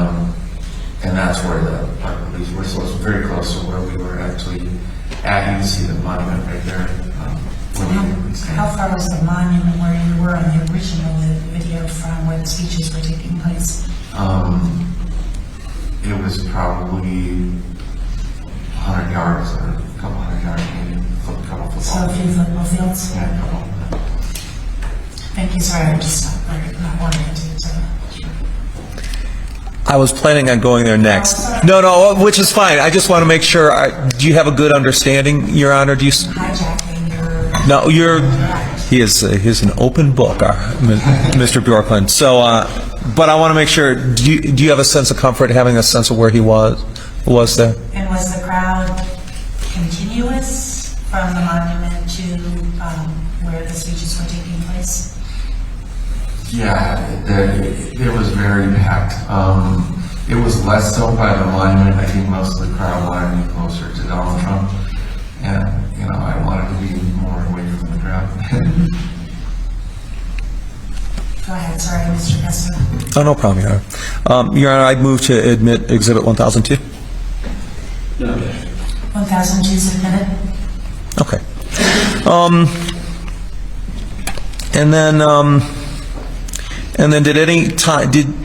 and that's where the Park Police were. So it's very close to where we were actually at. You can see the monument right there. How far was the monument where you were on the original video from where the speeches were taking place? It was probably 100 yards or a couple hundred yards, maybe a couple football. So a few football fields? Yeah, a couple. Thank you, sorry, I just not wanting to. I was planning on going there next. No, which is fine. I just want to make sure. Do you have a good understanding, Your Honor? Do you? Hijacking your... No, he's an open book, Mr. Bjorklund. So, but I want to make sure. Do you have a sense of comfort having a sense of where he was there? And was the crowd continuous from the monument to where the speeches were taking place? Yeah, it was very packed. It was less so by the monument. I think most of the crowd wanted me closer to Donald Trump, and I wanted to be more away from the crowd. Go ahead, sorry, Mr. Gosar. Oh, no problem, Your Honor. Your Honor, I'd move to admit Exhibit 1002. 1002 submitted. Okay. And then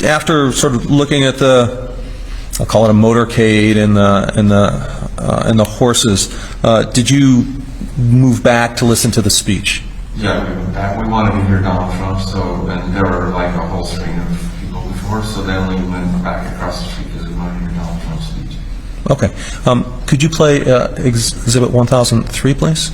after sort of looking at I'll call it a motorcade and the horses, did you move back to listen to the speech? Yeah, we went back. We wanted to hear Donald Trump, and there were like a whole string of people before, so then we went back across the street because we wanted to hear Donald Trump's speech. Okay. Could you play Exhibit 1003, please?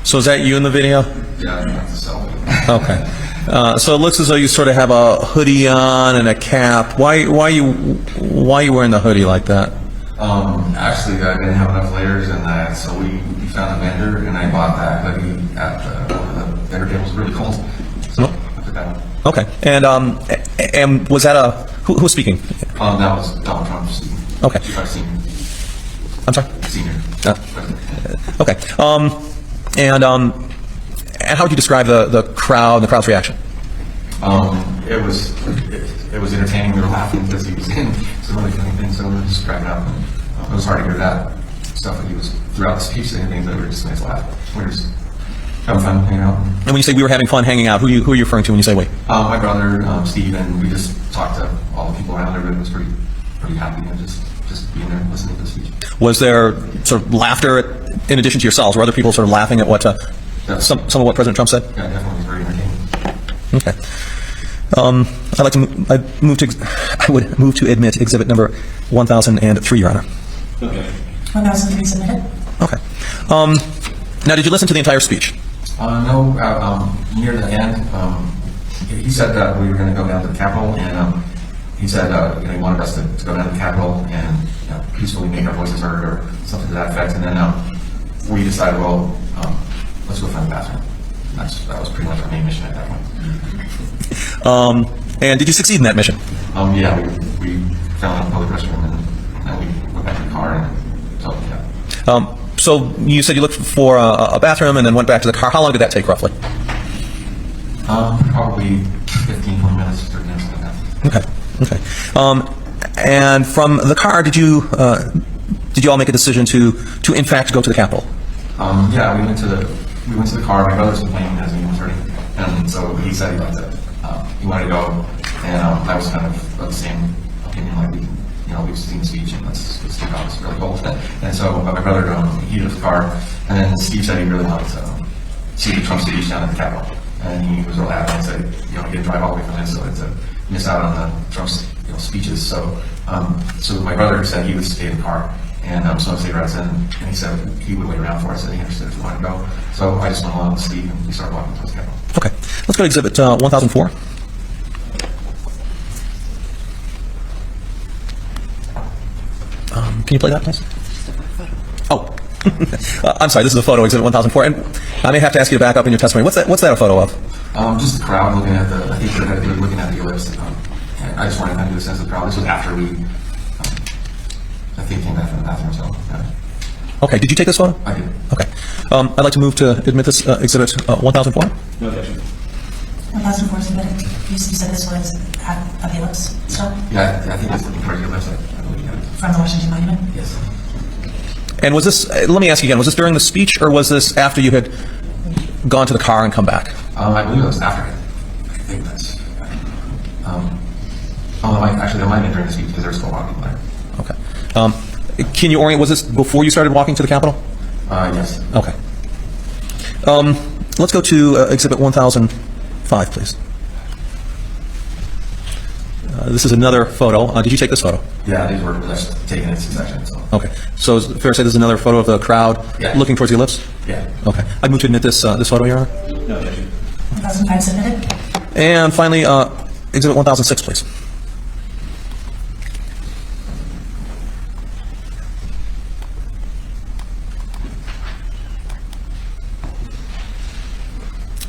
So is that you in the video? Yeah, that's the selfie. Okay. So it looks as though you sort of have a hoodie on and a cap. Why are you wearing the hoodie like that? Actually, I didn't have enough layers in that, so we found a vendor, and I bought that hoodie at the vendor table. It was really cold, so I took that one. Okay. And was that who's speaking? That was Donald Trump speaking. Okay. Senior. I'm sorry? Senior. Okay. And how would you describe the crowd's reaction? It was entertaining. We were laughing because he was saying some really funny things, so we were just cracking up. And it was hard to hear that stuff that he was throughout the speech saying things that were just nice laugh. We were just having fun hanging out. And when you say we were having fun hanging out, who are you referring to when you say we? My brother, Steve, and we just talked to all the people around. Everybody was pretty happy and just being there listening to the speech. Was there sort of laughter in addition to yourselves? Were other people sort of laughing at what some of what President Trump said? Yeah, definitely very entertaining. Okay. I would move to admit exhibit number 1003, Your Honor. Okay. 1003 submitted. Okay. Now, did you listen to the entire speech? No, near the end, he said that we were going to go down to the Capitol, and he said he wanted us to go down to the Capitol and peacefully make our voices heard or something to that effect. And then we decided, well, let's go find the bathroom. That was pretty much our main mission at that point. And did you succeed in that mission? Yeah, we found a public restroom, and then we went back to the car, and so, yeah. So you said you looked for a bathroom and then went back to the car. How long did that take, roughly? Probably 15, 20 minutes, 30 minutes like that. Okay. And from the car, did you all make a decision to in fact go to the Capitol? Yeah, we went to the car. My brother's complaining as an attorney, and so he said he liked it. He wanted to go, and I was kind of the same opinion. Like we've seen the speech, and let's take off. It's really cold. And so my brother he left the car, and then Steve said he really wanted to see the Trump speech down at the Capitol, and he was real adamant. Said he didn't drive all the way from Minnesota to miss out on the Trump's speeches. So so my brother said he would stay in the car and smoke cigarettes, and he said he would wait around for us, and he understood if we wanted to go. So I just went along with Steve, and we started walking towards the Capitol. Okay, let's go to Exhibit 1004. Can you play that, please? Oh, I'm sorry. This is a photo, Exhibit 1004, and I may have to ask you to back up in your testimony. What's that a photo of? Just the crowd looking at I think they were looking at the ellipse. I just wanted to kind of do a sense of the crowd. This was after we, I think, came back from the bathroom. So. Yeah. Okay. Did you take this photo? I did. Okay. I'd like to move to admit this Exhibit 1004. No objection. 1004 is admitted. You said this was at the ellipse stop? Yeah, I think it's looking for your website. I believe, yeah. From the Washington Monument? Yes. And was this? Let me ask you again. Was this during the speech, or was this after you had gone to the car and come back? I believe it was after. I think that's. Actually, that might have been during the speech because there was still a lot of people there. Okay. Can you orient? Was this before you started walking to the Capitol? Yes. Okay. Let's go to Exhibit 1005, please. This is another photo. Did you take this photo? Yeah, these were just taken in succession. So. Okay. So is it fair to say this is another photo of the crowd looking towards the ellipse? Yeah. Okay. I'd move to admit this photo, Your Honor. No objection. 1005 submitted. And finally, Exhibit 1006, please.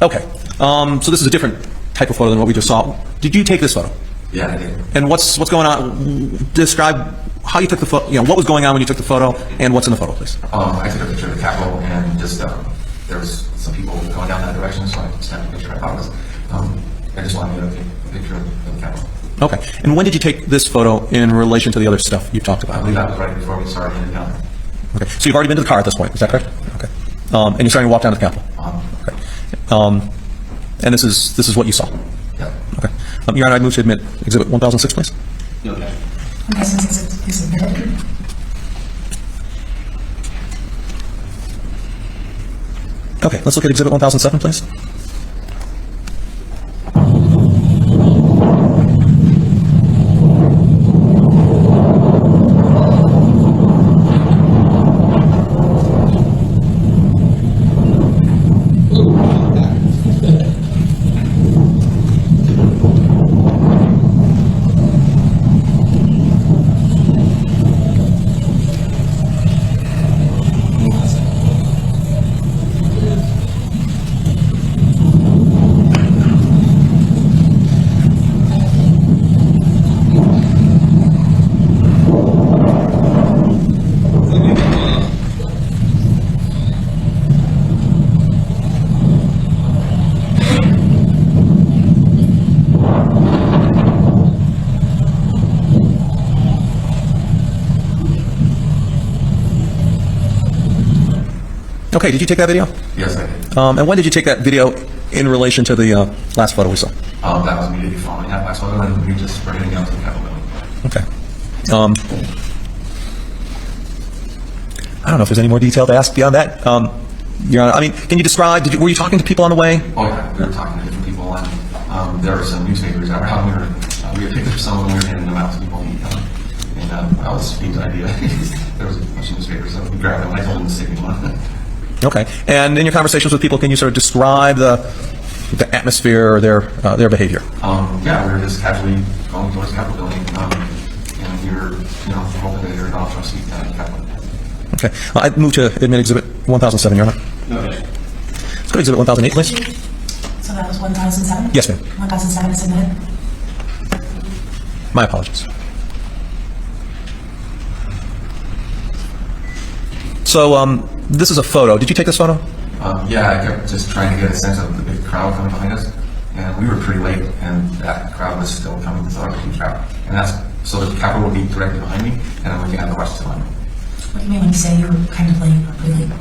Okay. So this is a different type of photo than what we just saw. Did you take this photo? Yeah, I did. And what's going on? Describe how you took the photo. What was going on when you took the photo, and what's in the photo, please? I took a picture of the Capitol, and just there was some people going down that direction, so I just snapped a picture. I thought it was. I just wanted to get a picture of the Capitol. Okay. And when did you take this photo in relation to the other stuff you talked I about? believe that was right before we started in the counter. Okay. So you've already been to the car at this point. Is that correct? Okay. And you're starting to walk down to the Capitol. Okay. And this is what you saw. Yeah. Okay. Your Honor, I move to admit Exhibit 1006, please. No objection. Okay, since it's admitted. Okay. Let's look at Exhibit 1007, please. Okay, did you take that video? Yes, I did. And when did you take that video in relation to the last photo we saw? That was immediately following that last photo, and we just were heading down to the Capitol building. Okay. I don't know if there's any more detail to ask beyond that. Your Honor, I mean, can you describe, were you talking to people on the way? Oh yeah, we were talking to different people, and there were some newspapers that were out. We had pictures of some of them, we were handing them out to people, and that was Steve's idea. There was a bunch of newspapers, so we grabbed them, I told him to stick me one. Okay. And in your conversations with people, can you sort of describe the atmosphere or their behavior? Yeah, we were just casually going towards the Capitol building, and we were, hoping to hear Donald Trump speak at the Capitol. Okay. I move to admit Exhibit 1007, Your Honor. No, Let's go to Exhibit 1008, please. So that was 1007? Yes, ma'am. 1007 is submitted? My apologies. So, this is a photo. Did you take this photo? Yeah, I kept just trying to get a sense of the big crowd coming behind us, and we were pretty late, and that crowd was still coming, so I was a huge crowd. And so the Capitol would be directly behind me, and I'm looking at the Washington line. What do you mean when you say you were kind of late or pretty late?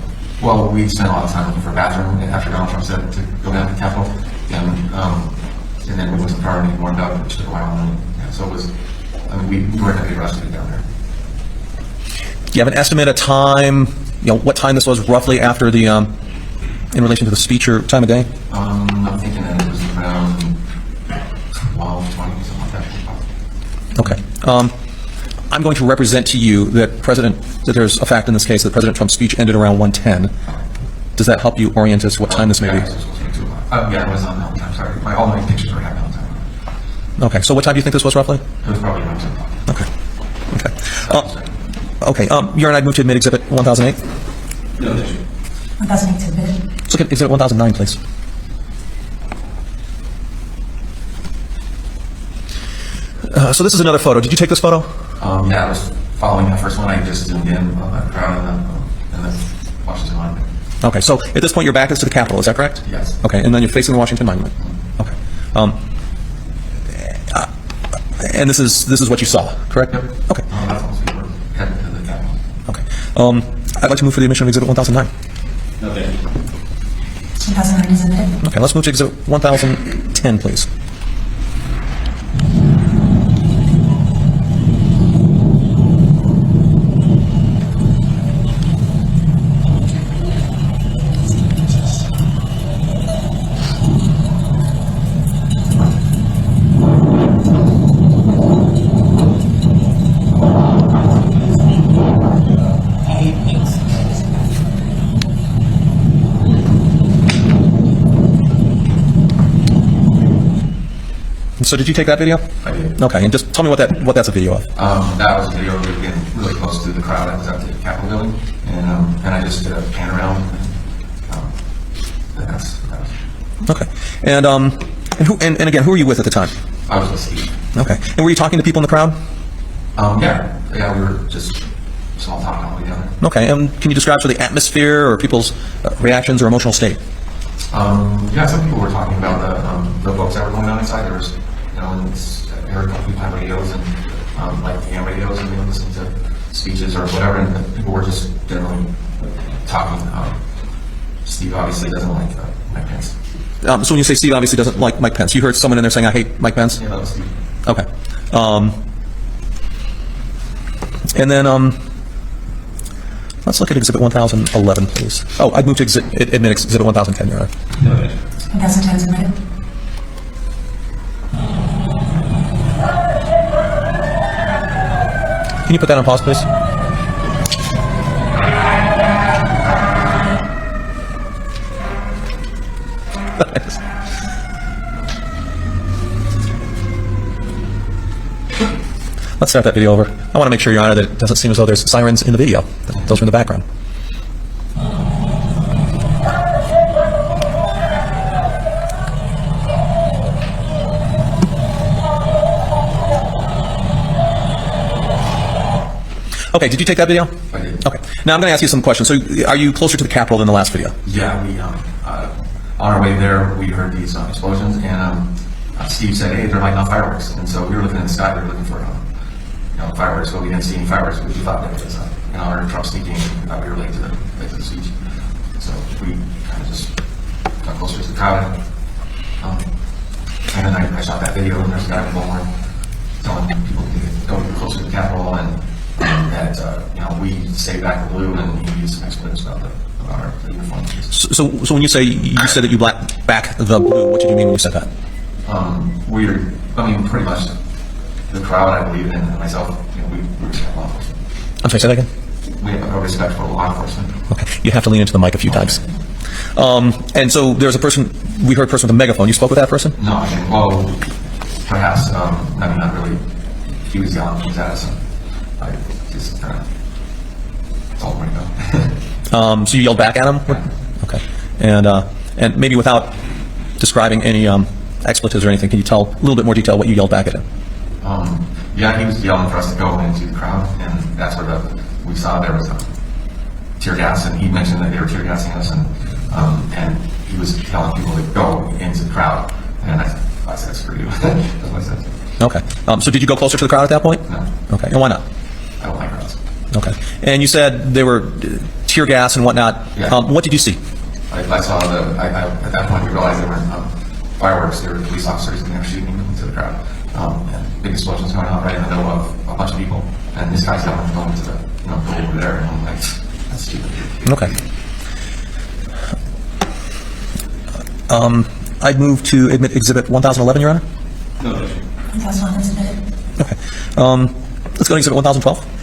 Well, we spent a lot of time looking for a bathroom after Donald Trump said to go down to the Capitol, and then we went to the car and warmed up, which took a while. And so it was, we weren't in a big rush to get down there. Do you have an estimate, a time, what time this was roughly after the, in relation to the speech or time of day? I'm thinking that it was around 12, 20, something like that. Okay. I'm going to represent to you that there's a fact in this case that President Trump's speech ended around 1:10. Does that help you orient us to what time this may be? Yeah, it was on Mountain Time, sorry. All my pictures were at Mountain Time. Okay, so what time do you think this was roughly? It was probably around 10 o'clock. Okay. Your Honor, I'd move to admit Exhibit 1008. No, thank you. 1008 is admitted? Let's look at Exhibit 1009, please. So this is another photo. Did you take this photo? Yeah, I was following that first one. I just zoomed in on that crowd and then Washington Monument. Okay, so at this point your back is to the Capitol, is that correct? Yes. Okay, and then you're facing the Washington Monument. Okay. And this is what you saw, correct? Yep. Okay. That's almost we were heading to the Capitol. Okay. I'd like to move for the admission of Exhibit 1009. No, thank you. 1009 is admitted? Okay, let's move to Exhibit 1010, please. So did you take that video? I did. Okay, and just tell me what that's a video of. That was a video of me getting really close to the crowd that was at the Capitol building, and I just did a pan around. And that was. Okay, and again, who were you with at the time? I was with Steve. Okay, and were you talking to people in the crowd? Yeah, we were just small talk all together. Okay, and can you describe sort of the atmosphere or people's reactions or emotional state? Yeah, some people were talking about the votes that were going on inside. There was, and I heard a couple people have radios and like AM radios, and they were listening to speeches or whatever, and people were just generally talking. Steve obviously doesn't like Mike Pence. So when you say Steve obviously doesn't like Mike Pence, you heard someone in there saying, I hate Mike Pence? Yeah, that was Steve. Okay. And then, let's look at Exhibit 1011, please. Oh, I'd move to admit Exhibit 1010, Your Honor. No, thank you. 1010 is admitted? Can you put that on pause, please? Let's start that video over. I want to make sure, Your Honor, that it doesn't seem as though there's sirens in the video. Those are in the background. Okay, did you take that video? I did. Okay. Now I'm going to ask you some questions. So are you closer to the Capitol than the last video? Yeah, we on our way there, we heard these explosions, and Steve said, "Hey, they're lighting off fireworks." And so we were looking in the sky. We were looking for fireworks, but we didn't see any fireworks. We thought that it was in honor of Trump speaking. We thought we were late to the speech, so we kind of just got closer to the crowd. And then I shot that video, and there's a guy in Baltimore telling people to go closer to the Capitol, and that we stayed back the blue, and he used some expletives about our uniforms. So when you said that you back the blue, what did you mean when you said that? Pretty much the crowd, I believe, and myself, we were just law enforcement. I'm sorry, say that again? we have a respect for law enforcement. Okay. You have to lean into the mic a few times. And so there's a person, we heard a person with a megaphone. You spoke with that person? No, I mean, well, perhaps, I mean, not really. He was yelling things at us, and I just kind of told him where to go. So you yelled back at him? Yeah. Okay. And maybe without describing any expletives or anything, can you tell a little bit more detail what you yelled back at him? Yeah, he was yelling for us to go into the crowd, and that's where we saw there was tear gas, and he mentioned that they were tear gassing us, and he was telling people to go into the crowd, and I said, screw you. That's what I said. Okay. So did you go closer to the crowd at that point? No. Okay. And why not? I don't like crowds. Okay. And you said they were tear gas and whatnot. Yeah. What did you see? I saw at that point we realized there were fireworks, there were police officers, and they were shooting into the crowd. And big explosions going on right in the middle of a bunch of people. And this guy's going to the, go over there, and I'm like, that's stupid. Okay. I'd move to admit Exhibit 1011, Your Honor. No, That's not submitted. Okay. Let's go to Exhibit 1012.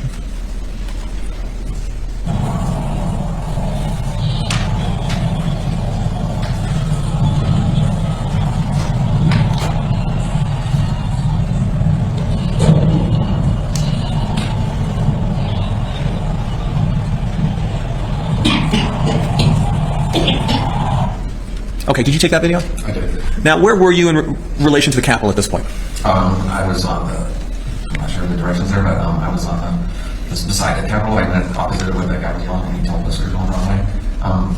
Okay, did you take that video? I did. Now, where were you in relation to the Capitol at this point? I was on I'm not sure the directions there, but I was on just beside the Capitol. I went opposite of where that guy was yelling, and he told us we were going the wrong way.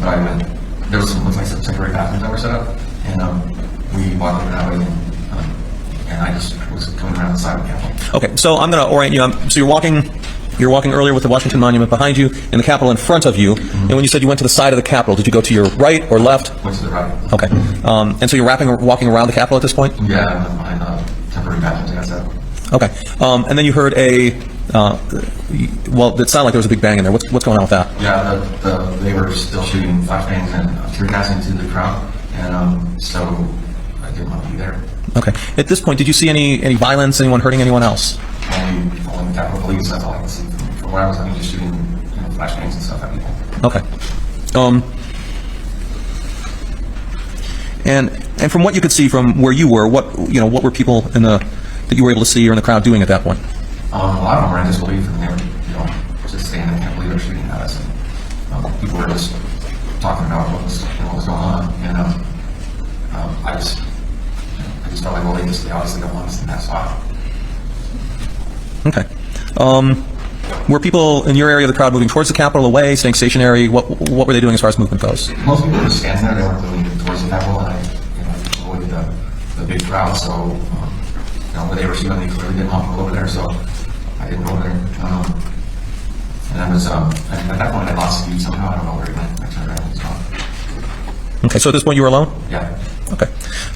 But I went, there was looks like some temporary bathrooms that were set up, and we walked over that way, and I just was coming around the side of the Capitol. Okay, so I'm going to orient you. So you're walking earlier with the Washington Monument behind you and the Capitol in front of you. And when you said you went to the side of the Capitol, did you go to your right or left? Went to the right. Okay. And so you're walking around the Capitol at this point? Yeah, behind temporary bathrooms, I guess that. Okay. And then you heard well, it sounded like there was a big bang in there. What's going on with that? Yeah, they were still shooting flashbangs and tear gas into the crowd, and so I didn't want to be there. Okay. At this point, did you see any violence, anyone hurting anyone else? Only the Capitol Police, that's all I can see from where I was. I mean, just shooting flashbangs and stuff at people. Okay. And from what you could see from where you were, what were people that you were able to see or in the crowd doing at that point? A lot of them were in disbelief, and they were, just saying they can't believe they're shooting at us. And people were just talking about what was going on, and I just felt like, well, they obviously don't want us in that spot. Okay. Were people in your area of the crowd moving towards the Capitol, away, staying stationary? What were they doing as far as movement goes? Most people were standing there. They weren't moving towards the Capitol, and I avoided the big crowd. So, where they were shooting, they clearly didn't want to go over there. So, I didn't go there. And I was at that point I lost speed somehow. I don't know where it went. I turned around and was gone. Okay. So at this point you were alone? Yeah. Okay.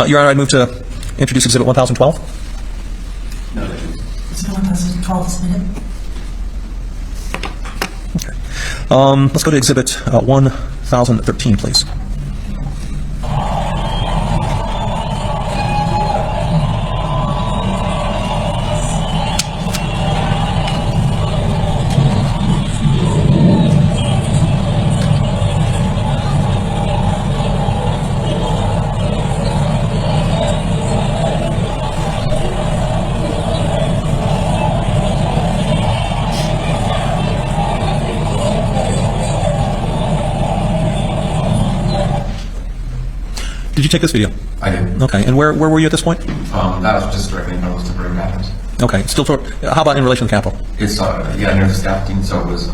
Your Honor, I'd move to introduce Exhibit 1012. No, So 1012 is submitted. Okay. Let's go to Exhibit 1013, please. Did you take this video? I did. Okay. And where were you at this point? That was just directly in front of those temporary bathrooms. Okay. Still, how about in relation to the Capitol? It's near the scaffolding, so it was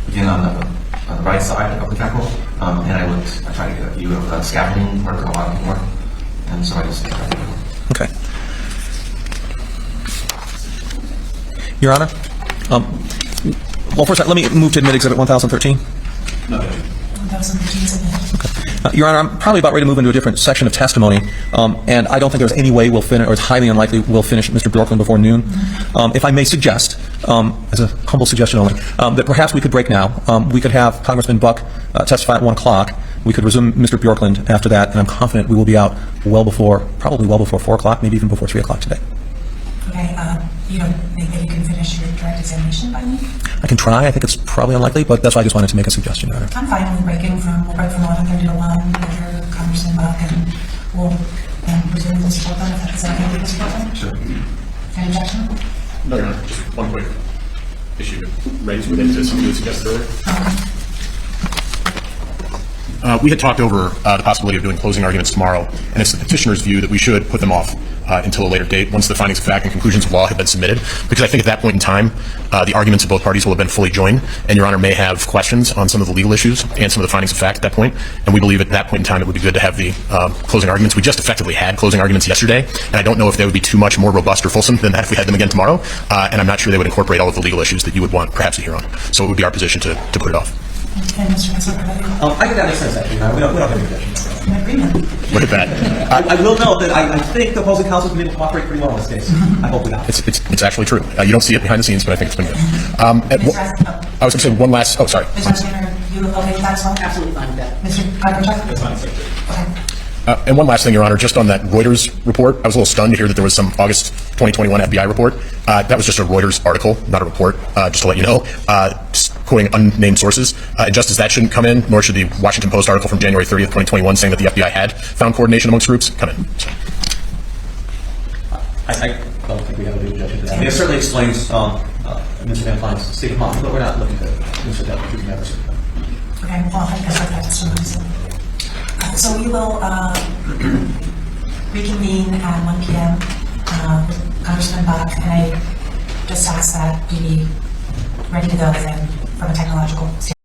again on the right side of the Capitol, and I tried to get a view of the scaffolding where a lot of people were, and so I just tried to go. Okay. Your Honor, well, first, let me move to admit Exhibit 1013. No. 1013 is submitted. Your Honor, I'm probably about ready to move into a different section of testimony, and I don't think there's any way we'll finish, or it's highly unlikely we'll finish Mr. Bjorklund before noon. If I may suggest, as a humble suggestion only, that perhaps we could break now. We could have Congressman Buck testify at 1 o'clock. We could resume Mr. Bjorklund after that, and I'm confident we will be out probably well before 4 o'clock, maybe even before 3 o'clock today. Okay, You don't think that you can finish your direct examination by me? I can try. I think it's probably unlikely, but that's why I just wanted to make a suggestion, Your Honor. I'm fine with we'll break from 11:30 to 1 after Congressman Buck, and we'll resume this report then, if that's okay with this report then? Sure. Any objection? No, Your Honor, just one quick issue raised related to something you suggested earlier. We had talked over the possibility of doing closing arguments tomorrow, and it's the petitioner's view that we should put them off until a later date, once the findings of fact and conclusions of law have been submitted, because I think at that point in time, the arguments of both parties will have been fully joined, and Your Honor may have questions on some of the legal issues and some of the findings of fact at that point, and we believe at that point in time it would be good to have the closing arguments. We just effectively had closing arguments yesterday, and I don't know if they would be too much more robust or fulsome than that if we had them again tomorrow, and I'm not sure they would incorporate all of the legal issues that you would want perhaps to hear on. So it would be our position to put it off. And Mr. Gosar, I think that makes sense, actually. We don't have any objection. an agreement. Look at that. I will note that I think the opposing counsel has been able to cooperate pretty well in this case. I hope we have. It's actually true. You don't see it behind the scenes, but I think it's been good. I was going to say one last. Oh, sorry. Ms. Westman, you okay with that as well? Absolutely fine with that. Mr. Kuiper? That's fine. Okay. And one last thing, Your Honor, just on that Reuters report, I was a little stunned to hear that there was some August 2021 FBI report. That was just a Reuters article, not a report, just to let you know, just quoting unnamed sources. And just as that shouldn't come in, nor should the Washington Post article from January 30th, 2021, saying that the FBI had found coordination amongst groups come in. So. I don't think we have a big objection to that. I mean, it certainly explains Mr. Van Flein's state of mind, but we're not looking to insert that. We can never say that. Okay, well, I guess I'll practice some reason. So we will reconvene at 1 p.m. With Congressman Buck, and I just ask that we be ready to go then from a technological standpoint.